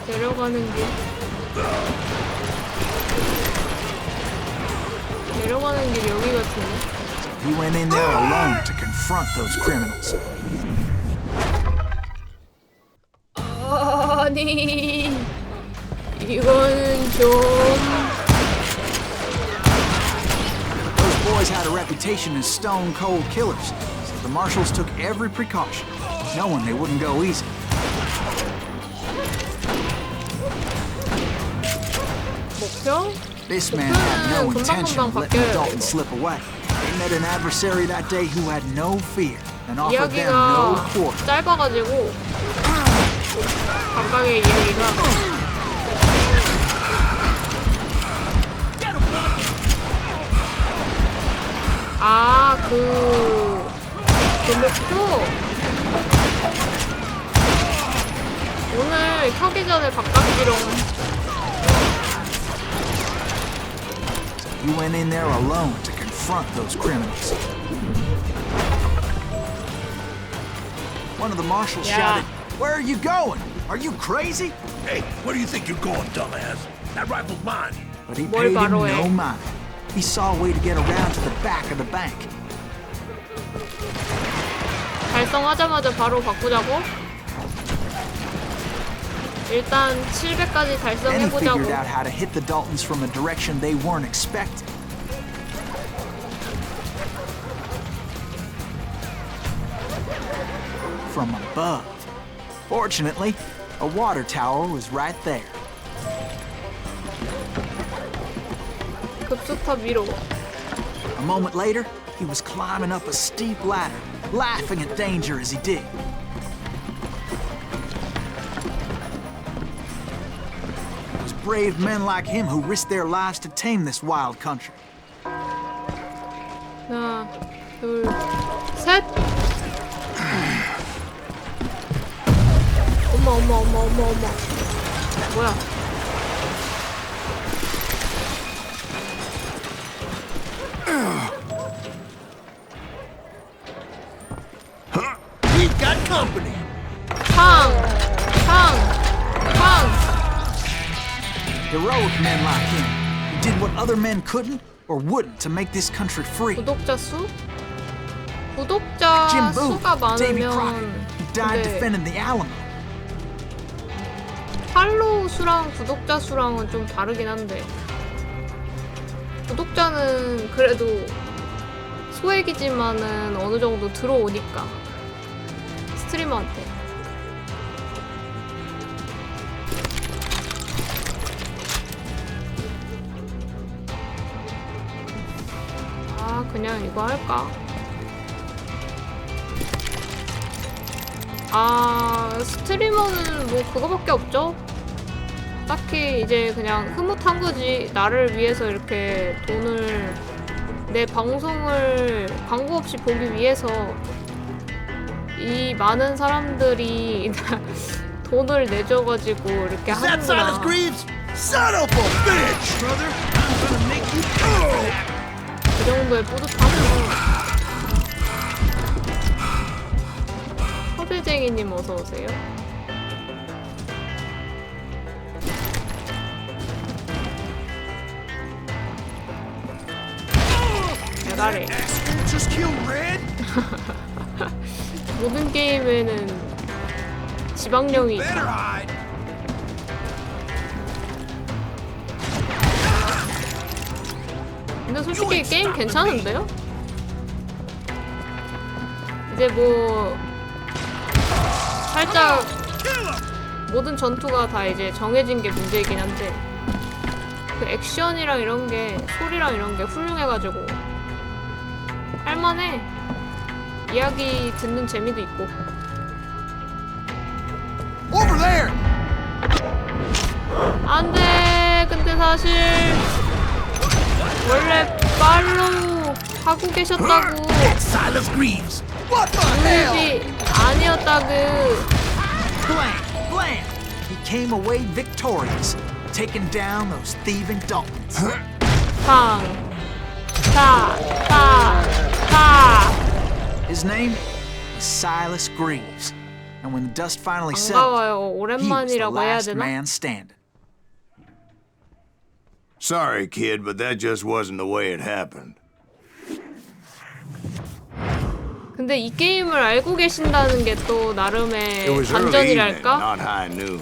내려가는 길. 내려가는 길 여기 같은데. He went in there alone to confront those criminals. 아니 이거는 좀. Those boys had a reputation as stone-cold killers, so the marshals took every precaution, knowing they wouldn't go easy. 목표? This man had no 목표는 intention of 금방금방 letting the 바뀌어요. Daltons slip away. They met an adversary that day who had no fear and offered them no 이야기가 quarter. 짧아가지고 각각의 이야기가. 아, 그 목표 오늘 켜기 전에 바꿨지롱. He went in there alone to confront those criminals. One of the marshals Yeah. shouted, "Where are you going? Are you crazy?" Hey, where do you think you're going, dumbass? That rifle's mine. But he 뭘 paid him 바로 해. no mind. He saw a way to get around to the back of the bank. 달성하자마자 바로 바꾸자고? 일단 700까지 Then he 달성해보자고. figured out how to hit the Daltons from a direction they weren't expecting. From above. Fortunately, a water tower was right there. 급수탑 위로. A moment later, he was climbing up a steep ladder, laughing at danger as he did. It was brave men like him who risked their lives to tame this wild country. 하나, 둘, 셋! 엄마. 뭐야? We've got company. 팡! Heroic men like him, who did what other men couldn't or wouldn't to make this country free. 구독자 수? 구독자 Jim Booth, 수가 Davy Crockett, 많으면 who died 근데 defending the Alamo. 팔로우 수랑 구독자 수랑은 좀 다르긴 한데 구독자는 그래도 소액이지만은 어느 정도 들어오니까 스트리머한테. 아, 그냥 이거 할까? 아, 스트리머는 뭐 그거밖에 없죠? 딱히 이제 그냥 흐뭇한 거지. 나를 위해서 이렇게 돈을, 내 방송을 광고 없이 보기 위해서 이 많은 사람들이 돈을 내줘가지고 이렇게 Is that Silas 하는구나. Greaves? Son of a bitch! Brother, I'm gonna make you pay. 그 정도의 뿌듯함은. 허대쟁이님 어서 오세요. Now 대가리. Just killed Red? 모든 게임에는 지방령이 Better 있다. hide. 근데 솔직히 게임 괜찮은데요? 이제 뭐 살짝 모든 전투가 다 이제 정해진 게 문제이긴 한데 그 액션이랑 이런 게 소리랑 이런 게 훌륭해가지고 할만해. 이야기 듣는 재미도 있고. Over there. 안돼. 근데 사실 원래 팔로우 하고 계셨다고. Silas Greaves. What the hell? 유입이 아니었다고. Blam! He came away victorious, taking down those thieving Daltons. 팡. 타. 타. 타. His name was Silas Greaves, and when the dust finally settled, 반가워요. he was the 오랜만이라고 해야 last 되나? man standing. Sorry, kid, but that just wasn't the way it happened. 근데 이 게임을 알고 계신다는 게 또 It 나름의 was early evening, 반전이랄까? not high noon.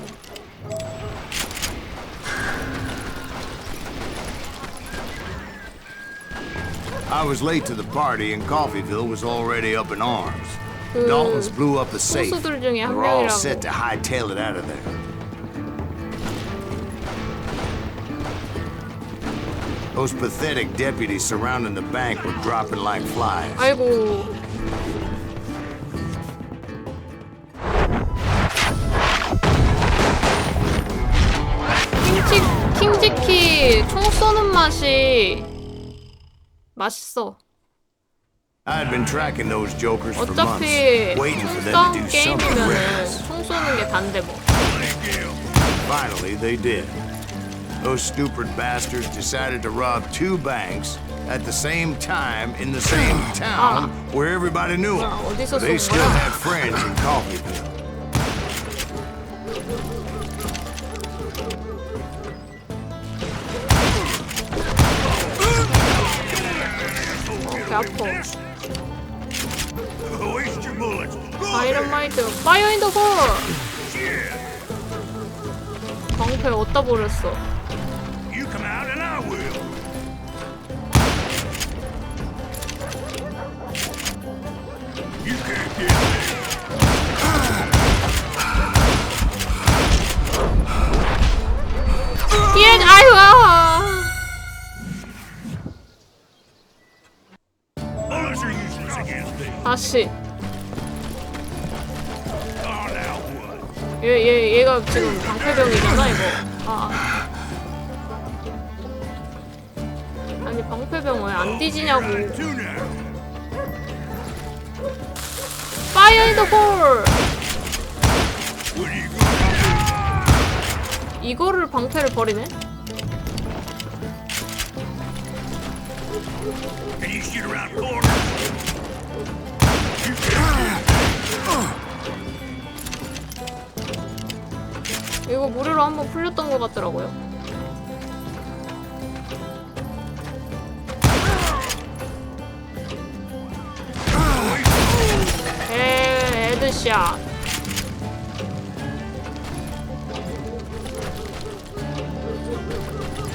I was late to the party and Coffeeville was already up in arms. The Daltons blew up the safe. 소수들 중에 한 We're all 명이라고. set to hightail it out of there. Those pathetic deputies surrounding the bank were dropping like flies. 아이고. 킹지키 총 쏘는 맛이 맛있어. I had been tracking those jokers for months, 어차피 waiting for them to 싸움 do something 게임이면은 reckless. 총 쏘는 게 단데 뭐. Finally, they did. Those stupid bastards decided to rob 2 banks at the same time in the same town where everybody knew them. 어디서 They 쏜 still 거야? had friends in Coffeeville. 배 아파. Waste your bullets. 다이너마이트 파이어 인 더 홀. 방패 어디다 버렸어? You come out and I will. You can't get me. 예, 아이고. Bullets are useless against me. 다시. Oh, now what? 얘가 지금 방패병이잖아 이거. 아. 아니 방패병 왜 안 뒤지냐고. Two now. 파이어 인 더 홀. What are you gonna 이거를 방패를 버리네? do? Can you shoot around corners? You can't get me. 이거 무료로 한번 풀렸던 것 같더라고요. 헤드샷.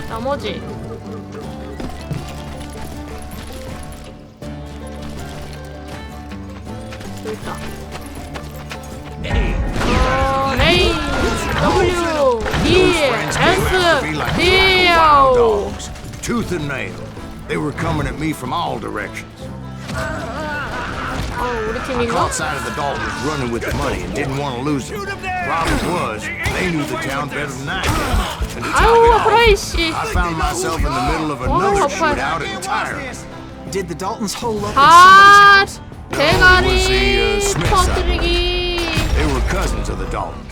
나머지 여기 있다. A W E S D O. dogs, tooth and nail. They were coming at me from all directions. 우리 I 팀인가? caught sight of the Daltons running with the money and didn't want to lose them. Problem was, they knew the town better than I did. And to top 아유 it off, 프라이씨. I found myself in the middle of another shootout entirely. Did the Daltons hole up in 아 somebody's house? 대가리 Smith side. 터뜨리기. They were cousins of the Daltons,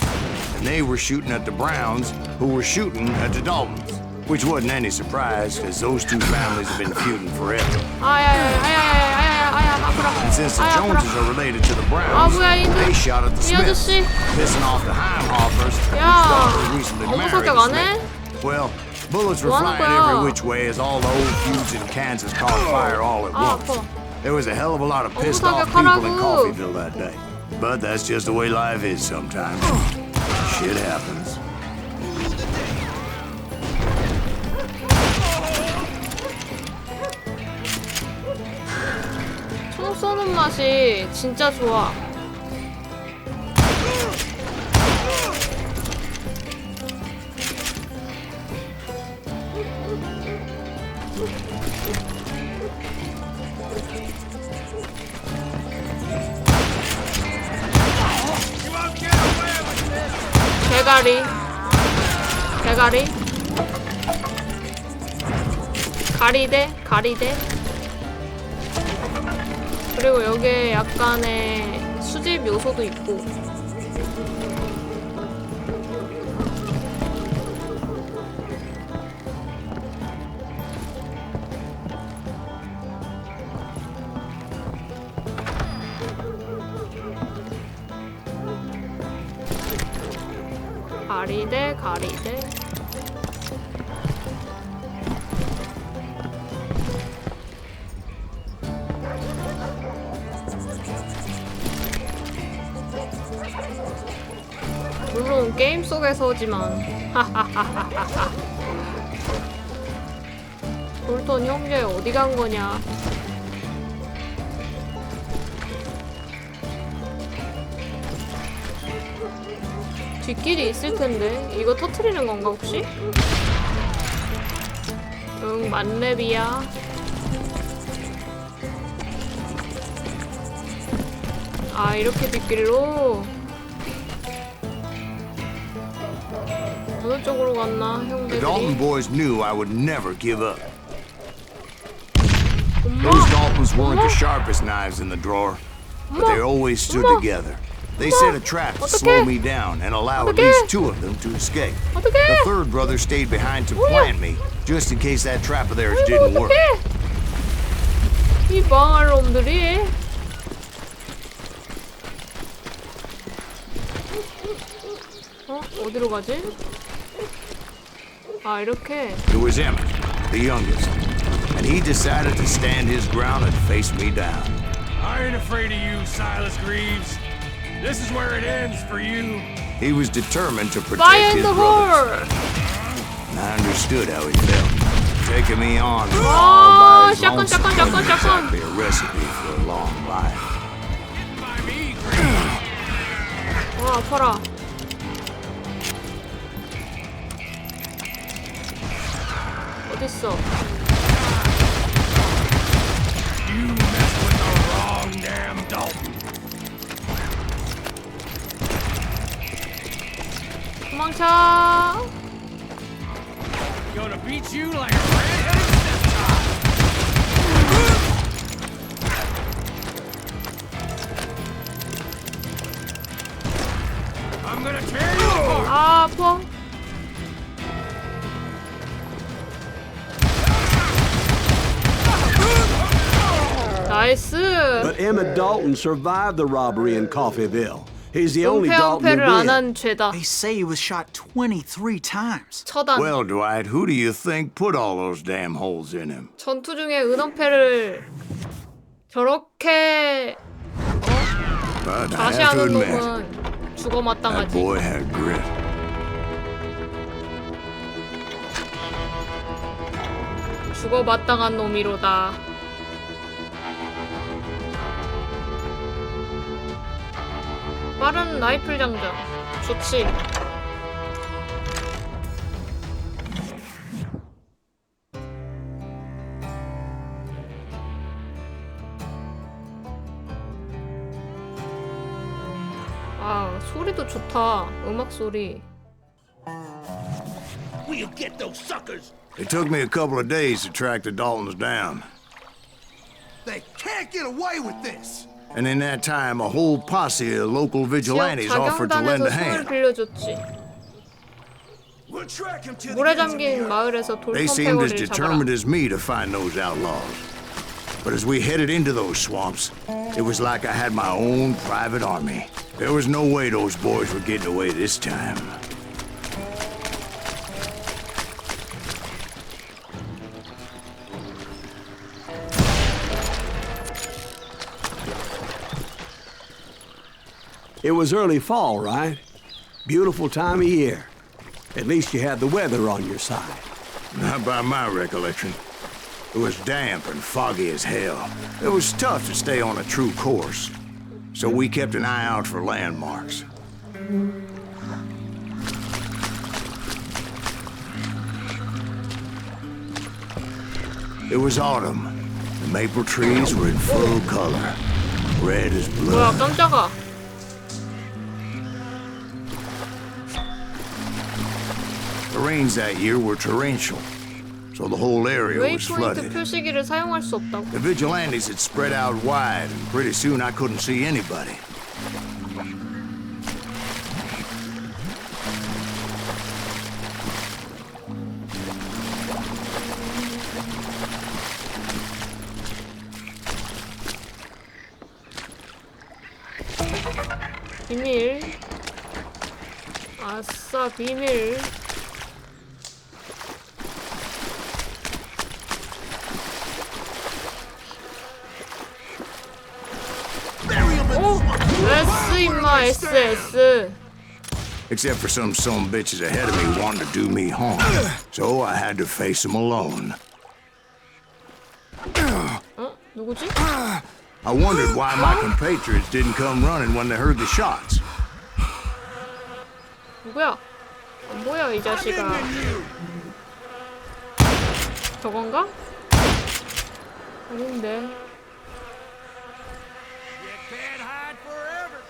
and they were shooting at the Browns, who were shooting at the Daltons. Which wasn't any surprise, because those 2 families have been feuding forever. 아야 아프라. And since the 아야 아프라. Joneses are related to the 아 Browns, 뭐야 they shot at the 이 Smiths, 아저씨. pissing off the Heimhoffers, whose 야 daughter recently 어머 married 사격 a 안 해? Smith. Well, Bullets were 뭐 하는 flying every 거야? which way as all the old feuds in Kansas caught fire all at 아, once. 아파. There was a hell of a lot of pissed off people in Coffeeville that day. But that's just the way life is sometimes. Shit happens. 총 쏘는 맛이 진짜 좋아. 대가리. 대가리. 가리대. 가리대. 그리고 여기에 약간의 수집 요소도 있고. 가리대, 가리대. 물론 게임 속에서지만. 돌턴 형제 어디 간 거냐? 뒷길이 있을 텐데 이거 터트리는 건가 혹시? 응, 만렙이야. 아, 이렇게 뒷길로 어느 쪽으로 갔나 The 형제들이? Dalton boys knew I would never give up. 엄마! Those Daltons weren't the sharpest knives in the drawer, but they always stood together. They set a trap to slow me down and allow at least two of them to escape. The third brother stayed behind to plant me, just in case that trap of theirs didn't work. 이 망할 놈들이. 어? 어디로 가지? 아, 이렇게. It was Emmett, the youngest, and he decided to stand his ground and face me down. I ain't afraid of you, Silas Greaves. This is where it ends for you. He was determined to protect Fire in his the brothers. hole! And I understood how he felt. Taking me on Oh, all by his shotgun, lonesome shotgun, wasn't shotgun, exactly a recipe for a long life. By me, Greaves. 와, 아파라. 어딨어? You messed with the wrong damn Dalton. 도망쳐. Gonna beat you like a red-headed stepchild. I'm gonna tear you apart. 아, 아파. 나이스. But Emmett Dalton survived the robbery in Coffeeville. He's the only 은폐 Dalton 은폐를 who 안 did. 한 죄다. They say he was shot 23 times. 처단. Well, Dwight, who do you think put all those damn holes in him? 전투 중에 은폐를 저렇게 But I 다시 have to 하는 admit, 놈은 죽어 that 마땅하지. boy had grit. 죽어 마땅한 놈이로다. 빠른 라이플 장전. 좋지. 아, 소리도 좋다. 음악 소리. We'll get those suckers. It took me a couple of days to track the Daltons down. They can't get away with this. And in that time, a whole posse of local 지역 vigilantes offered to lend 자경단에서 a 손을 hand. 빌려줬지. We'll track him to the 모래 ends of the 잠긴 earth. 마을에서 They 돌턴 seemed as 패거리를 잡아라. determined as me to find those outlaws. But as we headed into those swamps, it was like I had my own private army. There was no way those boys were getting away this time. It was early fall, right? Beautiful time of year. At least you had the weather on your side. Not by my recollection. It was damp and foggy as hell. It was tough to stay on a true course. So we kept an eye out for landmarks. It was autumn. The maple trees were in full color. Red as 뭐야, blood. 깜짝아. The rains that year were torrential, so the whole area was 웨이포인트 flooded. 표시기를 사용할 수 없다고. The vigilantes had spread out wide, and pretty soon I couldn't see anybody. 비밀. 아싸, 비밀. 오! S 임마, S. Except for some bitches ahead of me wanting to do me harm. So I had to face them alone. 어? 누구지? I wondered why my compatriots didn't come running when they heard the shots. 누구야? 안 보여, 이 자식아. 저건가? 아닌데. Can't hide forever.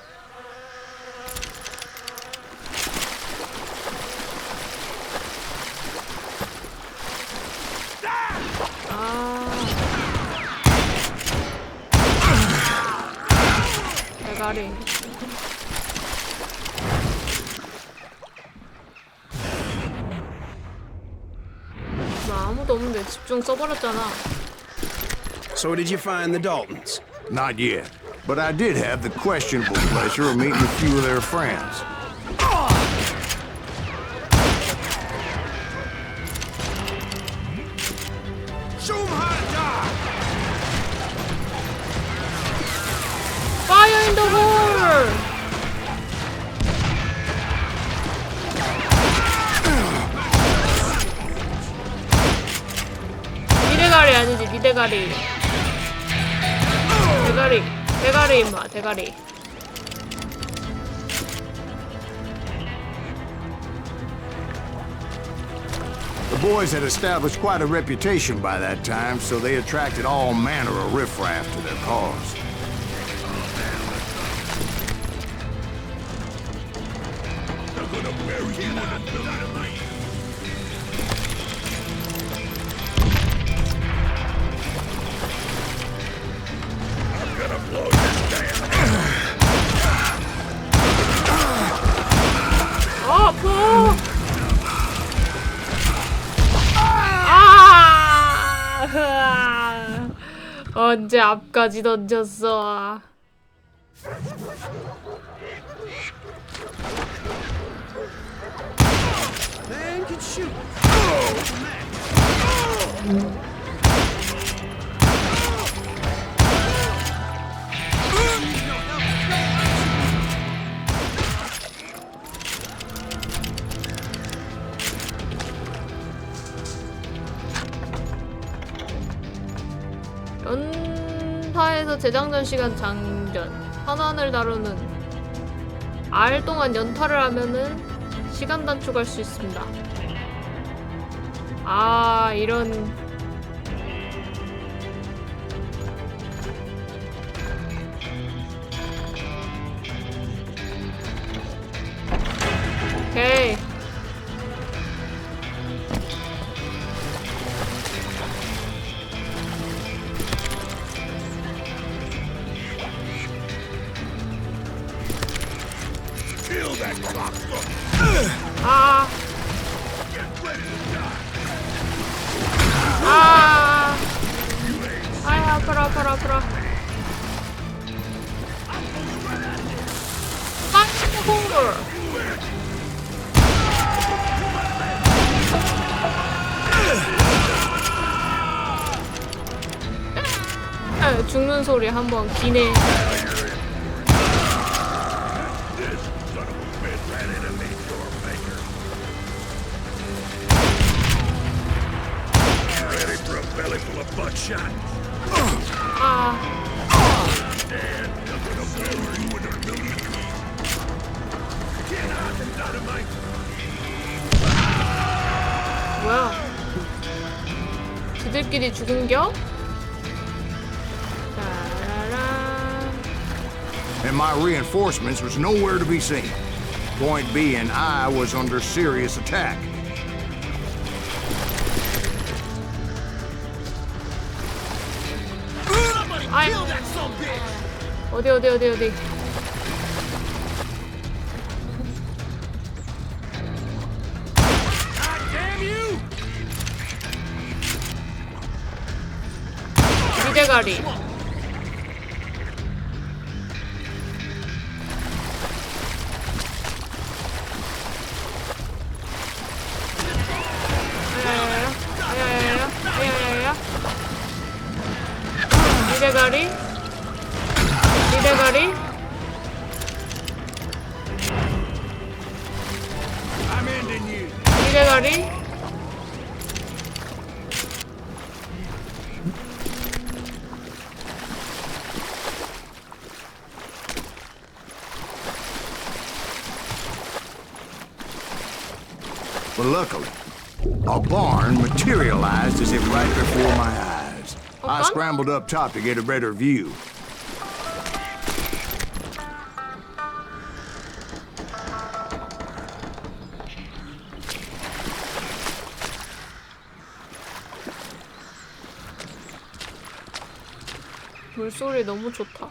대가리. 나 아무도 없는데 집중 써버렸잖아. So did you find the Daltons? Not yet, but I did have the questionable pleasure of meeting a few of their friends. Show 'em how to die. Fire in the hole! 미대가리 아니지, 미대가리. 대가리 임마, 대가리. The boys had established quite a reputation by that time, so they attracted all manner of riffraff to their cause. 아파! 언제 앞까지 던졌어? Man can shoot. 연타에서 재장전 시간 장전. 현안을 다루는 R 동안 연타를 하면은 시간 단축할 수 있습니다. 아, 이런. 오케이. 아. 아. 아이, 아파라. 파이트홀. 죽는 소리 한번 기네. careful of buckshot. 아, And nothing aboard with a million. Get out and dynamite. 뭐야? 지들끼리 죽은겨? 따라란. And my reinforcements was nowhere to be seen. Point being, I was under serious attack. 아이. 어디. 미대가리. 아야야야. 미대가리. I'm ending you. 미대가리. But luckily, a barn materialized as if right before my eyes. I scrambled up top to get a better view. 물소리 너무 좋다.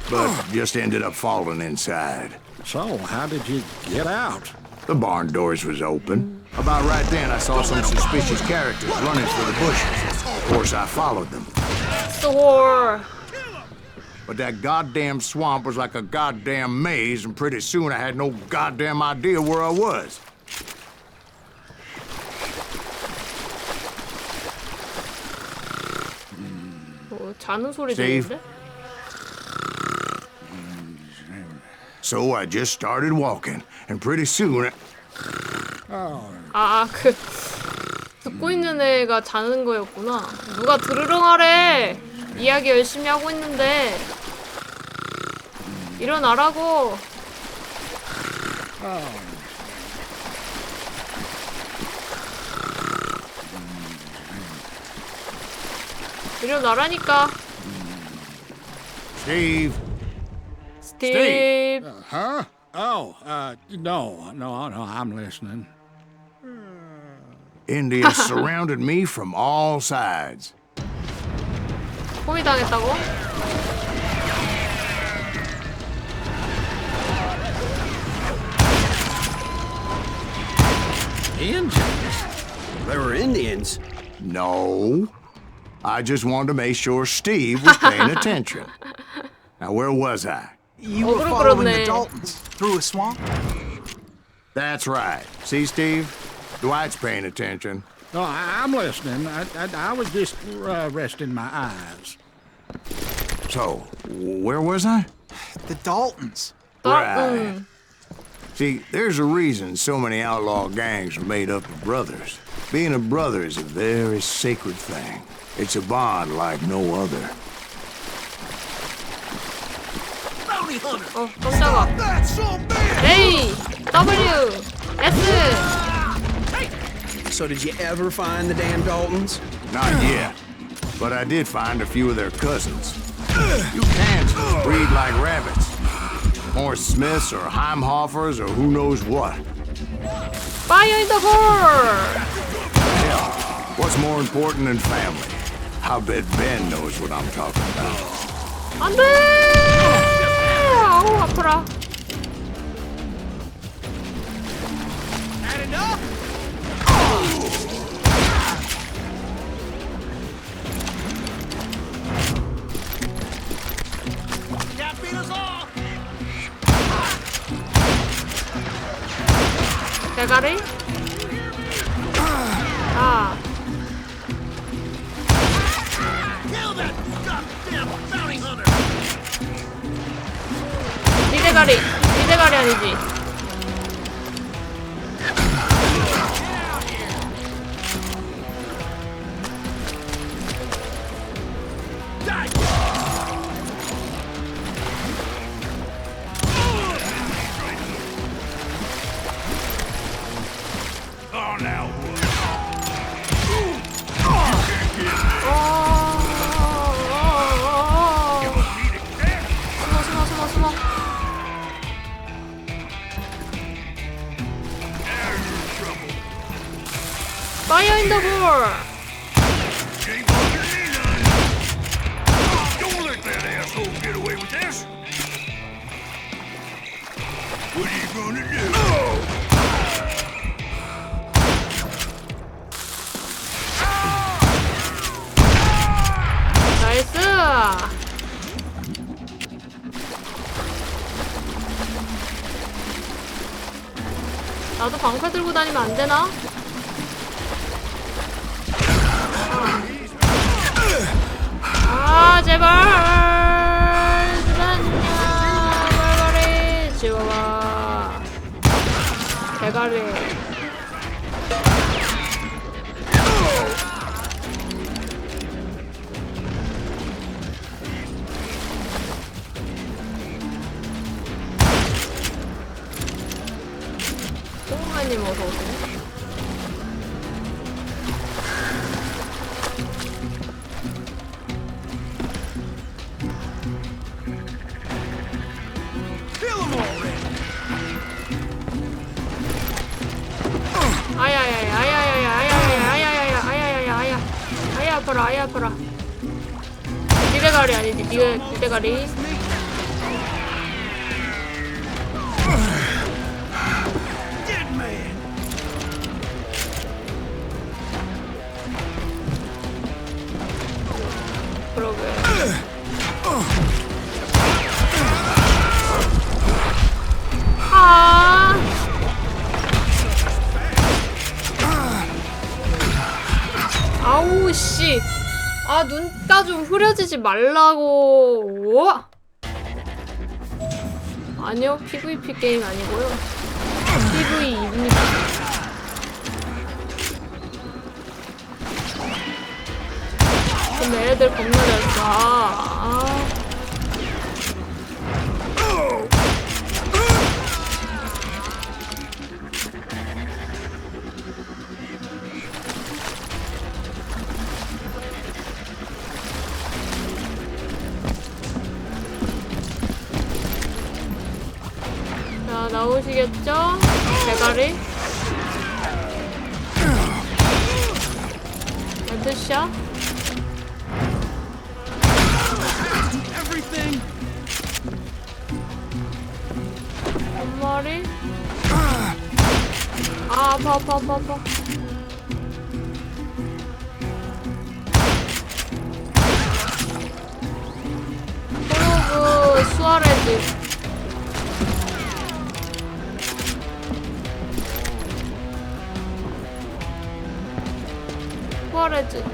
But just ended up falling inside. So, how did you get out? The barn doors was open. About right then, I saw some suspicious characters running for the bushes. Of course, I followed them. Thor. But that goddamn swamp was like a goddamn maze, and pretty soon I had no goddamn idea where I was. 자는 소리 Steve? 들리는데? So I just started walking, and pretty soon 듣고 있는 애가 자는 거였구나. 누가 들으러 가래. 이야기 열심히 하고 있는데. 일어나라고. 일어나라니까. Steve. 스티브. Huh? Oh, no, I'm listening. Indians surrounded me from all sides. 포위 당했다고? Indians? There were Indians? No. I just wanted to make sure Steve was paying attention. Now, where was I? You were following the Daltons through a swamp? That's right. See, Steve? Dwight's paying attention. No, I'm listening. I was just resting my eyes. So, where was I? The Daltons. Right. See, there's a reason so many outlaw gangs are made up of brothers. Being a brother is a very sacred thing. It's a bond like no other. 깜짝아. A, W, S. So did you ever find the damn Daltons? Not yet. But I did find a few of their cousins. You Kansans breed like rabbits. More Smiths or Heimhoffers or who knows what. Fire in the hole! Hell, what's more important than family? I bet Ben knows what I'm talking about. 안 돼! 아우, 아프라. Had enough? Can't beat us all. 대가리? 아. Kill that goddamn bounty hunter. 니 대가리 아니지. 숨어. Fire in the hole! Don't let that asshole get away with this! What are you gonna do? 나이스! 나도 방패 들고 다니면 안 되나? 아, 제발! 발발이 지워봐. 대가리. 똥마님 어서오세요. 아야 아파라. 니 대가리 아니지, 니 대가리. 그러게. 아우 씨. 아, 눈가 좀 흐려지지 말라고. 아니요, PVP 게임 아니고요. PVE입니다. 근데 애들 겁나 잘 쏴. 아. 자, 나오시겠죠? 대가리. 헤드샷. 한 마리. 아, 아파. 콜오브후아레즈. 후아레즈.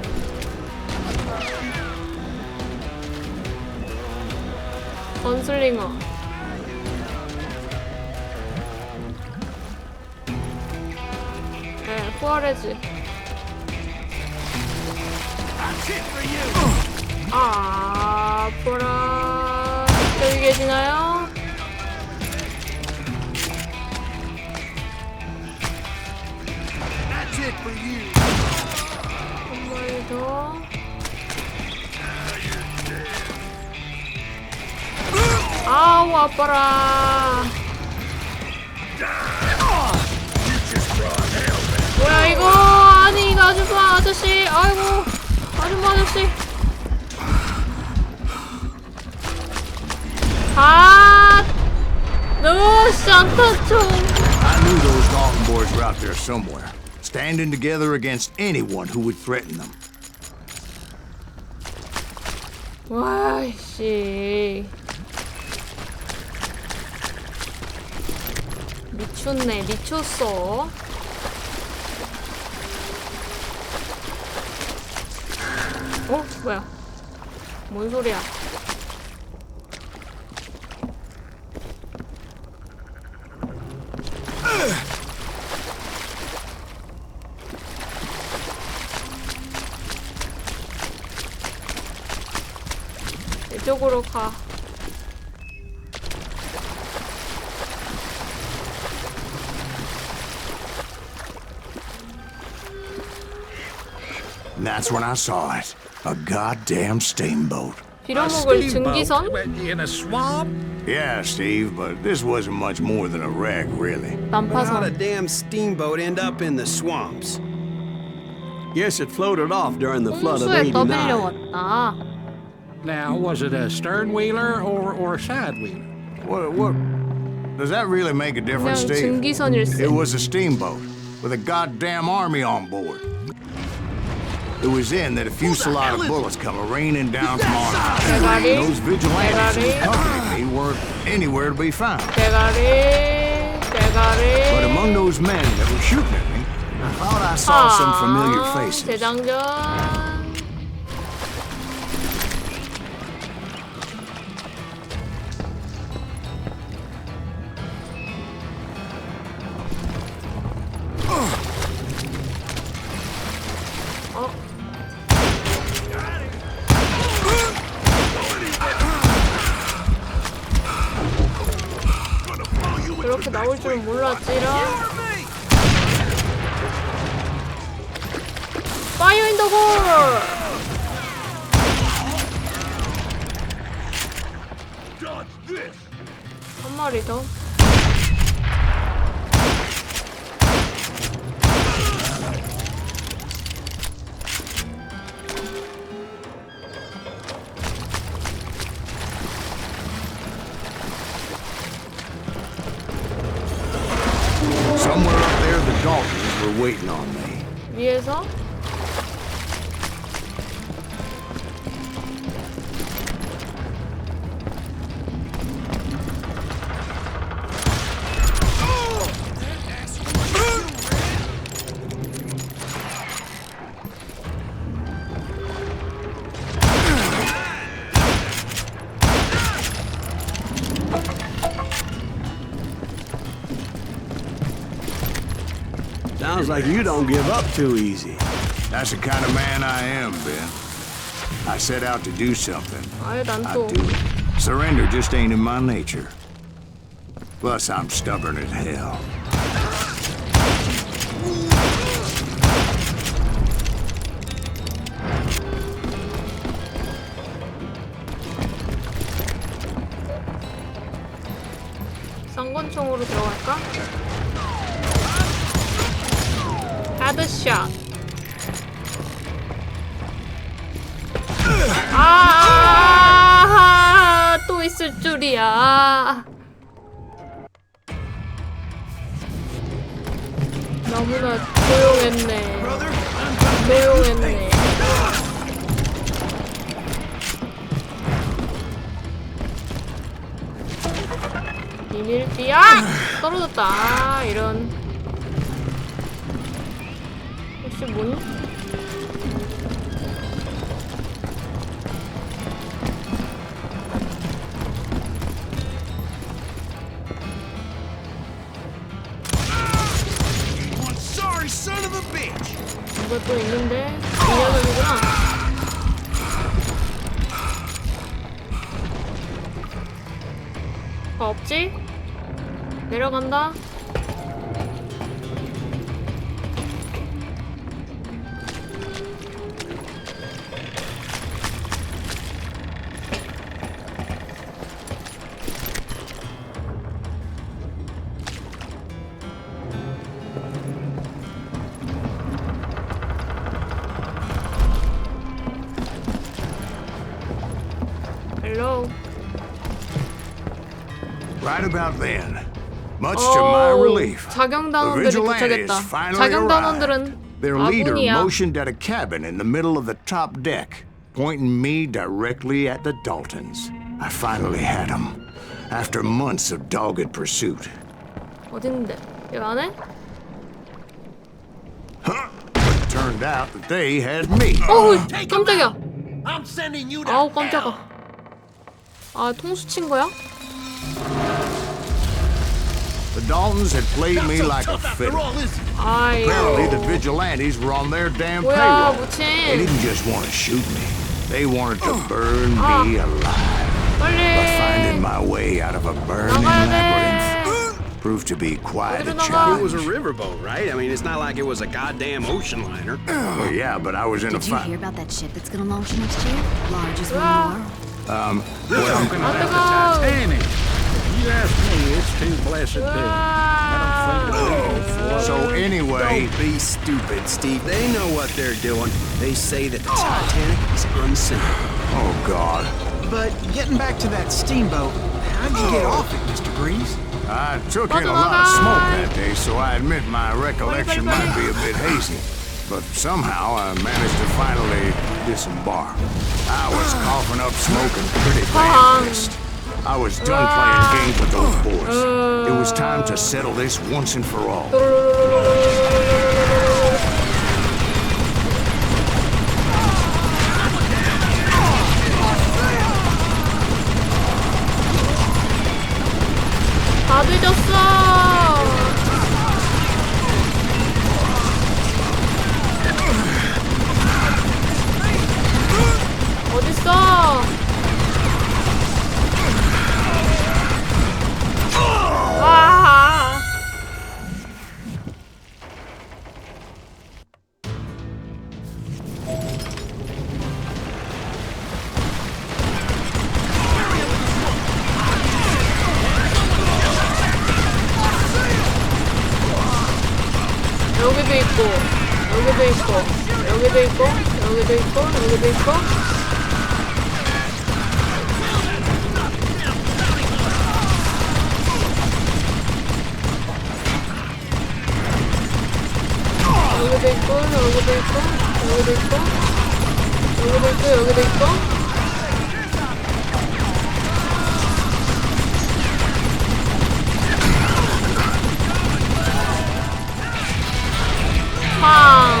건슬링어. 네, 후아레즈. 아, 아파라. 여기 계시나요? 한 마리 더. 아우, 아파라. 뭐야 이거? 아니, 이거 아줌마 아저씨. 아이고, 아줌마 아저씨. 아, 너 산타총. I knew those Dalton boys were out there somewhere, standing together against anyone who would threaten them. 와, 씨. 미쳤네, 미쳤어. 어? 뭐야? 뭔 소리야? 이쪽으로 가. And that's when I saw it. A goddamn steamboat. 빌어먹을 증기선? In a swamp? Yeah, Steve, but this wasn't much more than a wreck, really. How'd a 난파선. damn steamboat end up in the swamps? Guess it floated off during the flood of 홍수에 89. 떠밀려왔다. Now, was it a stern wheeler or a side wheeler? What? Does that really make a difference, 그냥 Steve? 증기선일세. It was a steamboat with a goddamn army on board. It was then that a fusillade of bullets come raining down from on high. 대가리. Those vigilantes who 대가리. accompanied me weren't anywhere to be found. 대가리. 대가리. But among those men that were shooting at me, I thought I saw some familiar faces. 대장전. 그렇게 나올 줄은 몰랐지라. 파이어 인 더 홀! 한 마리 더. Somewhere up there, the Daltons were waiting on me. 위에서 Sounds like you don't give up too easy. That's the kind of man I am, Ben. I set out to do something. 아예 난 I 또 do it. Surrender just ain't in my nature. Plus, I'm stubborn as hell. 쌍권총으로 들어갈까? 헤드샷. 또 있을 줄이야. 너무나 조용했네. 조용했네. 비밀띠야! 떨어졌다. 이런. 혹시 문? Sorry, son of a bitch. 이거 또 있는데? 이 녀석이구나. 없지? 내려간다. 헬로. Right about then, much to my relief, the 자경단원들이 vigilantes 도착했다. finally 자경단원들은 arrived. Their leader 아군이야. motioned at a cabin in the middle of the top deck, pointing me directly at the Daltons. I finally had them, after months of dogged pursuit. 어딘데? 여기 안에? It turned out that they had me. 어우, 깜짝이야. I'm sending you to 아우, hell. 깜짝아. 아, 통수 친 거야? The Daltons had played me Not like so a tough after fiddle. all, is it? Apparently, the 아이고. vigilantes were on their damn 뭐야, payroll. They 무친. didn't just want to shoot me. They wanted to burn me alive. But 빨리. finding my way out of a burning 나가야 돼. labyrinth proved to be quite a 어디로 나가? It challenge. was a riverboat, right? I mean, it's not like it was a goddamn ocean liner. Well, yeah, but I was in a Did you fight. hear about that ship that's gonna launch next year? Large as one 으아. more. Talking about the Titanic. You ask me, it's too blessed big. I don't think it'll So anyway, Don't be stupid, Steve. They know what they're doing. They say that the Titanic is unsinkable. oh God, But getting back to that steamboat, how'd you get off it, Mr. Greaves? I took in a lot of smoke that day, so I admit my recollection might be a bit hazy. But somehow I managed to finally disembark. I was coughing up smoke and pretty damn pissed. I was done playing games with those boys. It was time to settle this once and for all. 다 늦었어. 어딨어? 와. 여기도 있고, 여기도 있고, 여기도 있고, 여기도 있고, 여기도 있고. 여기도 있고, 여기도 있고, 여기도 있고, 여기도 있고, 여기도 있고. 팡!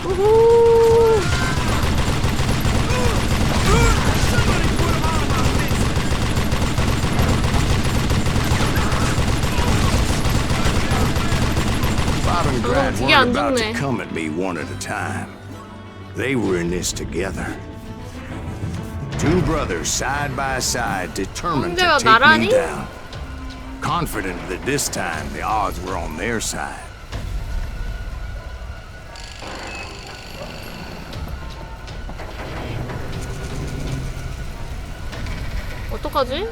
우후! Bob and Grant 되게 안 weren't about 죽네. to come at me one at a time. They were in this together. Two brothers side by side, determined to 형제가 take me 나란히? down. Confident that this time the odds were on their side. 어떡하지?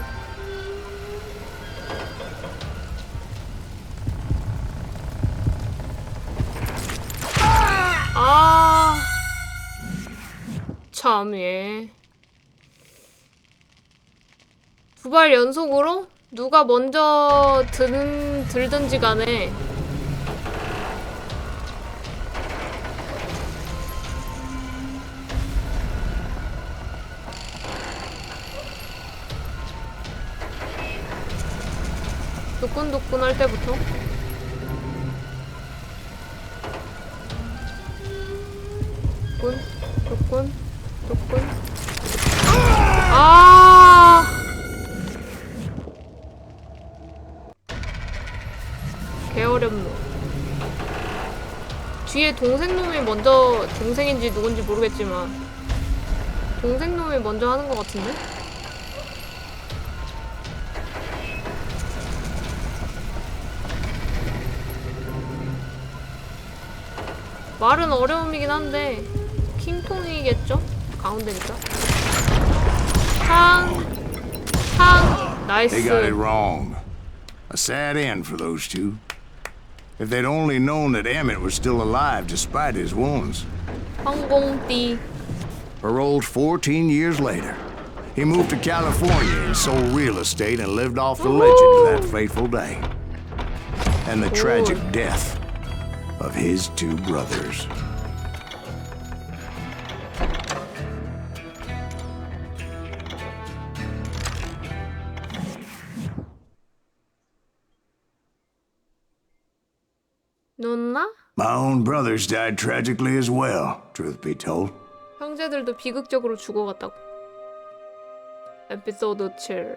아, 참, 예. 두 발 연속으로? 누가 먼저 들든지 간에. 도끈도끈 할 때부터. 도끈, 도끈, 도끈. 아! 개어렵노. 뒤에 동생놈이 먼저, 동생인지 누군지 모르겠지만 동생놈이 먼저 하는 것 같은데? 말은 어려움이긴 한데 킹통이겠죠? 가운데니까. 탕! 탕! 나이스. They got it wrong. A sad end for those two. If they'd only known that Emmett was still alive despite his wounds. 황공띠. Paroled 14 years later. He moved to California and sold real estate and lived off the legend of that fateful day. And the tragic death of his two brothers. 누나? My own brothers died tragically as well, truth be told. 형제들도 비극적으로 죽어갔다고. 에피소드 7.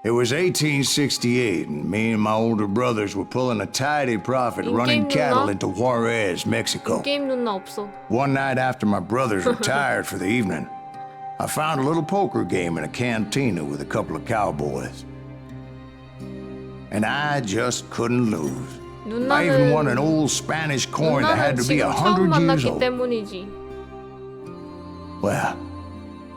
It was 1868, and me and my older brothers were pulling a tidy profit running 인게임 cattle 누나? into Juarez, Mexico. 게임 누나 없어. One night after my brothers retired for the evening, I found a little poker game in a cantina with a couple of cowboys. And I just couldn't lose. I even won an old Spanish coin that had to be 지금 처음 100 years 만났기 old. 때문이지. Well,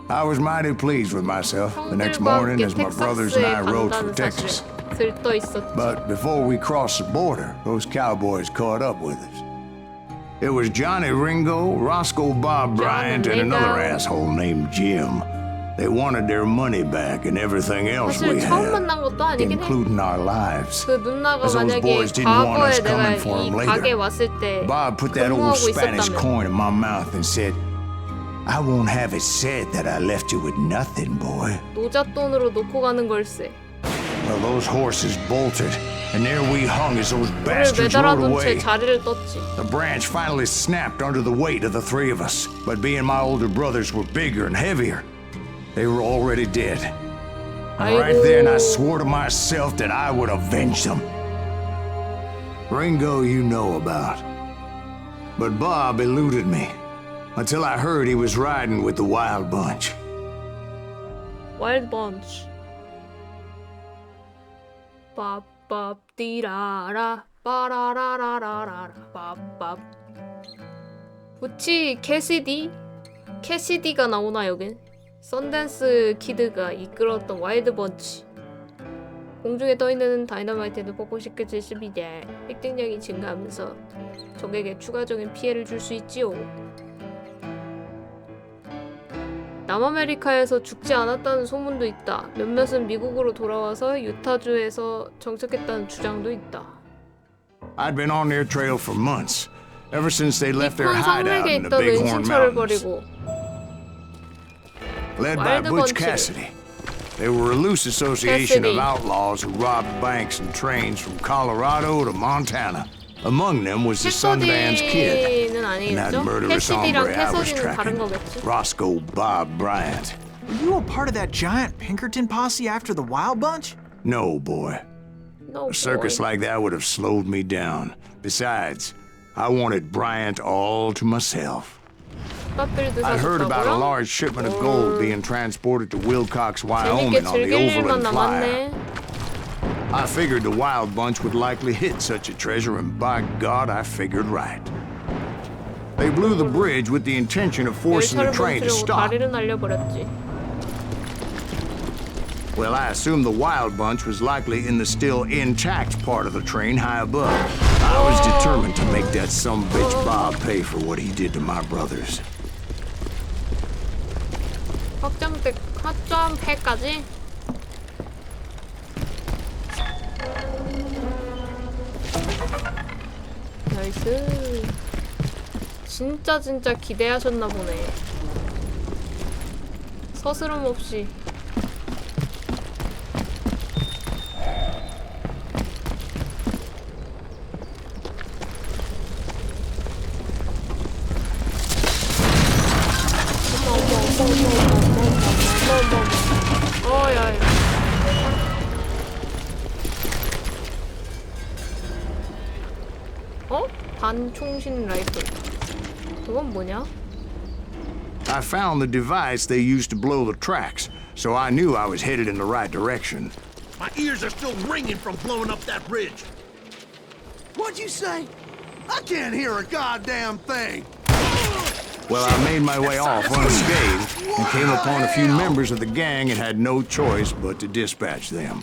I was mighty pleased with myself the next 형들과 morning 함께 as my brothers and 텍사스에 I rode for 간다는 Texas. 사실에 들떠 있었지. But before we crossed the border, those cowboys caught up with us. It was Johnny Ringo, Roscoe Bob Bryant, and another asshole named Jim. They wanted their money back and everything else 사실 we 처음 had, 만난 것도 아니긴 해. including our lives. 그 누나가 As those 만약에 boys didn't want 과거에 us 내가 coming for 이 'em 가게 later, 왔을 때 Bob put that old 근무하고 Spanish 있었다면 coin in my mouth and said, I won't have it said that I left you with nothing, boy. 노잣돈으로 놓고 가는 걸세. Well, those horses bolted, and there we hung as those 우리를 bastards rode 매달아둔 채 away. 자리를 떴지. The branch finally snapped under the weight of the three of us, but being my older brothers were bigger and heavier, they were already dead. And right then, I swore to myself that I would avenge them. Ringo, you know about. But Bob eluded me until I heard he was riding with the Wild Bunch. Wild Bunch. 빠밥 띠라라 빠라라라라라 빠밥. 부치 캐시디가 나오나 여긴? 썬댄스 키드가 이끌었던 와일드 번치. 공중에 떠있는 다이너마이트는 폭포 쉽게 질습니다. 획득량이 증가하면서 적에게 추가적인 피해를 줄 수 있지요. 남아메리카에서 죽지 않았다는 소문도 있다. 몇몇은 미국으로 돌아와서 유타주에서 정착했다는 주장도 있다. I'd been on their trail for months, ever since they left their 깊은 hideout 성맥에 in the 있던 Bighorn 은신처를 Mountains. 버리고 Led by 와일드 Butch 번치를. Cassidy. They were a loose association Cassidy. of outlaws who robbed banks and trains from Colorado to Montana. Among them was the Sundance Kid 캐서디는 and that 아니겠죠? murderous 캐시디랑 hombre I was 캐서디는 다른 tracking, 거겠지? Roscoe Bob Bryant. Were you a part of that giant Pinkerton posse after the Wild Bunch? No, boy. No A circus boy. like that would have slowed me down. Besides, I wanted Bryant all to myself. 밭빌드 I'd heard about a 사줬다고요? large shipment of gold being transported to Wilcox, Wyoming 재밌게 on the 즐길 일만 Overland Flyer. 남았네. I figured the Wild Bunch would likely hit such a treasure, and by God, I figured right. They blew the bridge with the intention of forcing the 열차를 train to 멈추려고 stop. 다리를 날려버렸지. Well, I assumed the Wild Bunch was likely in the still intact part of the train high above. I was determined to make that sumbitch Bob pay for what he did to my brothers. 확정패까지? 나이스. 진짜 기대하셨나 보네. 서스럼 없이. 어야야. 어? 반총신 라이플. 그건 뭐냐? I found the device they used to blow the tracks, so I knew I was headed in the right direction. My ears are still ringing from blowing up that bridge. What'd you say? I can't hear a goddamn thing. Well, I made my way off unscathed and came upon a few members of the gang and had no choice but to dispatch them.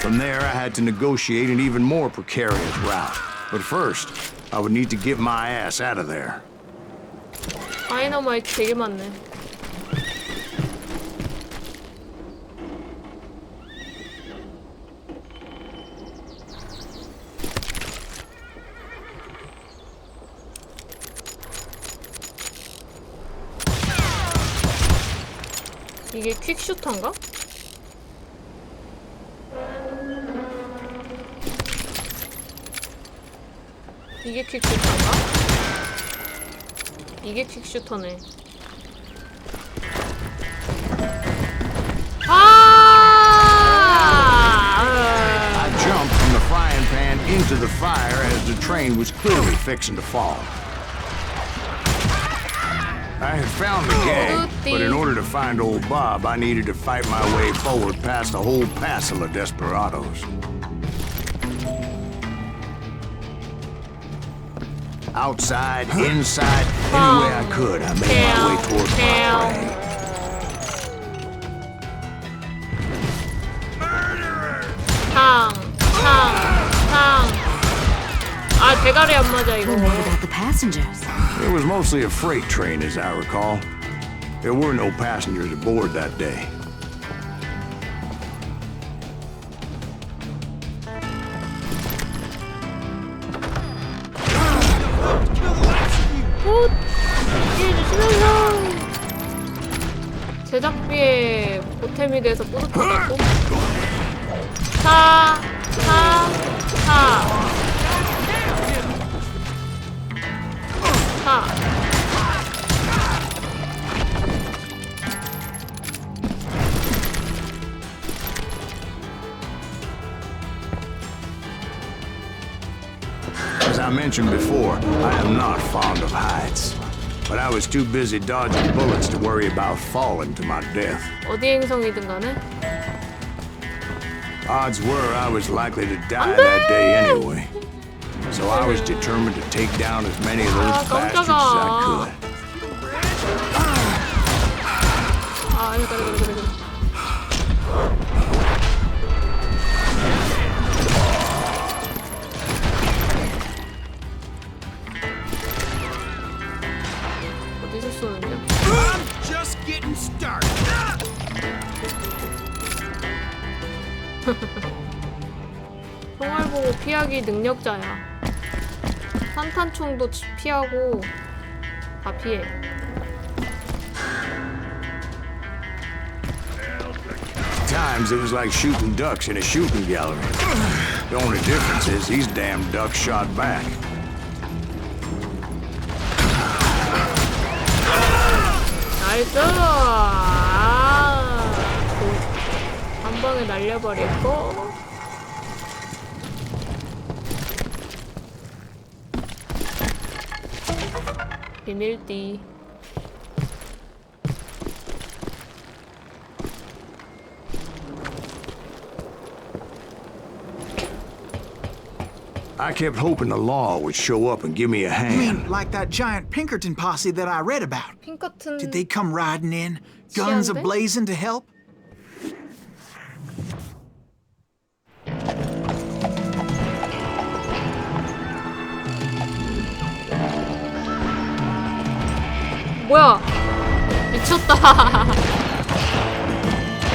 From there, I had to negotiate an even more precarious route. But first, I would need to get my ass out of there. 다이너마이트 되게 많네. 이게 퀵슈터인가? 이게 퀵슈터인가? 이게 퀵슈터네. I jumped from the frying pan into the fire as the train was clearly fixing to fall. I had found the gang, but in order to find old Bob, I needed to fight my way forward past a whole passel of desperados. Outside, inside, any way I could, I made my way towards my 탕. 아, 대가리 안 맞아, 이거. What about the passengers? It was mostly a freight train, as I recall. There were no passengers aboard that day. 제작비에 보탬이 돼서 뿌듯하다고? As I mentioned before, I am not fond of heights. But I was too busy dodging bullets to worry about falling to my death. 어디 행성이든 간에? Odds were I was likely to die that day anyway. So I was determined to take down as many of those bastards as I could. 그래. 어디서 쏘는겨? I'm just getting started. 총알 보고 피하기 능력자야. 산탄총도 피하고 다 피해. Times it was like shooting ducks in a shooting gallery. The only difference is these damn ducks shot back. 나이스! 한 방에 날려버리고. 비밀띠. I kept hoping the law would show up and give me a You hand. mean like that giant Pinkerton posse that I read about? 핑커튼. Did they come riding in, guns 시한데? ablazing to help? 뭐야? 미쳤다.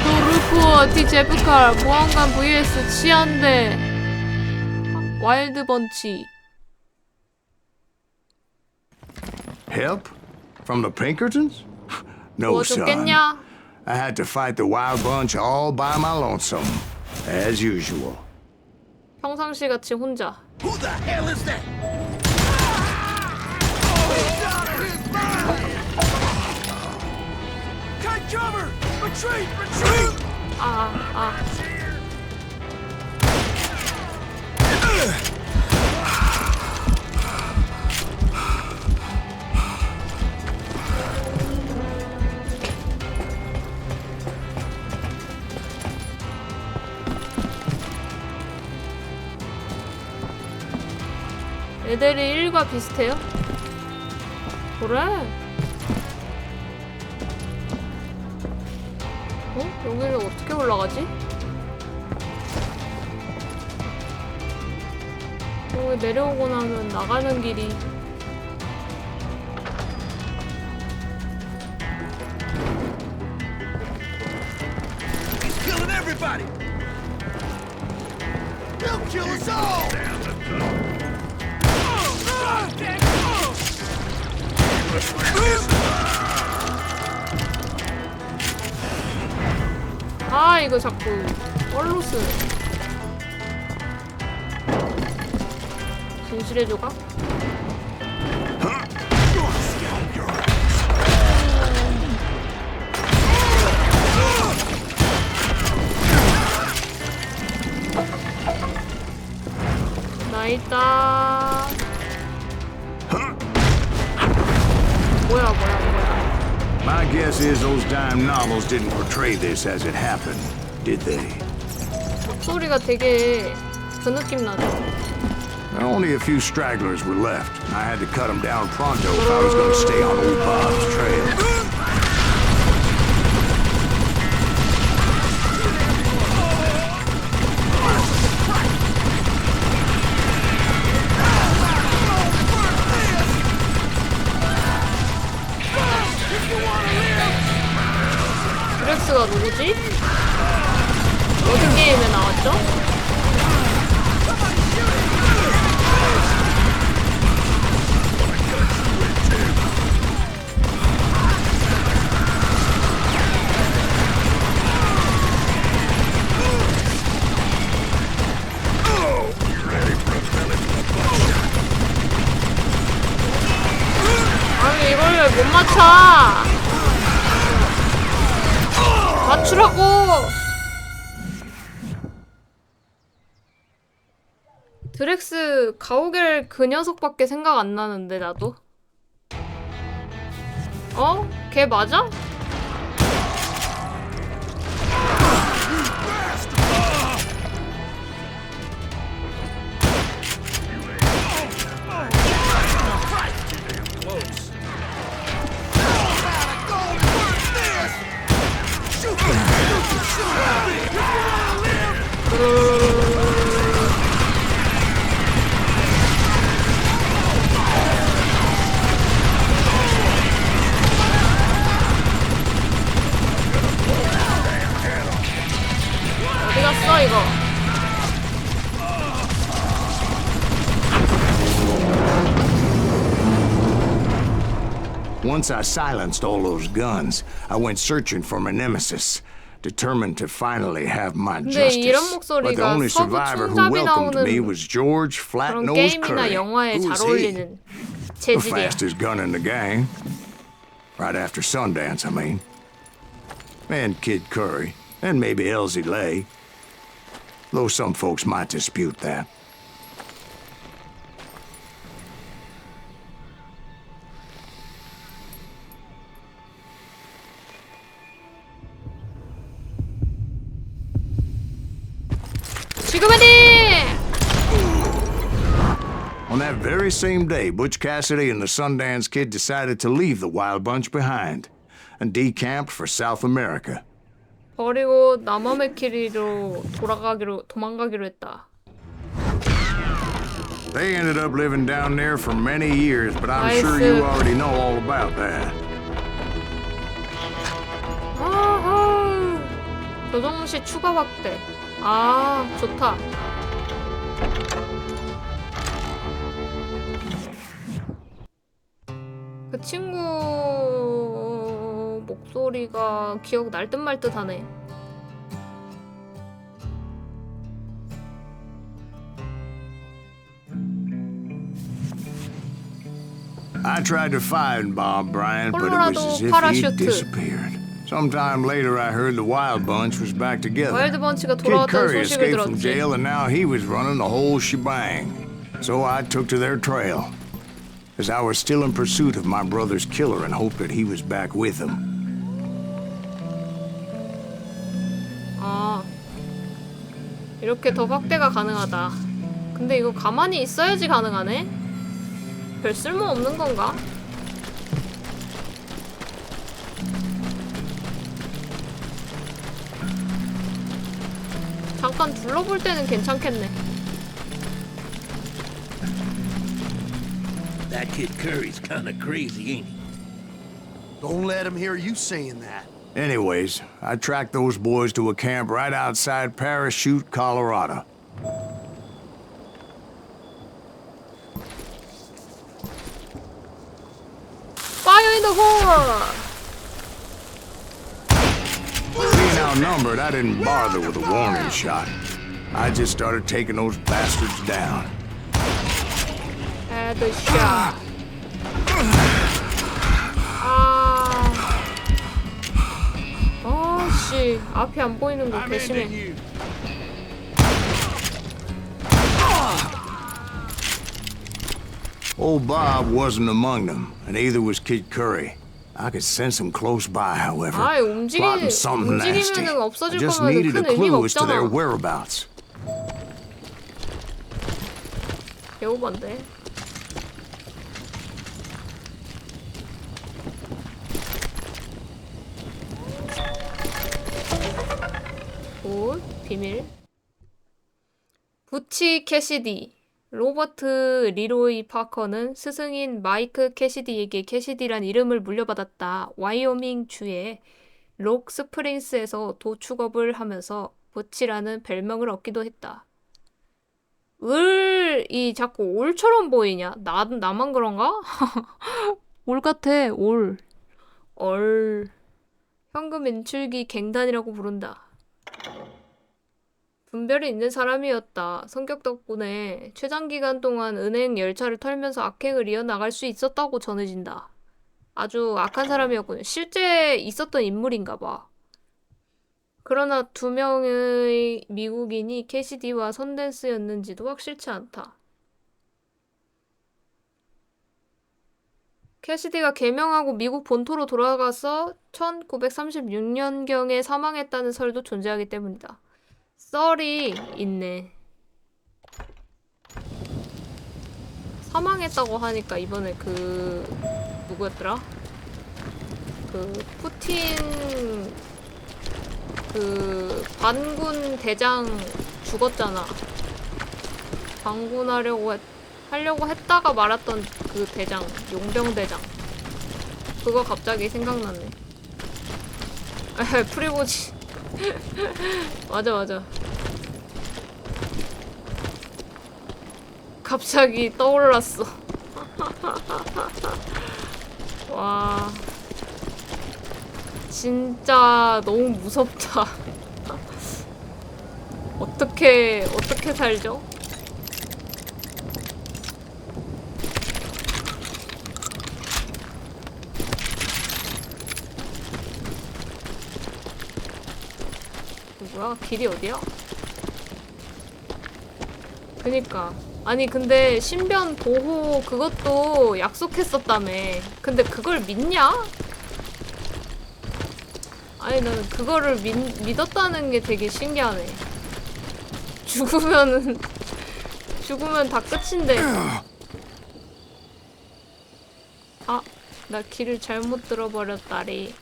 도르쿠어 디 제프칼 보안관 vs 치안대 와일드 번치. Help? From the Pinkertons? No, son. 도와줬겠냐? I had to fight the wild bunch all by my lonesome, as usual. 평상시 같이 혼자. Who the hell is that? Cut cover! Retreat! Retreat! 애들이 1과 비슷해요? 그래? 어? 여기를 어떻게 올라가지? 여기 내려오고 나면 나가는 길이 He's killing everybody! He'll kill us all! 아 이거 자꾸 얼로 쓰네. 진실의 조각? 나 있다. 뭐야. My guess is those dime novels didn't portray this as it happened, did they? 목소리가 되게 그 느낌 나죠. Only a few stragglers were left. I had to cut them down pronto if I was going to stay on old Bob's trail. 드렉스가 누구지? 어떤 게임에 나왔죠? 아니 이걸 왜 못 맞춰? 맞추라고! 드렉스 가오갤 그 녀석밖에 생각 안 나는데 나도. 어? 걔 맞아? 어디 갔어 이거? Once I silenced all those guns, I went searching for my nemesis, determined to finally have my 근데 이런 justice. But the 목소리가 only 서부 survivor who 총잡이 welcomed me 나오는 was George 그런 Flat-Nosed 게임이나 Curry. 영화에 Who 잘 was he? 어울리는 The 재질이야. fastest gun in the gang. Right after Sundance, I mean. And Kid Curry, and maybe Elsie Lay. Though some folks might dispute that. 지금이니! On that very same day, Butch Cassidy and the Sundance Kid decided to leave the Wild Bunch behind and decamped for South America. 버리고 남아메키리로 도망가기로 했다. They ended up living down there for many years, but I'm Nice. sure you already know all about that. 아하. 조정시 추가 확대. 아, 좋다. 그 친구 목소리가 기억 날 듯 말 듯 하네. I tried to find Bob Bryant, but it was as if 콜로라도 he'd disappeared. Sometime later, I heard the Wild Bunch was back together. 와일드 번치가 Kid 돌아왔다는 Curry 소식을 escaped from 들었지. jail, and now he was running the whole shebang. So I took to their trail, as I was still in pursuit of my brother's killer and hoped that he was back with him. 아, 이렇게 더 확대가 가능하다. 근데 이거 가만히 있어야지 가능하네? 별 쓸모 없는 건가? 잠깐 둘러볼 때는 괜찮겠네. That kid Curry's kind of crazy, ain't he? Don't let him hear you saying that. Anyways, I tracked those boys to a camp right outside Parachute, Colorado. Fire in the hole! Being outnumbered, I didn't bother with a warning shot. I just started taking those bastards down. 헤드샷. 아. 아씨, 앞이 안 보이는 거 개심해. Old Bob wasn't among them, and neither was Kid Curry. I could sense them close by, however. 아이, Plotting something nasty. 움직이면은 I 없어질 just 거면 needed a 큰 의미가 clue as to their 없잖아. whereabouts. 개오반데. 굿, 비밀. 부치 캐시디. 로버트 리로이 파커는 스승인 마이크 캐시디에게 캐시디란 이름을 물려받았다. 와이오밍 주의 록 스프링스에서 도축업을 하면서 부치라는 별명을 얻기도 했다. 을이 자꾸 올처럼 보이냐? 나만 그런가? 올 같아, 올. 현금 인출기 갱단이라고 부른다. 분별이 있는 사람이었다. 성격 덕분에 최장기간 동안 은행 열차를 털면서 악행을 이어나갈 수 있었다고 전해진다. 아주 악한 사람이었군요. 실제 있었던 인물인가 봐. 그러나 2명의 미국인이 캐시디와 선댄스였는지도 확실치 않다. 캐시디가 개명하고 미국 본토로 돌아가서 1936년경에 사망했다는 설도 존재하기 때문이다. 썰이 있네. 사망했다고 하니까 이번에 누구였더라? 푸틴 반군 대장 죽었잖아. 반군하려고 했다가 말았던 그 대장, 용병 대장. 그거 갑자기 생각났네. 프리고지. 맞아. 갑자기 떠올랐어. 와. 진짜 너무 무섭다. 어떻게 살죠? 뭐야? 길이 어디야? 그니까. 아니 근데 신변 보호 그것도 약속했었다며. 근데 그걸 믿냐? 아니 난 그거를 믿었다는 게 되게 신기하네. 죽으면 다 끝인데. 아, 나 길을 잘못 들어버렸다리.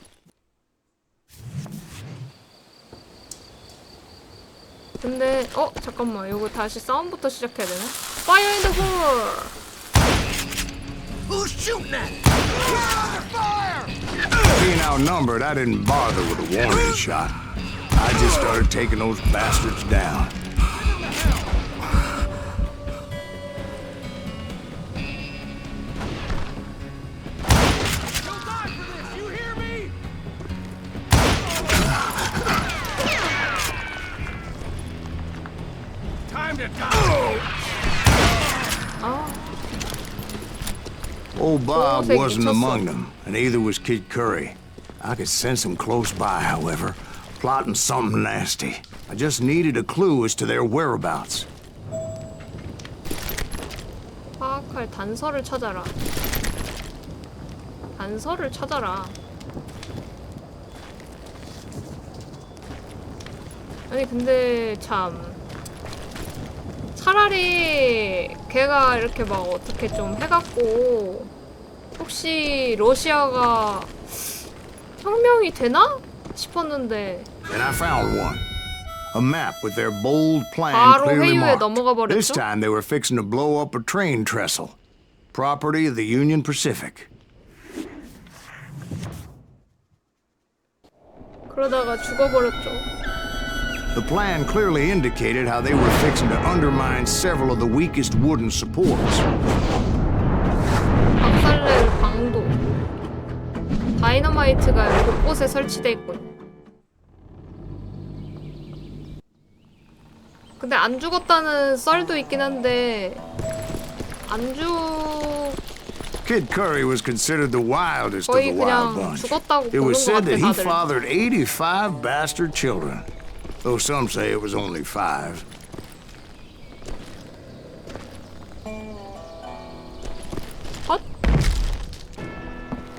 근데 잠깐만, 이거 다시 싸움부터 시작해야 되나? Fire in the hole! Who's shooting at? Fire! Being outnumbered, I didn't bother with a warning shot. I just started taking those bastards down. You'll die for this, you hear me? Time to die. Old Bob 보호색 wasn't 미쳤어. among them, and neither was Kid Curry. I could sense them close by, however, plotting something nasty. I just needed a clue as to their whereabouts. 파악할 단서를 찾아라. 단서를 찾아라. 아니 근데 참 차라리 걔가 이렇게 막 어떻게 좀 해갖고 혹시 러시아가 혁명이 되나? 싶었는데 And I found one. A map with their bold plan 바로 clearly 회유에 marked. 넘어가 This 버렸죠? time they were fixing to blow up a train trestle. Property of the Union Pacific. 그러다가 죽어버렸죠. The plan clearly indicated how they were fixing to undermine several of the weakest wooden supports. 박살낼 방도. 다이너마이트가 곳곳에 설치돼 있군. 근데 안 죽었다는 썰도 있긴 한데 Kid Curry was considered the wildest of 거의 the wild 그냥 bunch. 죽었다고 It 보는 was 것 said 같아 that he 다들. fathered 85 bastard children, though some say it was only 5.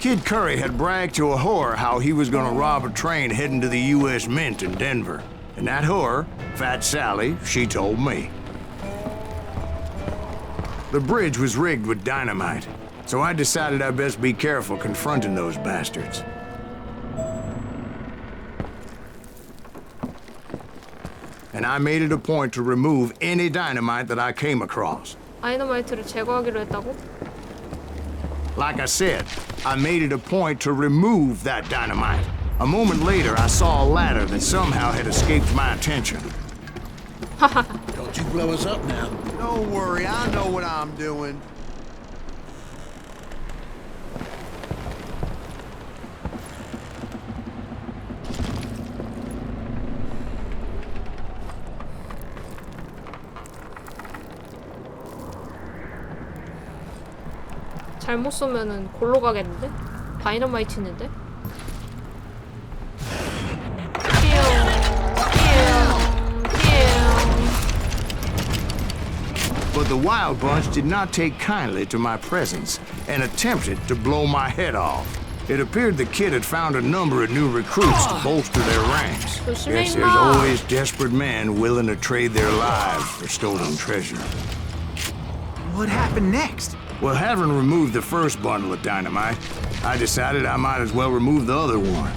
Kid Curry had bragged to a whore how he was gonna rob a train heading to the U.S. Mint in Denver. And that whore, Fat Sally, she told me. The bridge was rigged with dynamite, so I decided I'd best be careful confronting those bastards. And I made it a point to remove any dynamite that I came across. 다이너마이트를 제거하기로 했다고? Like I said, I made it a point to remove that dynamite. A moment later, I saw a ladder that somehow had escaped my attention. Don't you blow us up now. Don't worry, I know what I'm doing. 잘못 쏘면은 골로 가겠는데? 다이너마이트 있는데? But the Wild Bunch did not take kindly to my presence and attempted to blow my head off. It appeared the kid had found a number of new recruits to bolster their ranks. Yes, there's always desperate men willing to trade their lives for stolen treasure. What happened next? Well, having removed the first bundle of dynamite, I decided I might as well remove the other one.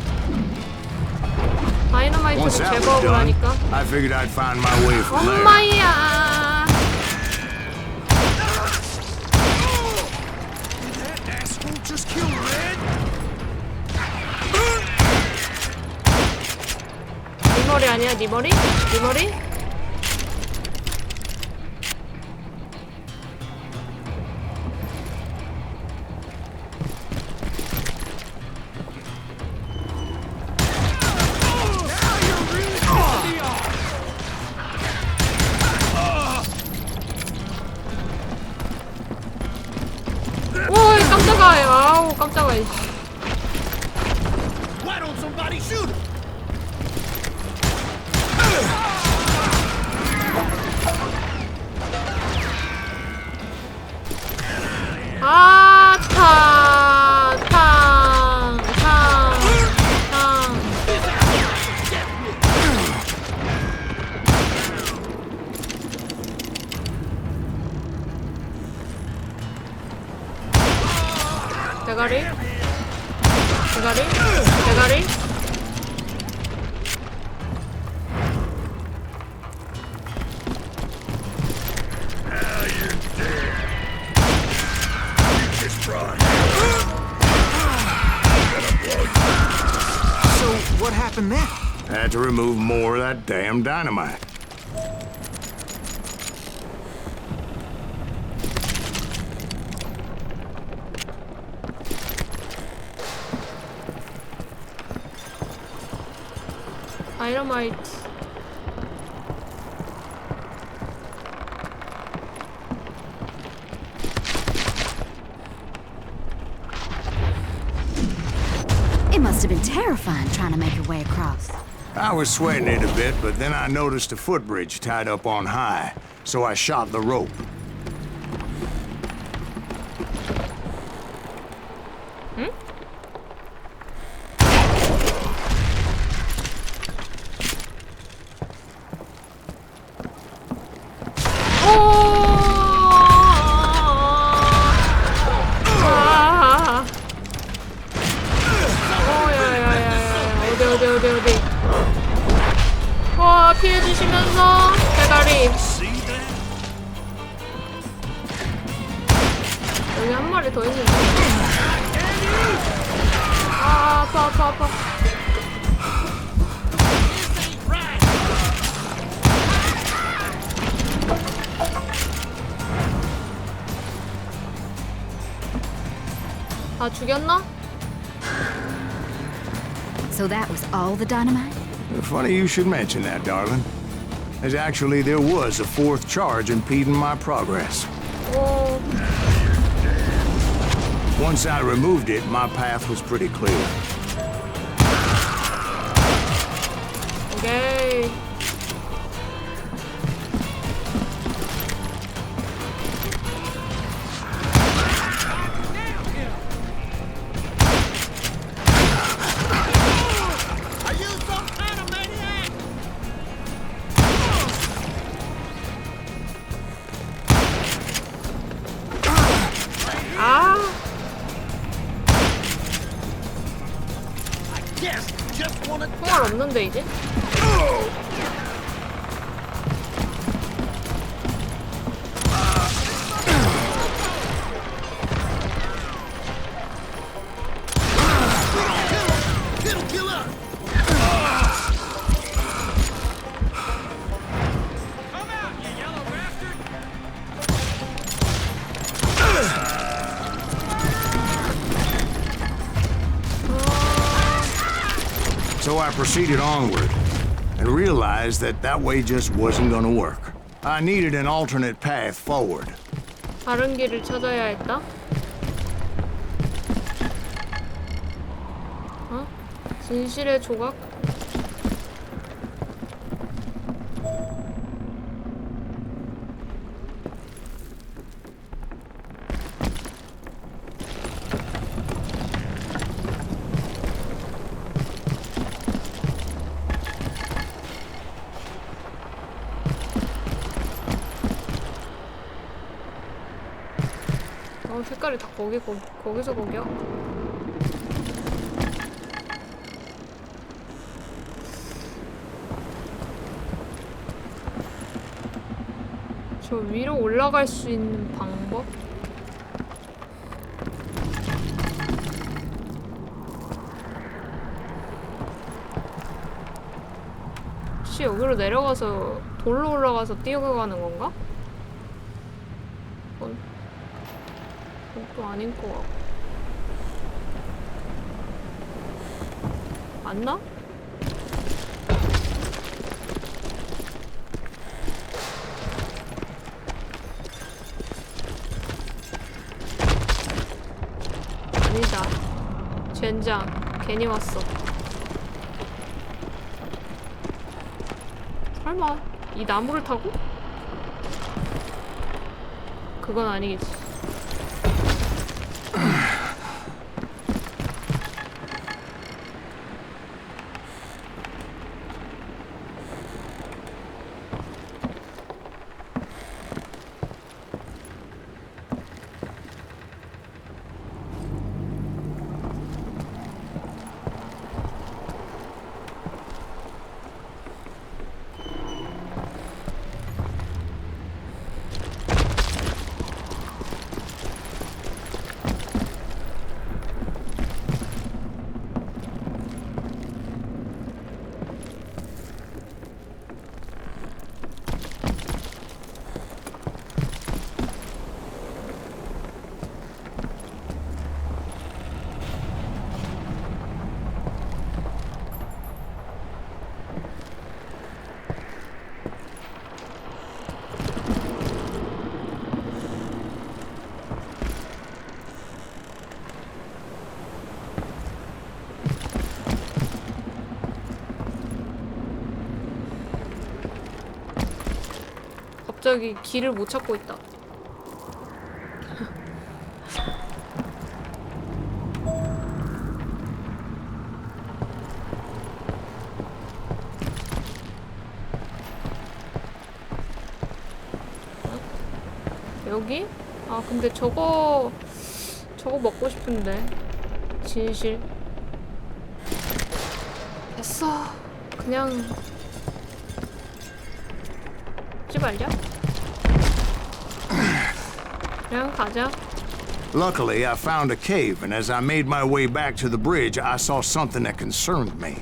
Once 다이너마이트를 that was 제거하고 done, 나니까 I figured I'd find my way from there. 엄마야. Just kill Red. 네 머리 아니야? 네 머리? 네 머리? 오이 깜짝아. 아우 깜짝아. Why don't somebody shoot him? 아, 탕. 대가리? 대가리? So, what happened then? I had to remove more of that damn dynamite. 다이너마이트. It must have been terrifying trying to make your way across. I was sweating it a bit, but then I noticed a footbridge tied up on high, so I shot the rope. 어디. 와, 피해주시면서 대가리. 여기 한 마리 더 있는데. 아, 아파. 다 죽였나? So that was all the dynamite? Funny you should mention that, darling. As actually, there was a fourth charge impeding my progress. 오, Once I removed it, my path was pretty clear. 오케이. 없는데 이제? So I proceeded onward and realized that that way just wasn't gonna work. I needed an alternate path forward. 다른 길을 찾아야 했다? 어? 진실의 조각? 색깔이 다 거기서 거기야? 저 위로 올라갈 수 있는 방법? 혹시 여기로 내려가서 돌로 올라가서 뛰어가는 건가? 또 아닌 거 같고. 맞나? 아니다. 젠장. 괜히 왔어. 설마 이 나무를 타고? 그건 아니겠지. 갑자기 길을 못 찾고 있다. 여기? 아 근데 저거 먹고 싶은데. 진실. 됐어. 그냥 하지 말자. 그냥 가자. Luckily, I found a cave, and as I made my way back to the bridge, I saw something that concerned me.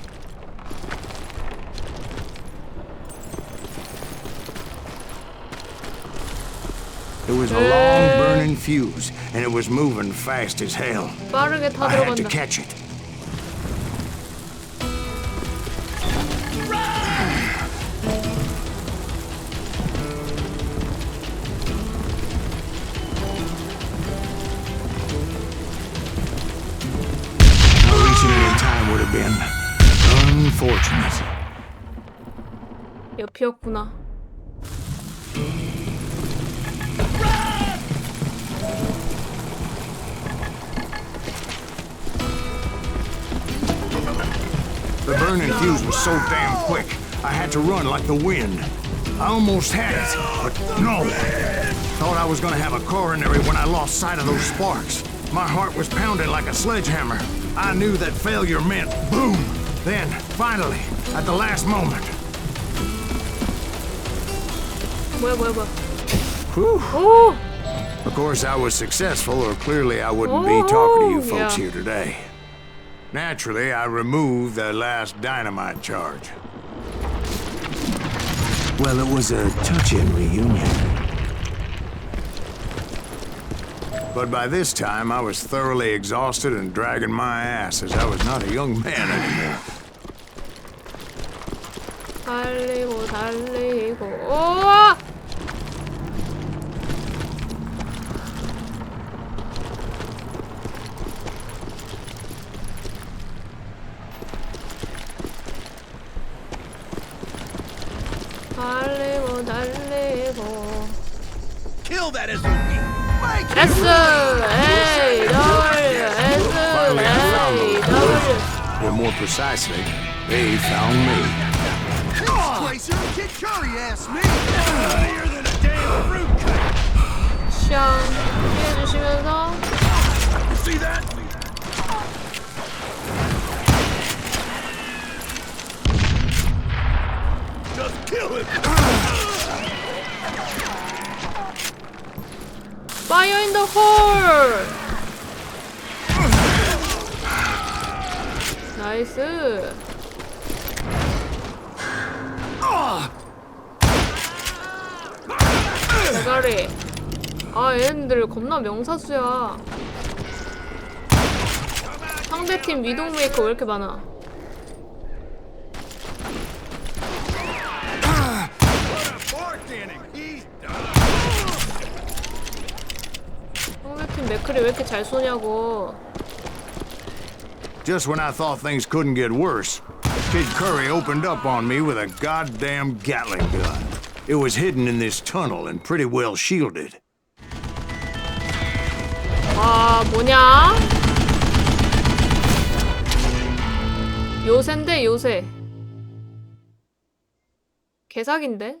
It was a long burning fuse, and it was moving fast as hell. 빠르게 타 I had to 들어간다. catch it. Releasing it in time would have been unfortunate. 옆이었구나. The burning fuse was so damn quick, I had to run like the wind. I almost had it, but no. Thought I was gonna have a coronary when I lost sight of those sparks. My heart was pounding like a sledgehammer. I knew that failure meant boom. Then, finally, at the last moment. 뭐야. Whew. 오! Of course, I was successful, or clearly I wouldn't be talking to you folks yeah. here today. Naturally, I removed that last dynamite charge. Well, it was a touching reunion. But by this time, I was thoroughly exhausted and dragging my ass as I was not a young man anymore. 달리고. 우와! 달리고. Kill that SOB! Make it S A W S Finally, I found A those W. boys. Or more precisely, they found me. Tracer, Kid Curry asked me! Higher than a damn fruitcake! 샹 피해주시면서. See that? Just kill him! Fire in the hole. 나이스. 대가리. 아 얘네들 겁나 명사수야. 상대팀 위동 메이커 왜 이렇게 많아? 상대팀 맥클이 왜 이렇게 잘 쏘냐고. Just when I thought things couldn't get worse, Kid Curry opened up on me with a goddamn Gatling gun. It was hidden in this tunnel and pretty well shielded. 와 뭐냐? 요새인데 요새. 개사기인데?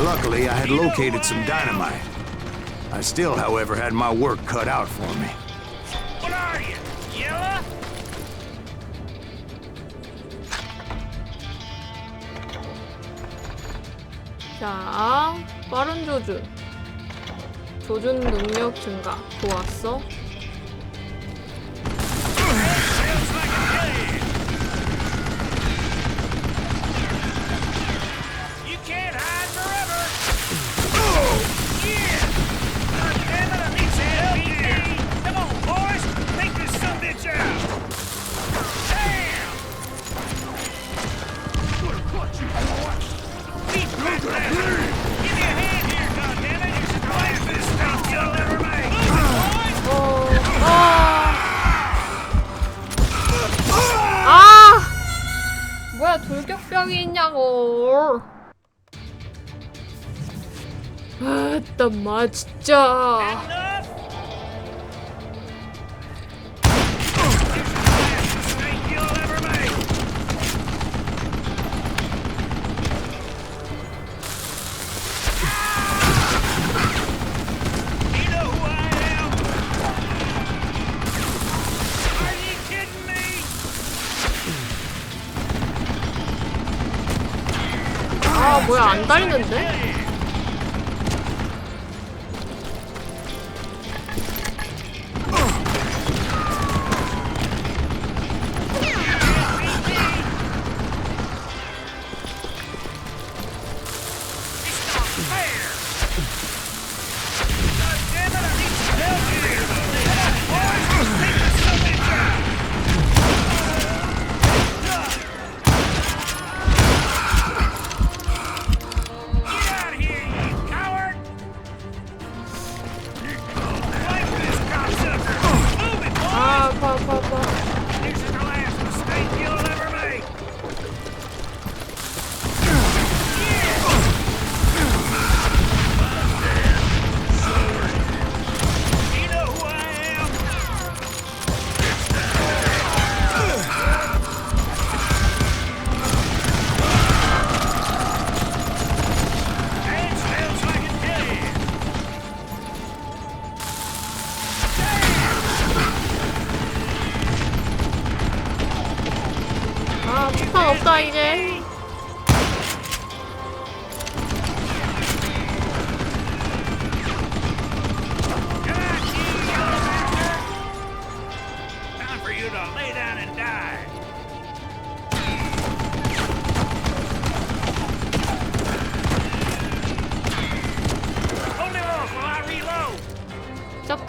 Luckily, I had located some dynamite. I still, however, had my work cut out for me. What are you? Yellow? 자, 빠른 조준. 조준 능력 증가. 좋았어. You can't hide forever. Oh, yeah. God damn it, I need some help here. Come on, boys. Take this sumbitch out. Damn. Would've caught you, boy. Keep that bastard. Give me a hand here, goddammit. You should play this stuff you'll never make. Boys. 아! 뭐야 돌격병이 있냐고. 아따 마 진짜. 아 뭐야 안 달리는데?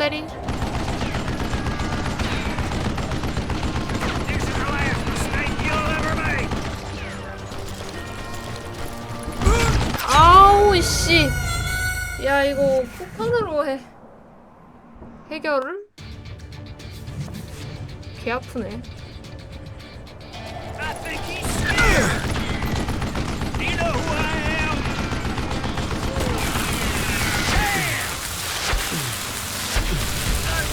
때리. This is the last mistake you'll ever make. 아우 씨. 야 이거 폭탄으로 해결을? 개 아프네. I think he's scared. Do you know who I am?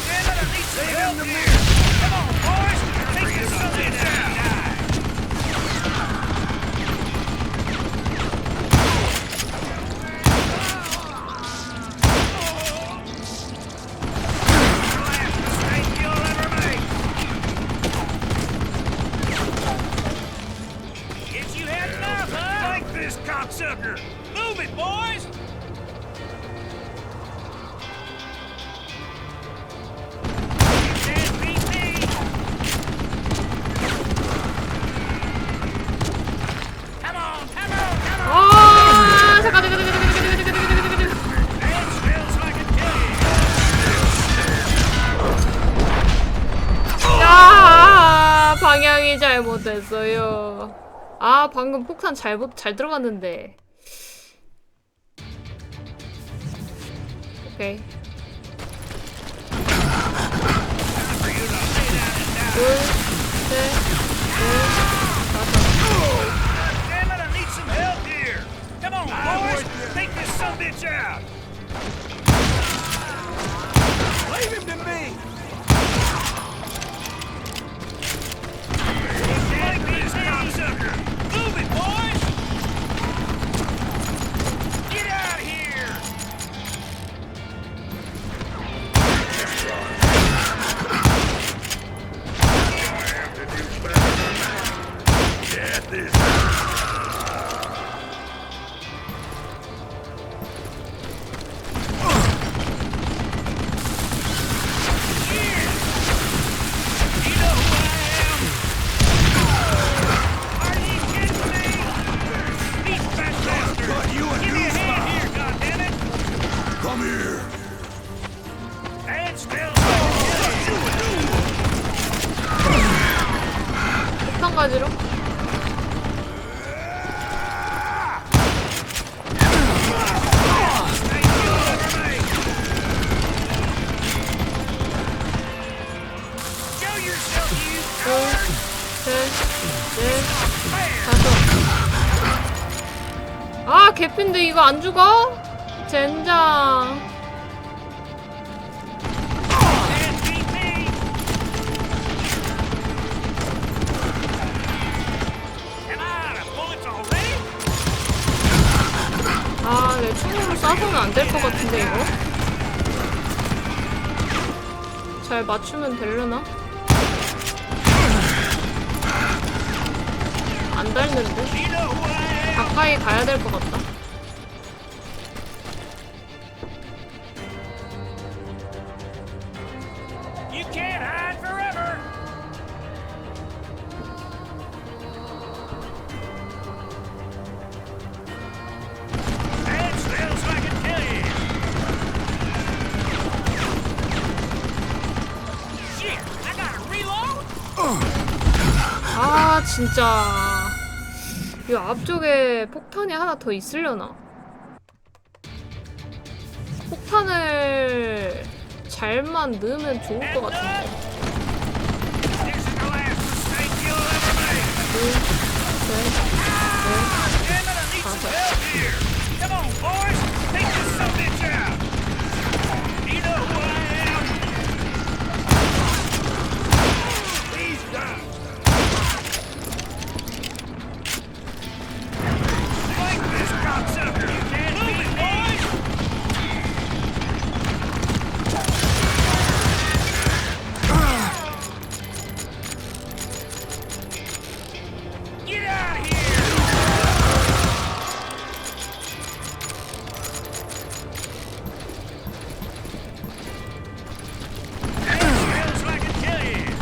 Damn it, I need some help here. Come on, boys. Take this something out. Last mistake you'll ever make. Guess you had enough, huh? Like this cocksucker. Move it, boys. You can't beat me. Come on, come on, come on. 아 잠깐. That smells like a killing. 아 방향이 잘못됐어요. 아 방금 폭탄 잘 들어갔는데. 오케이. 둘, 셋, 넷, 다섯. Damn it, I need some help here. Come on, boys. Take this sumbitch out. Leave him to me! Like this cocksucker. Move it, boys. Get out of here. Get this. You know who I am? Are you kidding me? These fat bastards! Give me a hand here, goddammit! Come here. And still 폭탄 가지로. show yourself, you 둘, coward! 셋, 넷, 다섯. 아 개핀데 이거 안 죽어? 젠장. Can't beat me! Am I out of bullets already? 아, 내 충으로 쏴서는 안 될 것 같은데 이거? 잘 맞추면 되려나? 안 닳는데? You know who I am? 가까이 가야 될 것 같다. You can't hide forever! That smells like a killing! Shit! I gotta reload? 아, 진짜. 이 앞쪽에 폭탄이 하나 더 있으려나? 폭탄을 잘만 넣으면 좋을 것 같은데. This is the last mistake you'll ever make! 둘, 셋, Damn it, I need some help here! Come on, boys! Take this sumbitch out! You know who I am? He's done! Like this cocksucker! You can't move it, boys! Get out of here! That smells like a killing!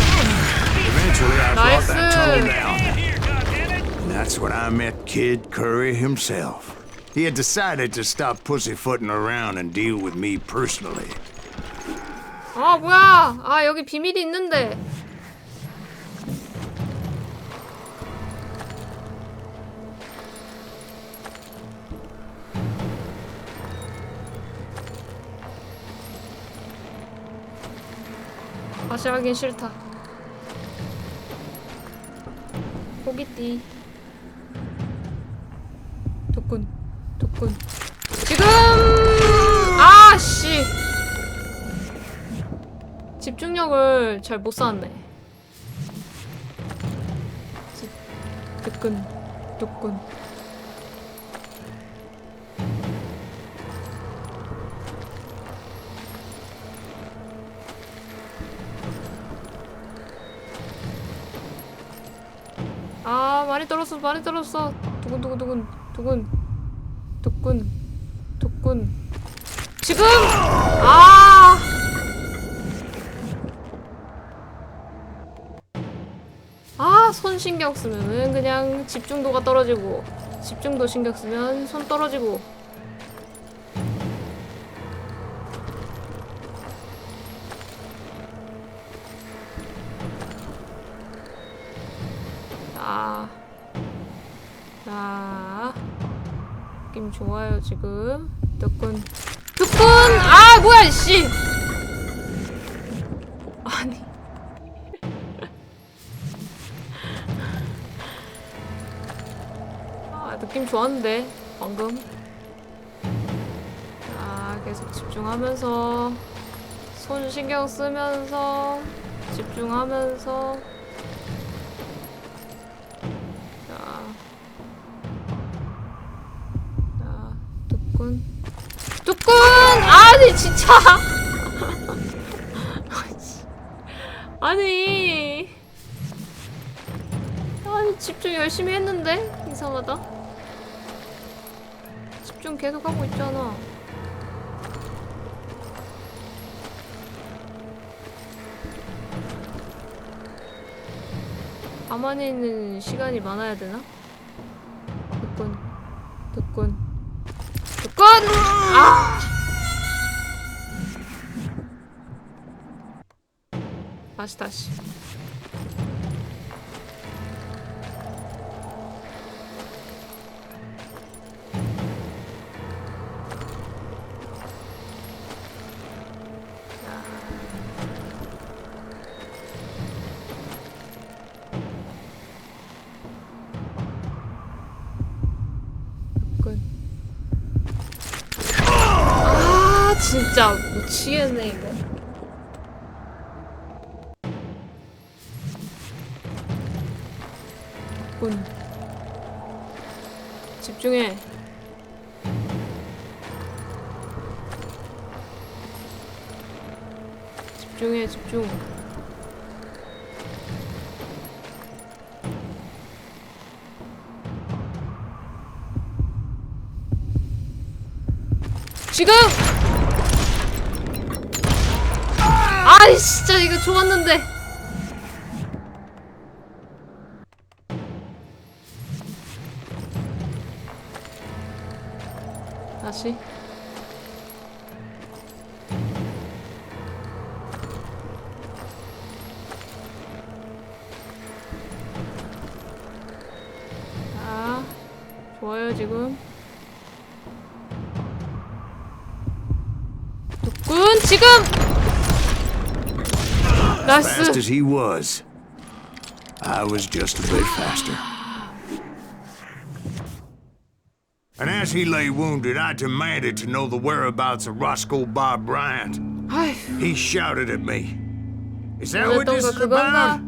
Eventually, I brought that tunnel 나이스. down. Hand here, goddammit! Now That's when I met Kid Curry himself. He had decided to stop pussyfooting around and deal with me personally. 아, 뭐야? 아, 여기 비밀이 있는데. 다시 하긴 싫다. 포기띠. 도군. 지금! 아씨! 집중력을 잘 못 쌓았네. 도군. 아, 많이 떨었어. 두근. 지금! 아! 아, 손 신경 쓰면은 그냥 집중도가 떨어지고, 집중도 신경 쓰면 손 떨어지고. 느낌 좋아요, 지금. 두근! 아, 뭐야, 씨! 아니. 아, 느낌 좋았는데, 방금. 자, 계속 집중하면서, 손 신경 쓰면서, 집중하면서. 두근! 아니, 진짜! 아니, 집중 열심히 했는데? 이상하다. 집중 계속 하고 있잖아. 가만히 있는 시간이 많아야 되나? 두근! 아! 다시. 진짜 미치겠네, 이거. 집중해. 집중. 지금! 아이, 진짜 이거 좋았는데. 다시. 자, 좋아요, 지금. 두근, 지금! As fast as he was, I was just a bit faster. And as he lay wounded, I demanded to know the whereabouts of Roscoe Bob Bryant. He shouted at me. Is that what this is about?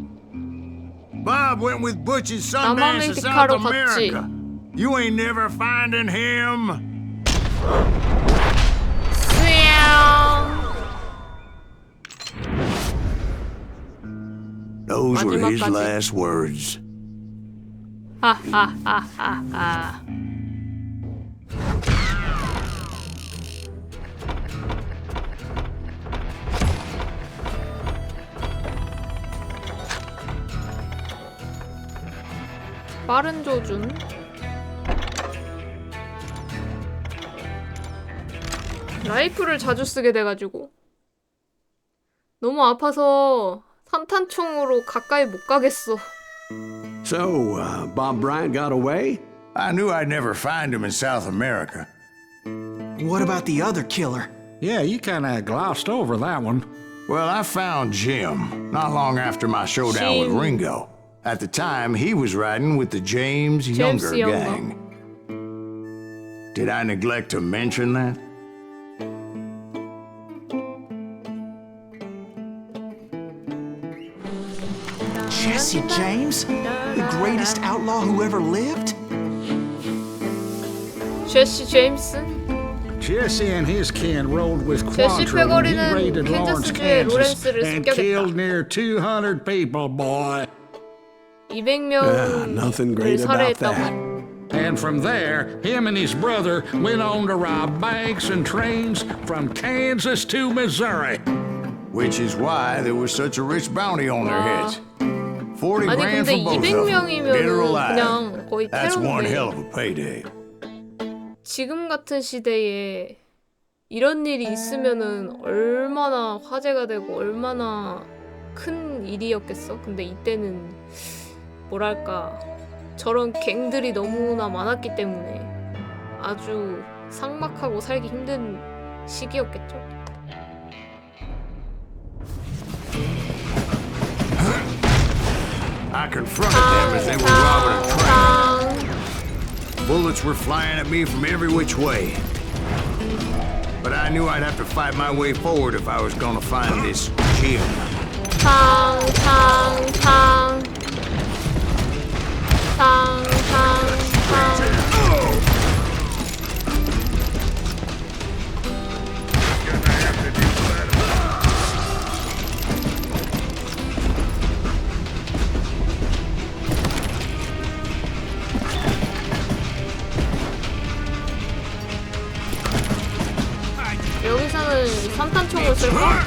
Bob went with Butch and Sundance to South America. You ain't never finding him. Those were his last words. Ha ha ha ha ha. 빠른 조준. 라이플을 자주 쓰게 돼가지고 너무 아파서 산탄총으로 가까이 못 가겠어. So, Bob Bryant got away? I knew I'd never find him in South America. What about the other killer? Yeah, you kinda glossed over that one. Well, I found Jim not long after my showdown with Ringo. At the time, he was riding with the James Younger gang. Did I neglect to mention that? Jesse James? The greatest outlaw who ever lived? 제시 제임스? Jesse and his kin rode with 제시 Quantrill when he 패거리는 raided Lawrence, 캔자스주의 Kansas, 로렌스를 and killed 습격했다. near 200 people, boy. 200명을 Nothing great about that. 살해했다고. And from there, him and his brother went on to rob banks and trains from Kansas to Missouri. Which is why there was such a rich bounty on their 와. heads. 40 아니 grand 근데 for both of them, dead or 200명이면은 alive. 그냥 거의 That's one hell 테러인데 of a payday. 지금 같은 시대에 이런 일이 있으면은 얼마나 화제가 되고 얼마나 큰 일이었겠어? 근데 이때는 뭐랄까 저런 갱들이 너무나 많았기 때문에 아주 삭막하고 살기 힘든 시기였겠죠? I confronted them as they were robbing a train. Bullets were flying at me from every which way. But I knew I'd have to fight my way forward if I was gonna find this Jim. 여기서는 산탄총을 쓸까?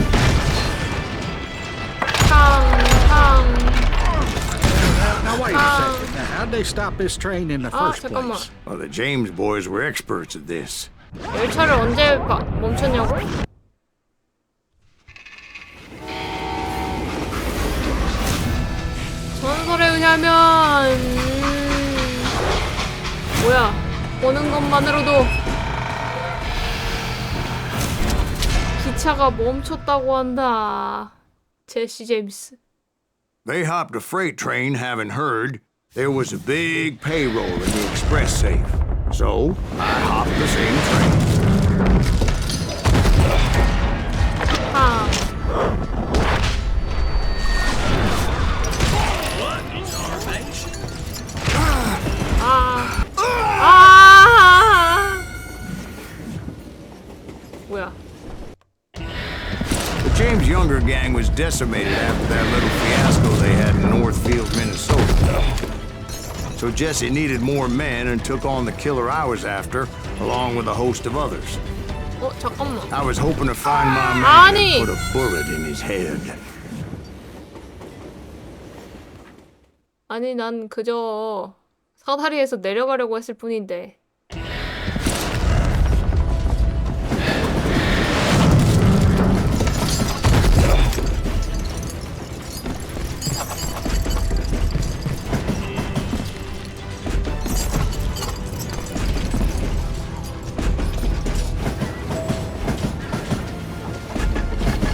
Now wait a second. Now, how'd they stop this train in the 아 first 잠깐만. place? Well, the James boys were experts at this. 열차를 언제 멈췄냐고? 전설에 의하면 뭐야 보는 것만으로도 기차가 멈췄다고 한다. 제시 제임스. They hopped a freight train having heard there was a big payroll in the express safe. So, I hopped the same train. 뭐야? The James Younger gang was decimated after that little fiasco they had in Northfield, Minnesota. So Jesse needed more men and took on the killer I was after, along with a host of others. 잠깐만. I was hoping to find my man 아니. and put a bullet in his head. 아니 난 그저 사다리에서 내려가려고 했을 뿐인데.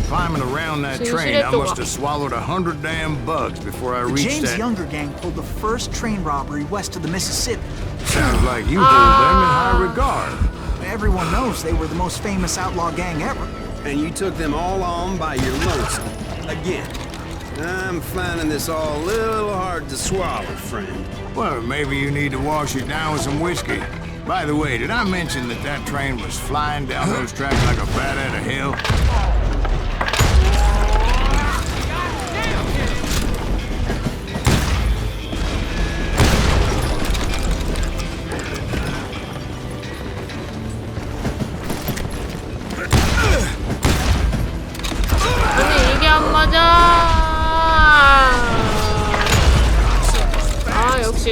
Climbing around that train, I must have swallowed 100 damn bugs before I The reached James that. Younger gang pulled the first train robbery west of the Mississippi. Sounds like you hold them in high regard. Everyone knows they were the most famous outlaw gang ever. And you took them all on by your lonesome. Again. I'm finding this all a little hard to swallow, friend. Well, maybe you need to wash it down with some whiskey. By the way, did I mention that that train was flying down those tracks like a bat out of hell? 아니 이게 안 맞아. 아 역시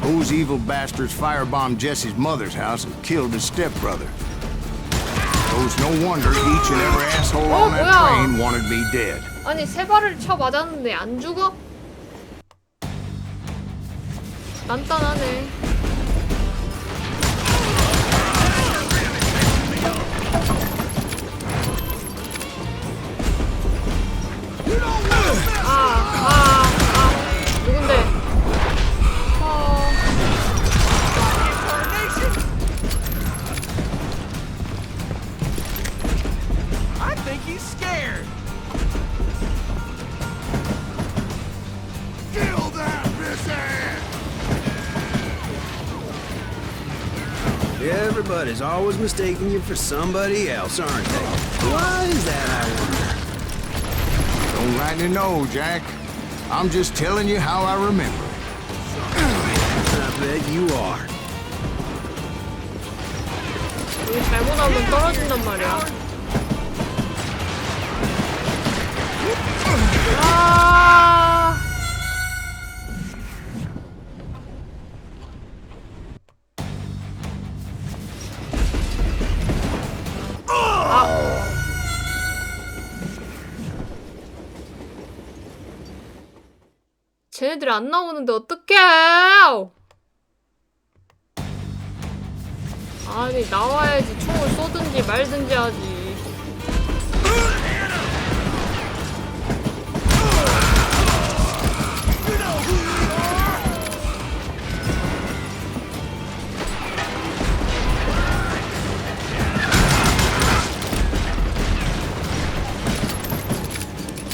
Those evil bastards firebombed Jesse's mother's house and killed his stepbrother. So it's no wonder each and every asshole on that 뭐야? train wanted me dead. 아니 세 발을 쳐 맞았는데 안 죽어? 간단하네. 누군데? I think he's scared. Kill that missile! Everybody's always mistaking you for somebody else, aren't they? Why is that, I wonder? Don't rightly know, Jack. I'm just telling you how I remember. I bet you are. 여기 잘못하면 떨어진단 말이야. 아. 쟤네들이 안 나오는데 어떡해! 아니 나와야지 총을 쏘든지 말든지 하지.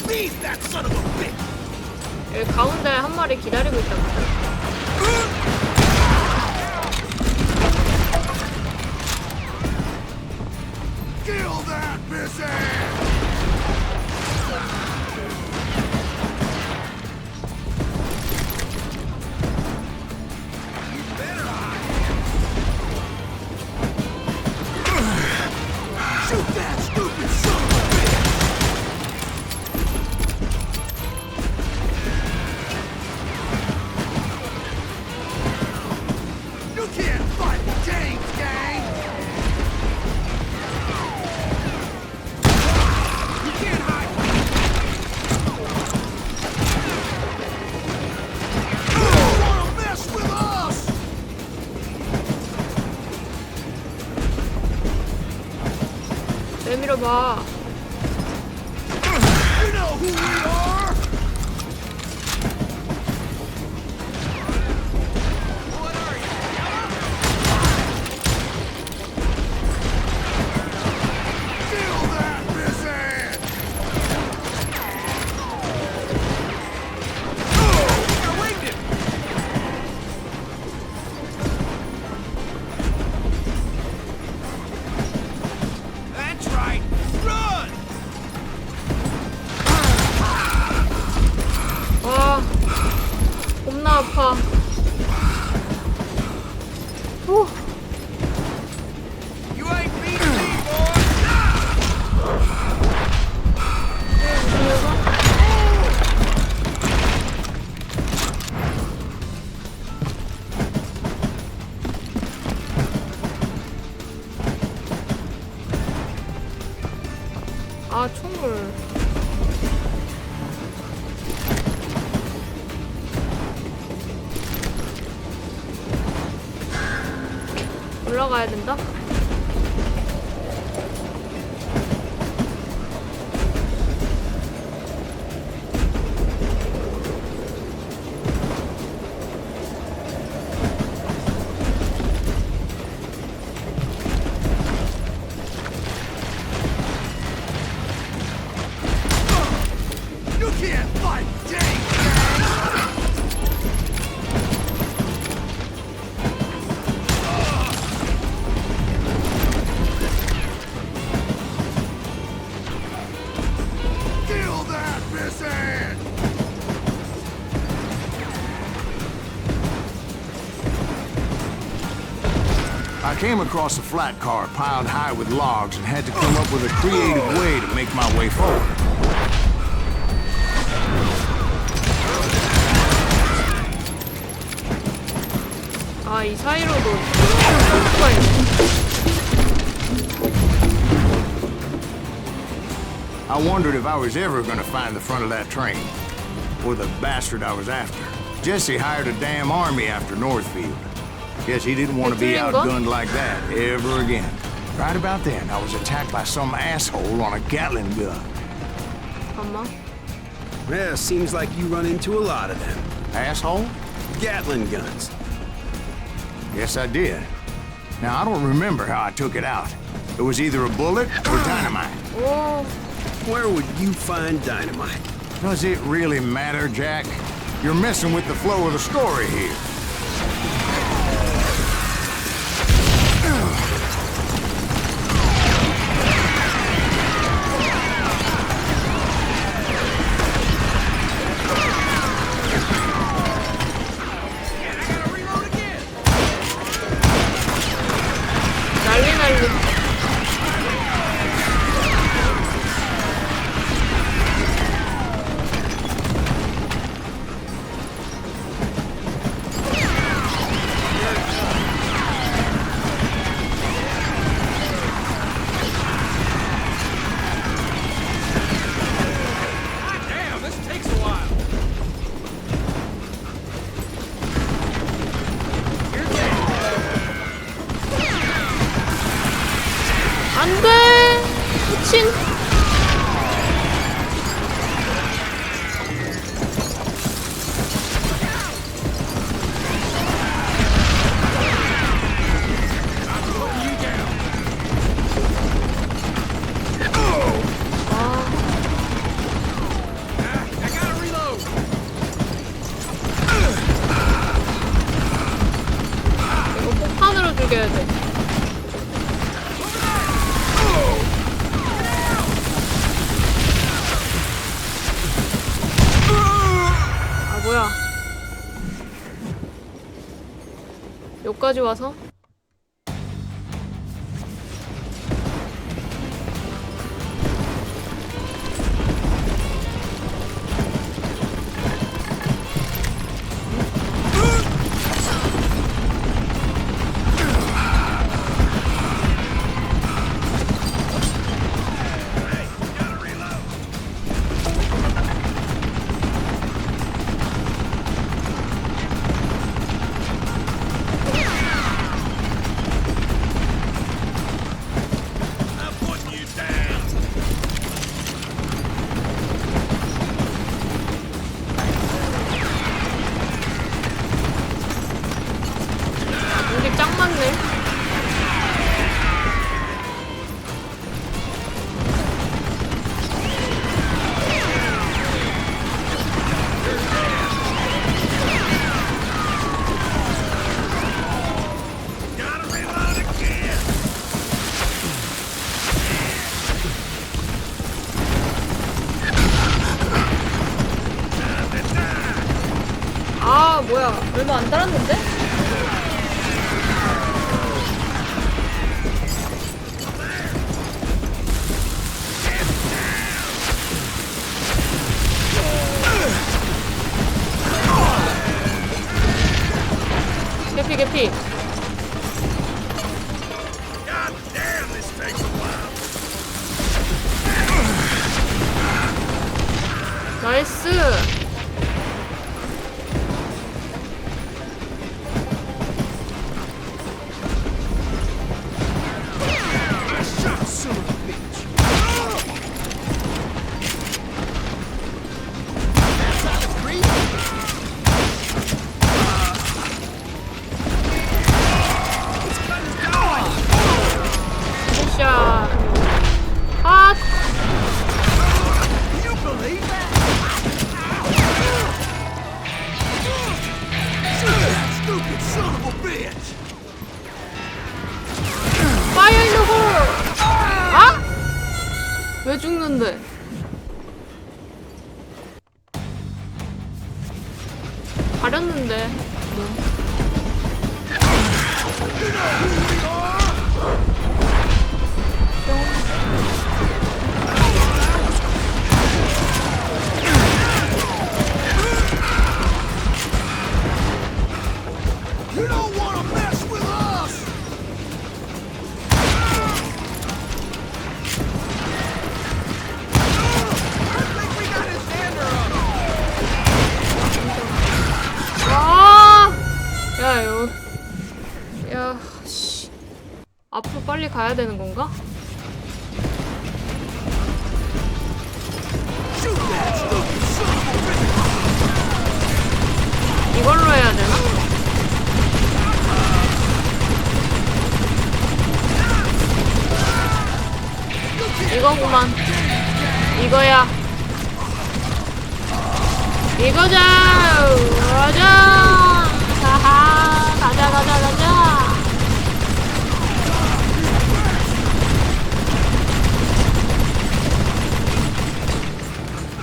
Beat that son of a bitch! 여기 가운데 한 마리 기다리고 있단 말이야. Kill that missile! Shoot that stupid son of a bitch! You can't fight James, gang! You can't hide! You don't wanna mess with us! 내밀어봐. You know who we are! What are you, kill that missile! I winged it! That's right! Run! 와, 겁나 아파. 후. You ain't beating me, boy! 아, 총을. 올라가야 된다? You can't fight James, kill that missile! I came across a flat car piled high with logs and had to come up with a creative way to make my way forward. 아, 이 사이로도 수가 있네. I wondered if I was ever gonna find the front of that train. Or the bastard I was after. Jesse hired a damn army after Northfield. Guess he didn't want to be outgunned like that ever again. Right about then, I was attacked by some asshole on a Gatling gun. 잠깐만. Well, seems like you run into a lot of them. Asshole? Gatling guns. Yes, I did. Now, I don't remember how I took it out. It was either a bullet or dynamite. 오, Where would you find dynamite? Does it really matter, Jack? You're messing with the flow of the story here. 난리. Damn, this takes a while. 안 돼! 미친! I gotta reload. 이거 폭탄으로 죽여야 돼. 아, 뭐야. 여기까지 와서? 이게 짱 많네. 아, 뭐야. 얼마 안 달았는데? 개피. God damn, this takes a while. 나이스. 샷. 아, Can you believe that? Shoot that stupid son of a bitch! 파이어 인더 홀. 아? 왜 죽는데? 가렸는데. 뭐. You don't want to 앞으로 빨리 가야 되는 건가? 이걸로 해야 되나? 이거구만. 이거야. 이거자. 가자. 하하. 가자 가자 가자.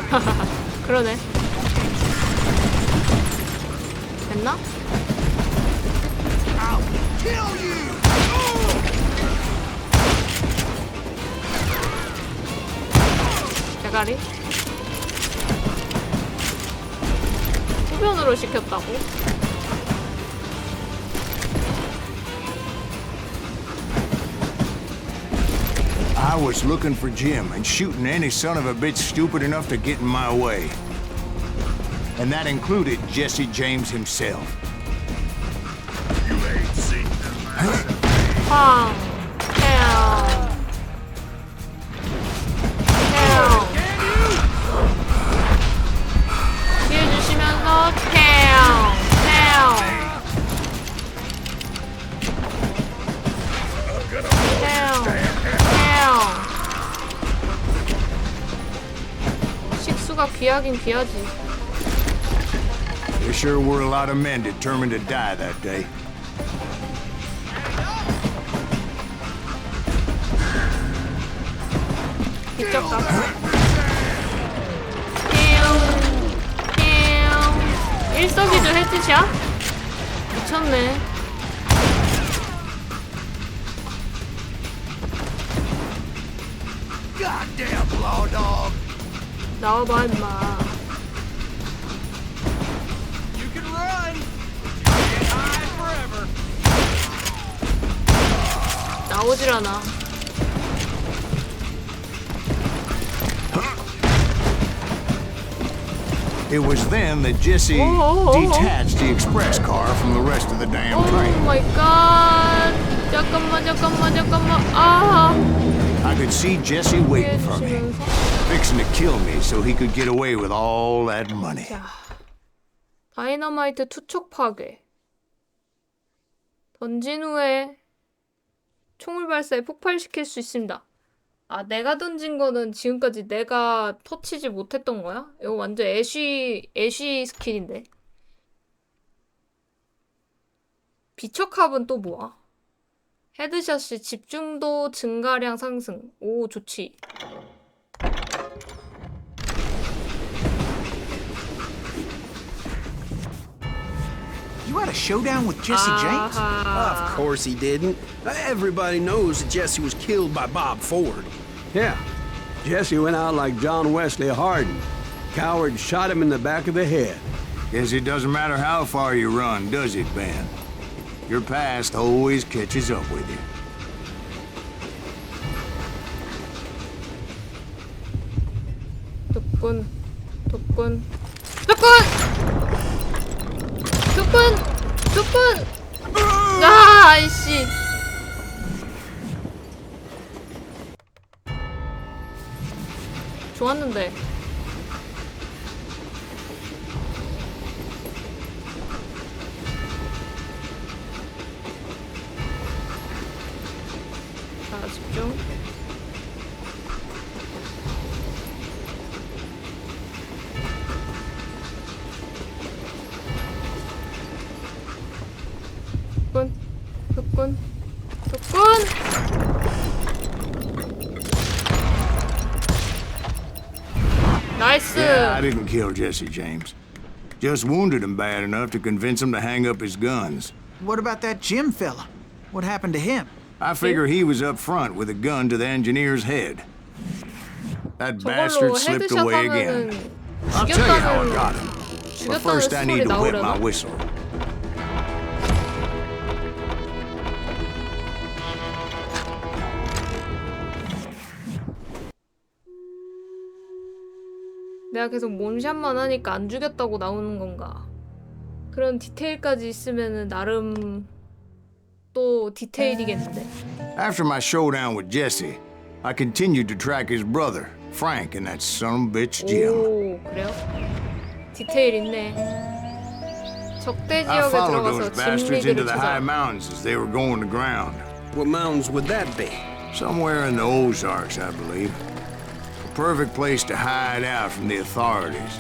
하하하. 그러네. 됐나? 대가리? 후변으로 시켰다고? I was looking for Jim and shooting any son of a bitch stupid enough to get in my way. And that included Jesse James himself. You ain't seen them. 팡! 해요. 해요. 피해 주시면서 해요. 해요. 해요. 해요. 식수가 귀하긴 귀하지. There sure were a lot of men determined to die that day. 미쳤다. 띠용. 일석이조 헤드샷? 미쳤네. Goddamn law dog. 나와봐 임마. You can run. Get high forever. 나오질 않아. It was then that Jesse detached the express car from the rest of the damn 오 train. 마이 갓. 잠깐만. 아. I could see Jesse waiting for me, 해주시면서. fixing to kill me so he could get away with all that money. 자. 다이너마이트 투척 파괴. 던진 후에 총을 발사해 폭발시킬 수 있습니다. 아, 내가 던진 거는 지금까지 내가 터치지 못했던 거야? 이거 완전 애쉬 스킬인데. 비척합은 또 뭐야? 헤드샷이 집중도 증가량 상승. 오, 좋지. You had a showdown with Jesse James? Of course he didn't. Everybody knows that Jesse was killed by Bob Ford. Yeah. Jesse went out like John Wesley Hardin. Coward shot him in the back of the head. Guess it doesn't matter how far you run, does it, Ben? Your past always catches up with you. 독군! 아, 아이씨. 좋았는데. 자, 집중. 독군. 나이스. Yeah, I didn't kill Jesse James. Just wounded him bad enough to convince him to hang up his guns. What about that Jim fella? What happened to him? I figure he was up front with a gun to the engineer's head. That bastard 저걸로 slipped 헤드샷 away again. 하면은 I'll tell you how I got him. But 죽였다는 first I need 소리 to whip my 나오려나? whistle. 내가 계속 몸샷만 하니까 안 죽였다고 나오는 건가? 그런 디테일까지 있으면은 나름 또 디테일이겠는데. After my showdown with Jesse, I continued to track his brother, Frank, and that son of a bitch, Jim. 오, 그래요? 디테일 있네. 적대 I 지역에 followed 들어가서 those bastards into 진리들을 the high 찾아. mountains as they were going to ground. What mountains would that be? Somewhere in the Ozarks, I believe. A perfect place to hide out from the authorities.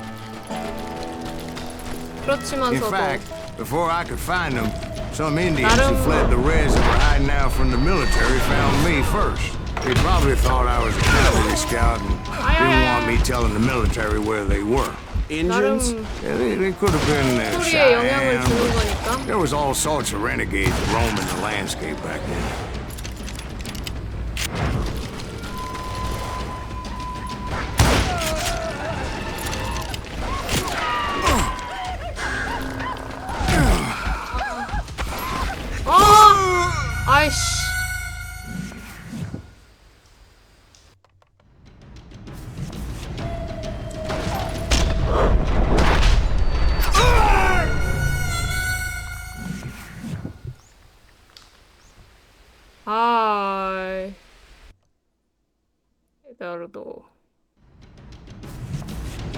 In 그렇지만서도 fact, before I could find them, some Indians who 나름- fled the res and were hiding out from the military found me first. They probably thought I was a cavalry scout and didn't want me telling the military where they were. Indians? 나름 Yeah, they could have been 스토리에 영향을 Cheyenne, 주는 but 거니까. there was all sorts of renegades roaming the landscape back then. 아이씨. 아이. 에다르도.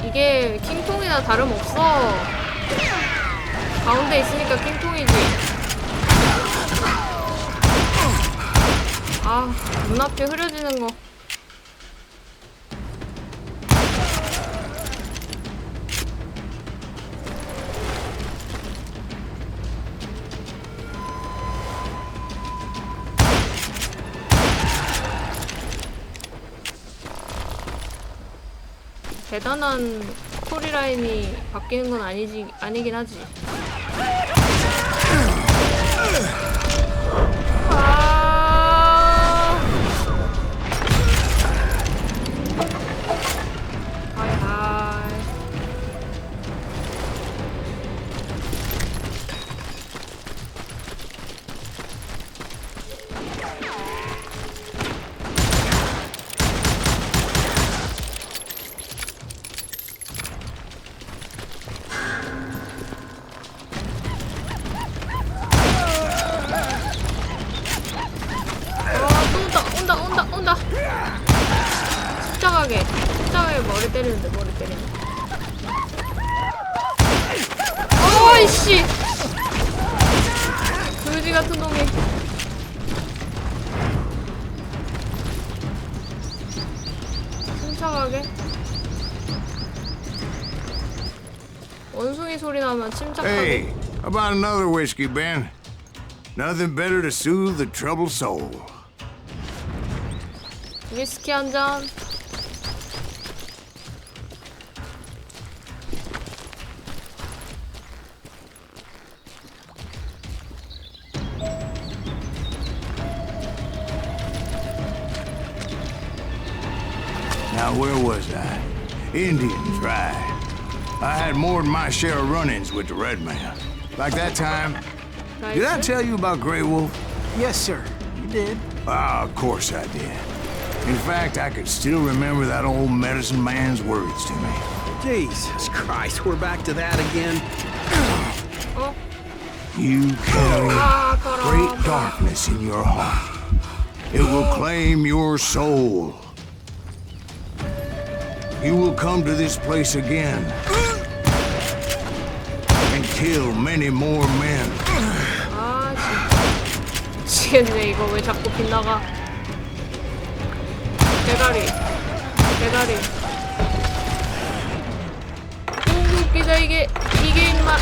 이게 킹통이나 다름없어. 가운데 있으니까 킹통이지. 아, 눈앞에 흐려지는 거. 대단한 스토리라인이 바뀌는 건 아니긴 하지. 하이. 온다. 십자가게 머리 때리는데. 어이씨! 그지 같은 놈이. 침착하게. 원숭이 소리 나면 침착하게. Hey, how about another whiskey, Ben? Nothing better to soothe the troubled soul. 위스키 한 잔. Now, where was I? Indians, right. I had more than my share of run-ins with the red man. Like that time. Did I tell you about Grey Wolf? Yes, sir. You did. Ah, of course I did. In fact, I could still remember that old medicine man's words to me. Jesus Christ, we're back to that again. 어? You carry great darkness in your heart. It will claim your soul. You will come to this place again and kill many more men. 아, 진짜. 미치겠네. 이거 왜 자꾸 빗나가. 대가리. 너무 웃기다, 이게 임마.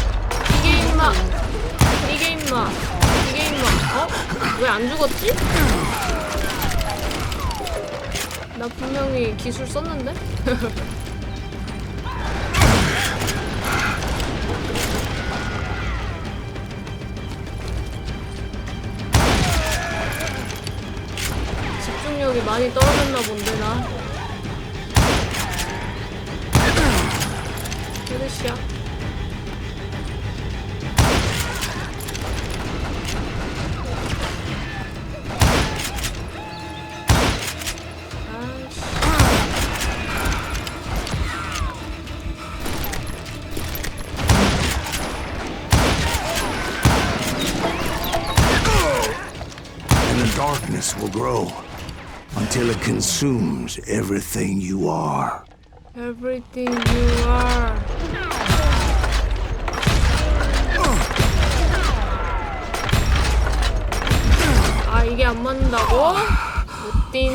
어? 왜 안 죽었지? 나 분명히 기술 썼는데? 집중력이 많이 떨어졌나 본데, 나. 그릇이야. darkness will grow until it consumes everything you are. Everything you are. 아, 이게 안 맞는다고? 못뛴.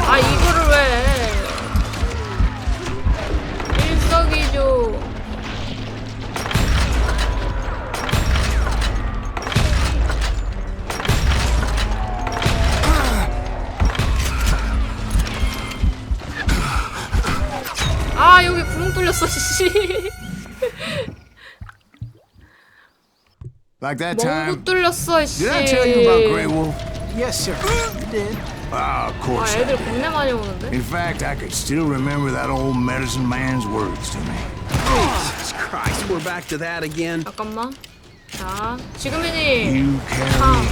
아, 이거를 왜? 일석이조. 아, 여기 구멍 뚫렸어, 씨. Like that time. 멍구 뚫렸어, 씨. Did I tell you about Grey Wolf? Yes, sir. You did. Ah, of 아, course I 애들 did. 겁내 많이 오는데? In fact, I could still remember that old medicine man's words to me. Jesus Christ, we're back to that again. 잠깐만. 자, 지금이니. You carry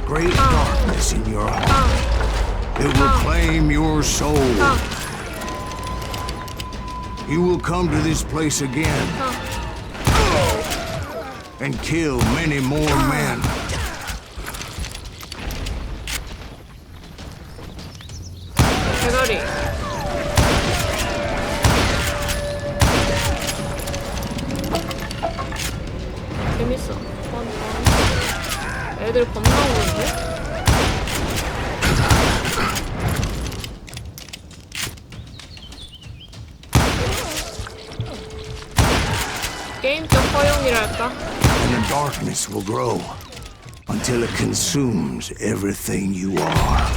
great darkness in your heart. It will claim your soul. You will come to this place again and kill many more men. 대가리. 재밌어. 애들 겁나 오는데? 게임적 허용이랄까? And the darkness will grow until it consumes everything you are.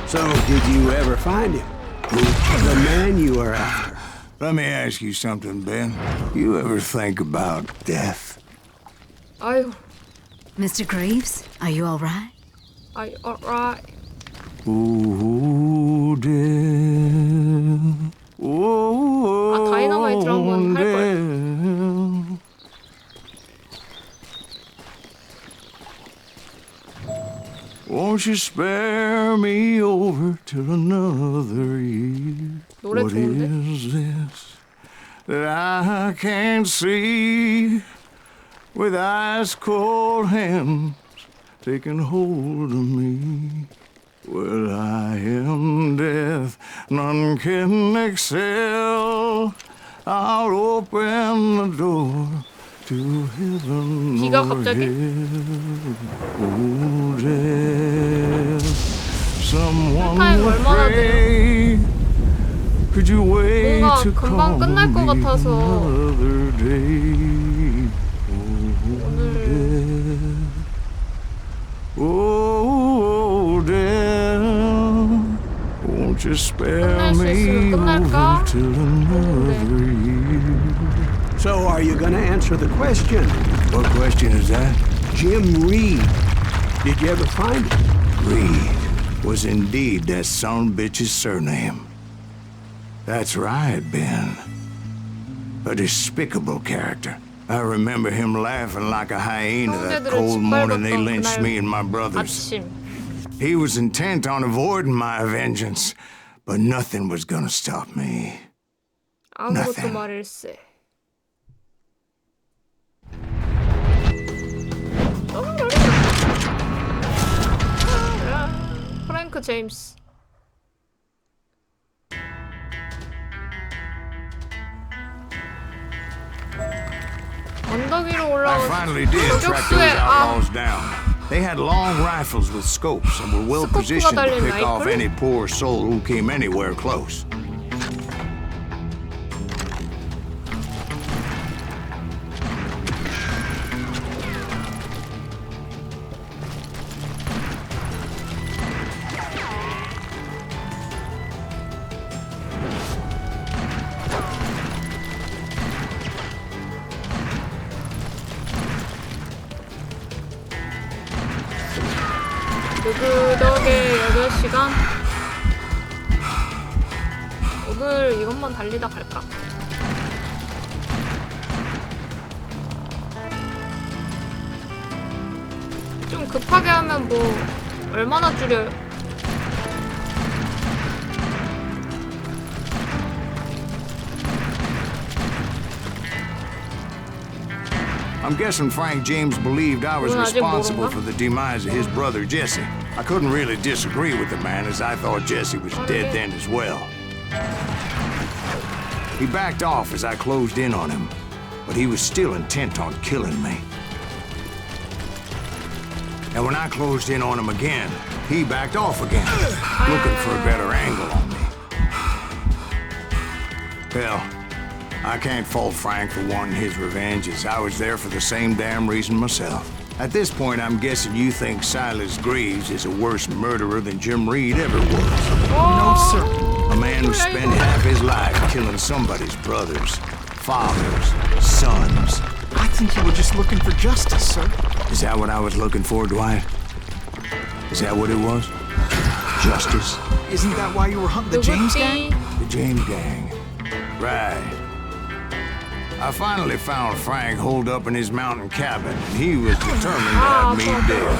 So, did you ever find him? The man you are after? Let me ask you something, Ben. You ever think about death? 아유, Mr. Graves, are you all right? 아유, alright. Ooh, death. Ooh, 아, 다이너마이트를 한번 할걸. death. Won't you spare me over till another year? 노래 What 좋은데? is this that I can't see with ice cold hands taking hold of me? Well, I am death, none can excel. I'll open the door to heaven 비가 or 갑자기? hell. Oh, death, someone 타임 would 얼마나 pray. Could you wait 뭔가 to 금방 call 끝날 것 me 같아서. another day? Oh, death. Oh, death. Won't you spare 끝낼 수 me 있으면 끝날까? over till another year? So, are you gonna answer the question? What question is that? Jim Reed. Did you ever find him? Reed was indeed that son bitch's surname. That's right, Ben. A despicable character. I remember him laughing like a hyena that 형제들을 cold morning they 짓밟았던 lynched 그날 me and my brothers. 아침. He was intent on avoiding my vengeance, but nothing was gonna stop me. 아무것도 Nothing. 말일세. 프랭크 제임스. 언덕 위로 I 올라온 finally did track those 저격수의 outlaws down. They had long rifles with scopes and were well positioned to 달린 pick off 라이플? any poor soul who came anywhere close. 느그덕의 8시간. 오늘 이것만 달리다 갈까? 좀 급하게 하면 뭐 얼마나 줄여요? I'm guessing Frank James believed I was 그건 아직 responsible 모른가? for the demise of his brother Jesse. I couldn't really disagree with the man, as I thought Jesse was dead then as well. He backed off as I closed in on him, but he was still intent on killing me. And when I closed in on him again, he backed off again, looking for a better angle on me. Hell, I can't fault Frank for wanting his revenge, as I was there for the same damn reason myself. At this point, I'm guessing you think Silas Greaves is a worse murderer than Jim Reed ever was. No, sir. A man who spent half his life killing somebody's brothers, fathers, sons. I think you were just looking for justice, sir. Is that what I was looking for, Dwight? Is that what it was? Justice? Isn't that why you were hunting the James gang? The James gang. Right. I finally found Frank holed up in his mountain cabin, and he was determined to have me dead.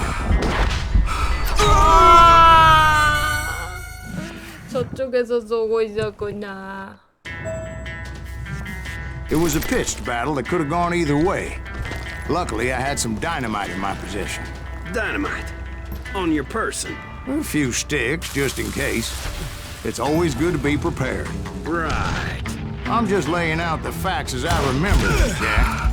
저쪽에서 쏘고 있었구나. It was a pitched battle that could have gone either way. Luckily, I had some dynamite in my possession. Dynamite. On your person. A few sticks, just in case. It's always good to be prepared. Right. I'm just laying out the facts as I remember them, Jack.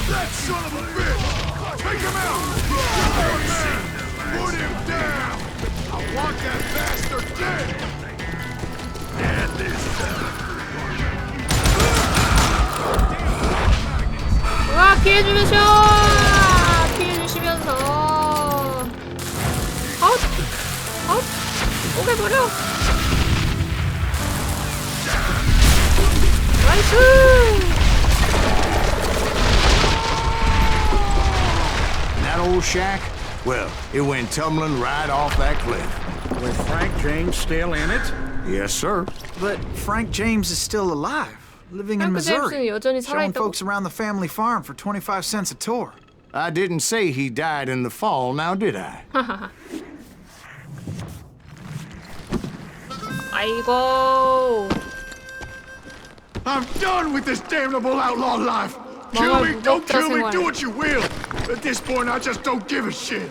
That son of a bitch! Take him out! Put him down! I want that bastard dead! 우와, 피해주면서 피해주시면서 헛! 헛! 오게버려! 나이스! That old shack? Well, it went tumbling right off that cliff. With Frank James still in it? Yes, sir. But Frank James is still alive, living in 프랭크 제임스는 Missouri, 여전히 showing 살아있다고? folks around the family farm for 25 cents a tour. I didn't say he died in the fall, now did I? 아이고. I'm done with this damnable outlaw life! Kill me, don't kill me, do what you will! At this point, I just don't give a shit!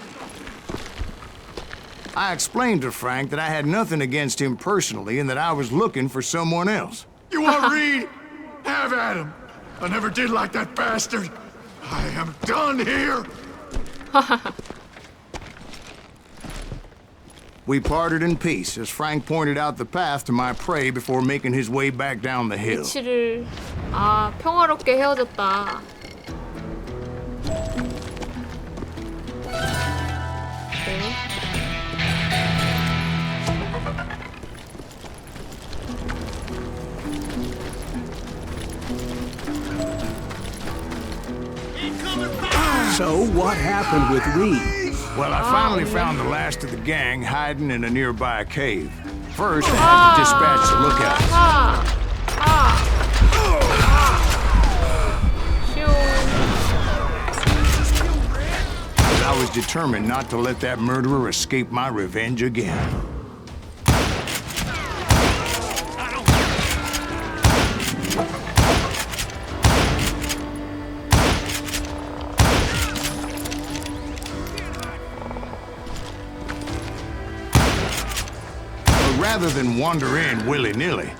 I explained to Frank that I had nothing against him personally and that I was looking for someone else. You want Reed? Have at him! I never did like that bastard! I am done here! We parted in peace as Frank pointed out the path to my prey before making his way back down the hill. 위치를 평화롭게 헤어졌다. 네. So what happened with Reed? Well, I finally found the last of the gang hiding in a nearby cave. First, I had to dispatch the lookouts. I was determined not to let that murderer escape my revenge again. Rather than wander in willy-nilly,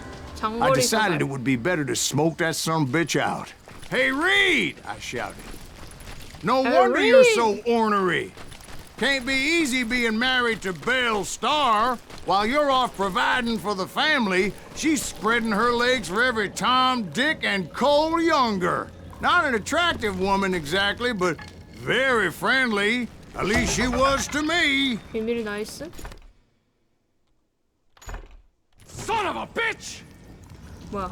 I decided it would be better to smoke that sumbitch out. Hey, Reed! I shouted. No wonder you're so ornery. Can't be easy being married to Belle Starr. While you're off providing for the family, she's spreading her legs for every Tom, Dick, and Cole Younger. Not an attractive woman exactly, but very friendly. At least she was to me. 비밀 나이스. Son of a bitch! 뭐야?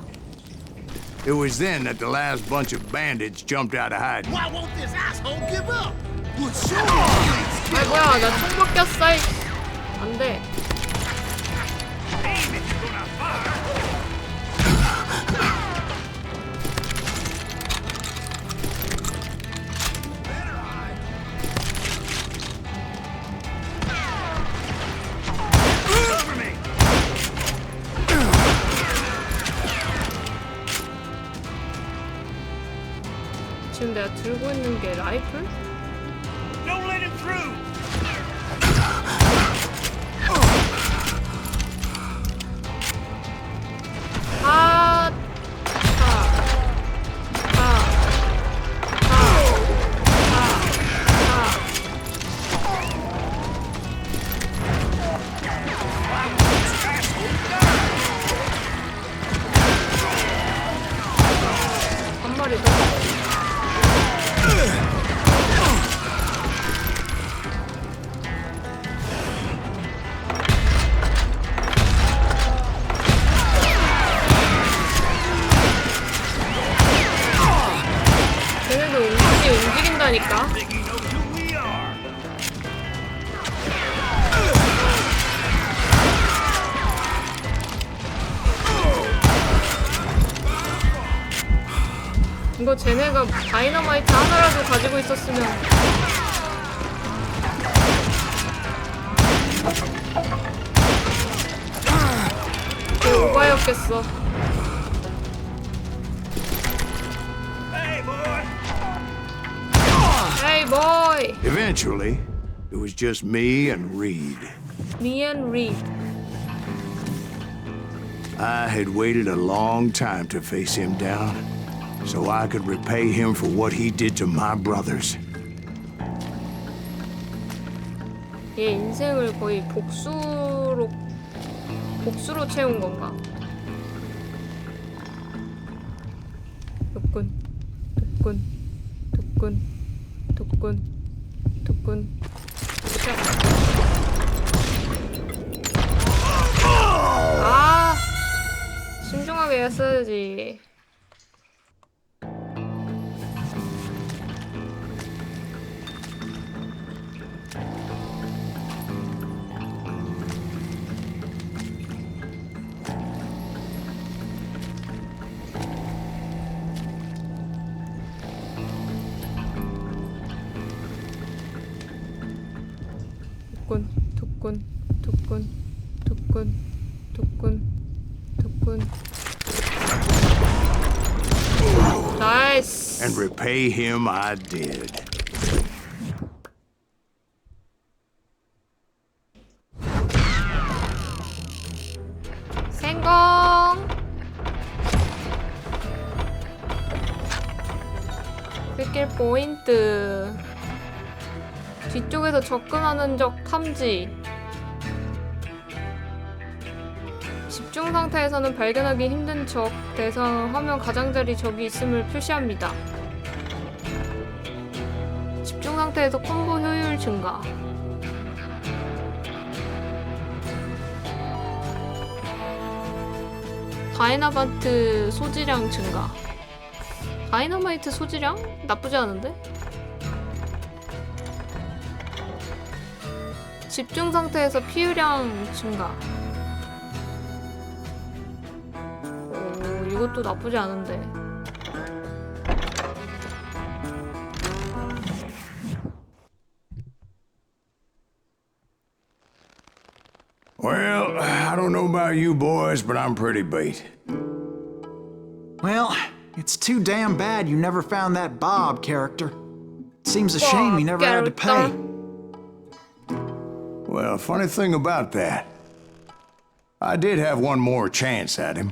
It was then that the last bunch of bandits jumped out of hiding. Why won't this asshole give up? Would show 아 뭐야? 나 총 바뀌었어. 안 돼. Aim if you're gonna fire. Cover me. 지금 내가 들고 있는 게 라이플? Don't let him through. 아, 한 마리 더. 쟤네도 은근히 움직인다니까. Think he knows who we are. 이거 쟤네가 다이너마이트 하나라도 가지고 있었으면 개 오바였겠어. Hey, boy. Hey boy! Eventually, it was just me and Reed. Me and Reed. I had waited a long time to face him down, so I could repay him for what he did to my brothers. 얘 인생을 거의 복수로 채운 건가? 독군, 독군, 독군, 독군, 독군. 시작. 아, 신중하게 했어야지. 독군, 독군, 독군, 독군, 독군, 독군. 나이스. And repay him I did. 성공. 스킬 포인트. 뒤쪽에서 접근하는 적 탐지. 집중 상태에서는 발견하기 힘든 적 대상 화면 가장자리 적이 있음을 표시합니다. 집중 상태에서 콤보 효율 증가. 다이너마이트 소지량 증가. 다이너마이트 소지량? 나쁘지 않은데? 집중 상태에서 피유량 증가. 오, 이것도 나쁘지 않은데. Well, I don't know about you boys, but I'm pretty beat. Well, it's too damn bad you never found that Bob character. Seems a shame you never had to pay. Well, funny thing about that, I did have one more chance at him.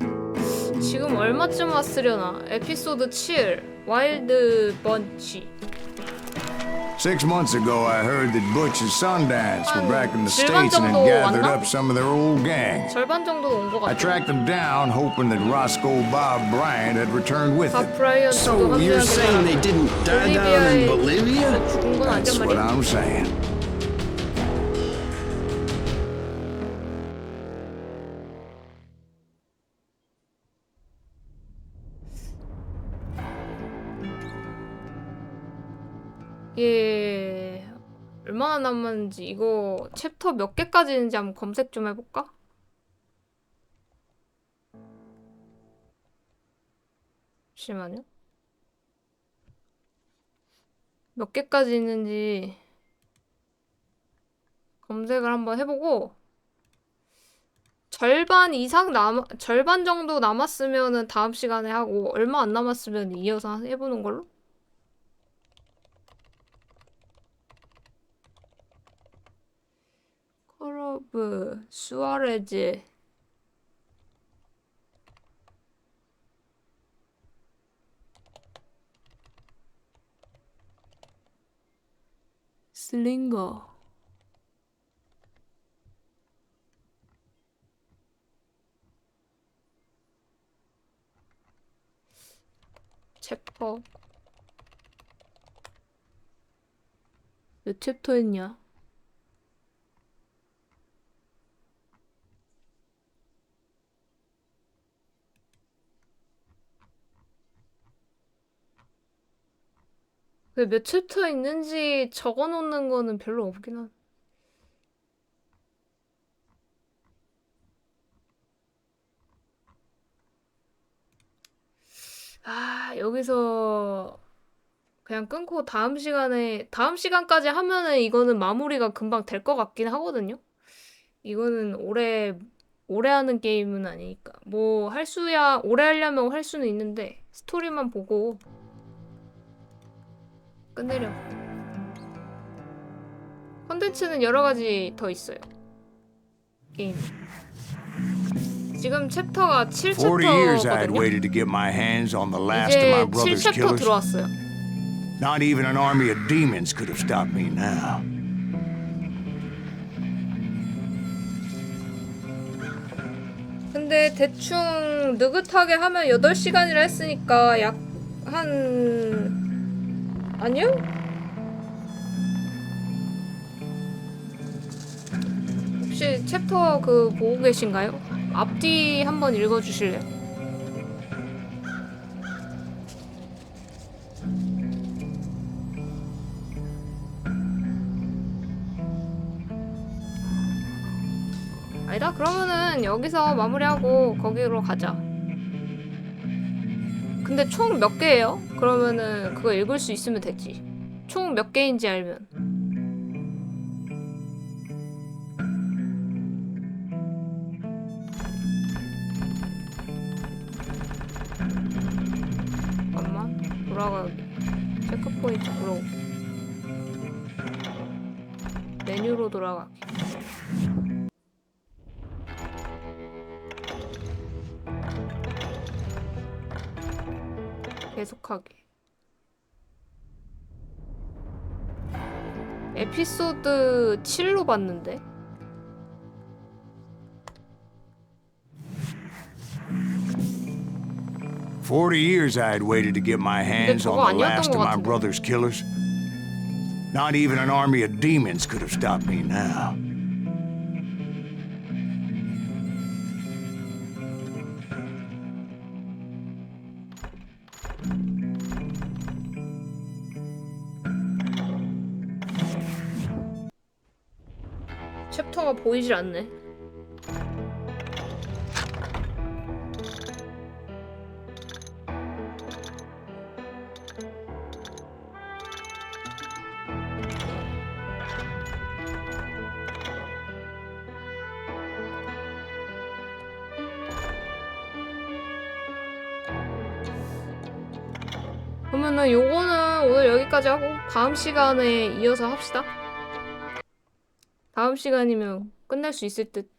지금 얼마쯤 왔으려나? 에피소드 7 와일드 번치. 6 months ago, I heard that Butch and Sundance were back in the 절반 States and had 정도 gathered 왔나? up some of their old gang. 절반 정도 온 것 I 같아. tracked them down, hoping that Roscoe Bob Bryant had returned with 밥 them. 브라이언트도 So you're saying they didn't die down in Bolivia? 죽은 건 That's 아니란 what 말이야. I'm saying. 이게 얼마나 남았는지, 이거 챕터 몇 개까지 있는지 한번 검색 좀 해볼까? 잠시만요. 몇 개까지 있는지 검색을 한번 해보고, 절반 정도 남았으면은 다음 시간에 하고, 얼마 안 남았으면 이어서 해보는 걸로? 콜오브후아레즈. 슬링거. 챕터 몇 챕터 했냐? 근데 몇 챕터 있는지 적어놓는 거는 별로 없긴 한. 아, 여기서 그냥 끊고 다음 시간까지 하면은 이거는 마무리가 금방 될 것 같긴 하거든요? 이거는 오래 하는 게임은 아니니까. 뭐, 오래 하려면 할 수는 있는데, 스토리만 보고 끝내려고. 컨텐츠는 여러 가지 더 있어요. 게임. 지금 챕터가 40 years I had7챕터거든요? waited to get my hands on the last of my 이제 brother's 7챕터 killers. 들어왔어요. Not even an army of demons could have stopped me now. 근데 대충 느긋하게 하면 8시간이라 했으니까 아니요? 혹시 챕터 보고 계신가요? 앞뒤 한번 읽어주실래요? 아니다? 그러면은 여기서 마무리하고 거기로 가자. 근데 총 몇 개예요? 그러면은 그거 읽을 수 있으면 되지. 총 몇 개인지 알면. 잠깐만. 돌아가기. 체크포인트 들어오고. 메뉴로 돌아가기. 계속하기. 에피소드 7로 봤는데? "40 years I had waited to get my hands on 저거 the 아니었던 last 것 of my 같은데. brother's killers. Not even an army of demons could have stopped me now." 챕터가 보이질 않네. 그러면은 요거는 오늘 여기까지 하고 다음 시간에 이어서 합시다. 다음 시간이면 끝낼 수 있을 듯.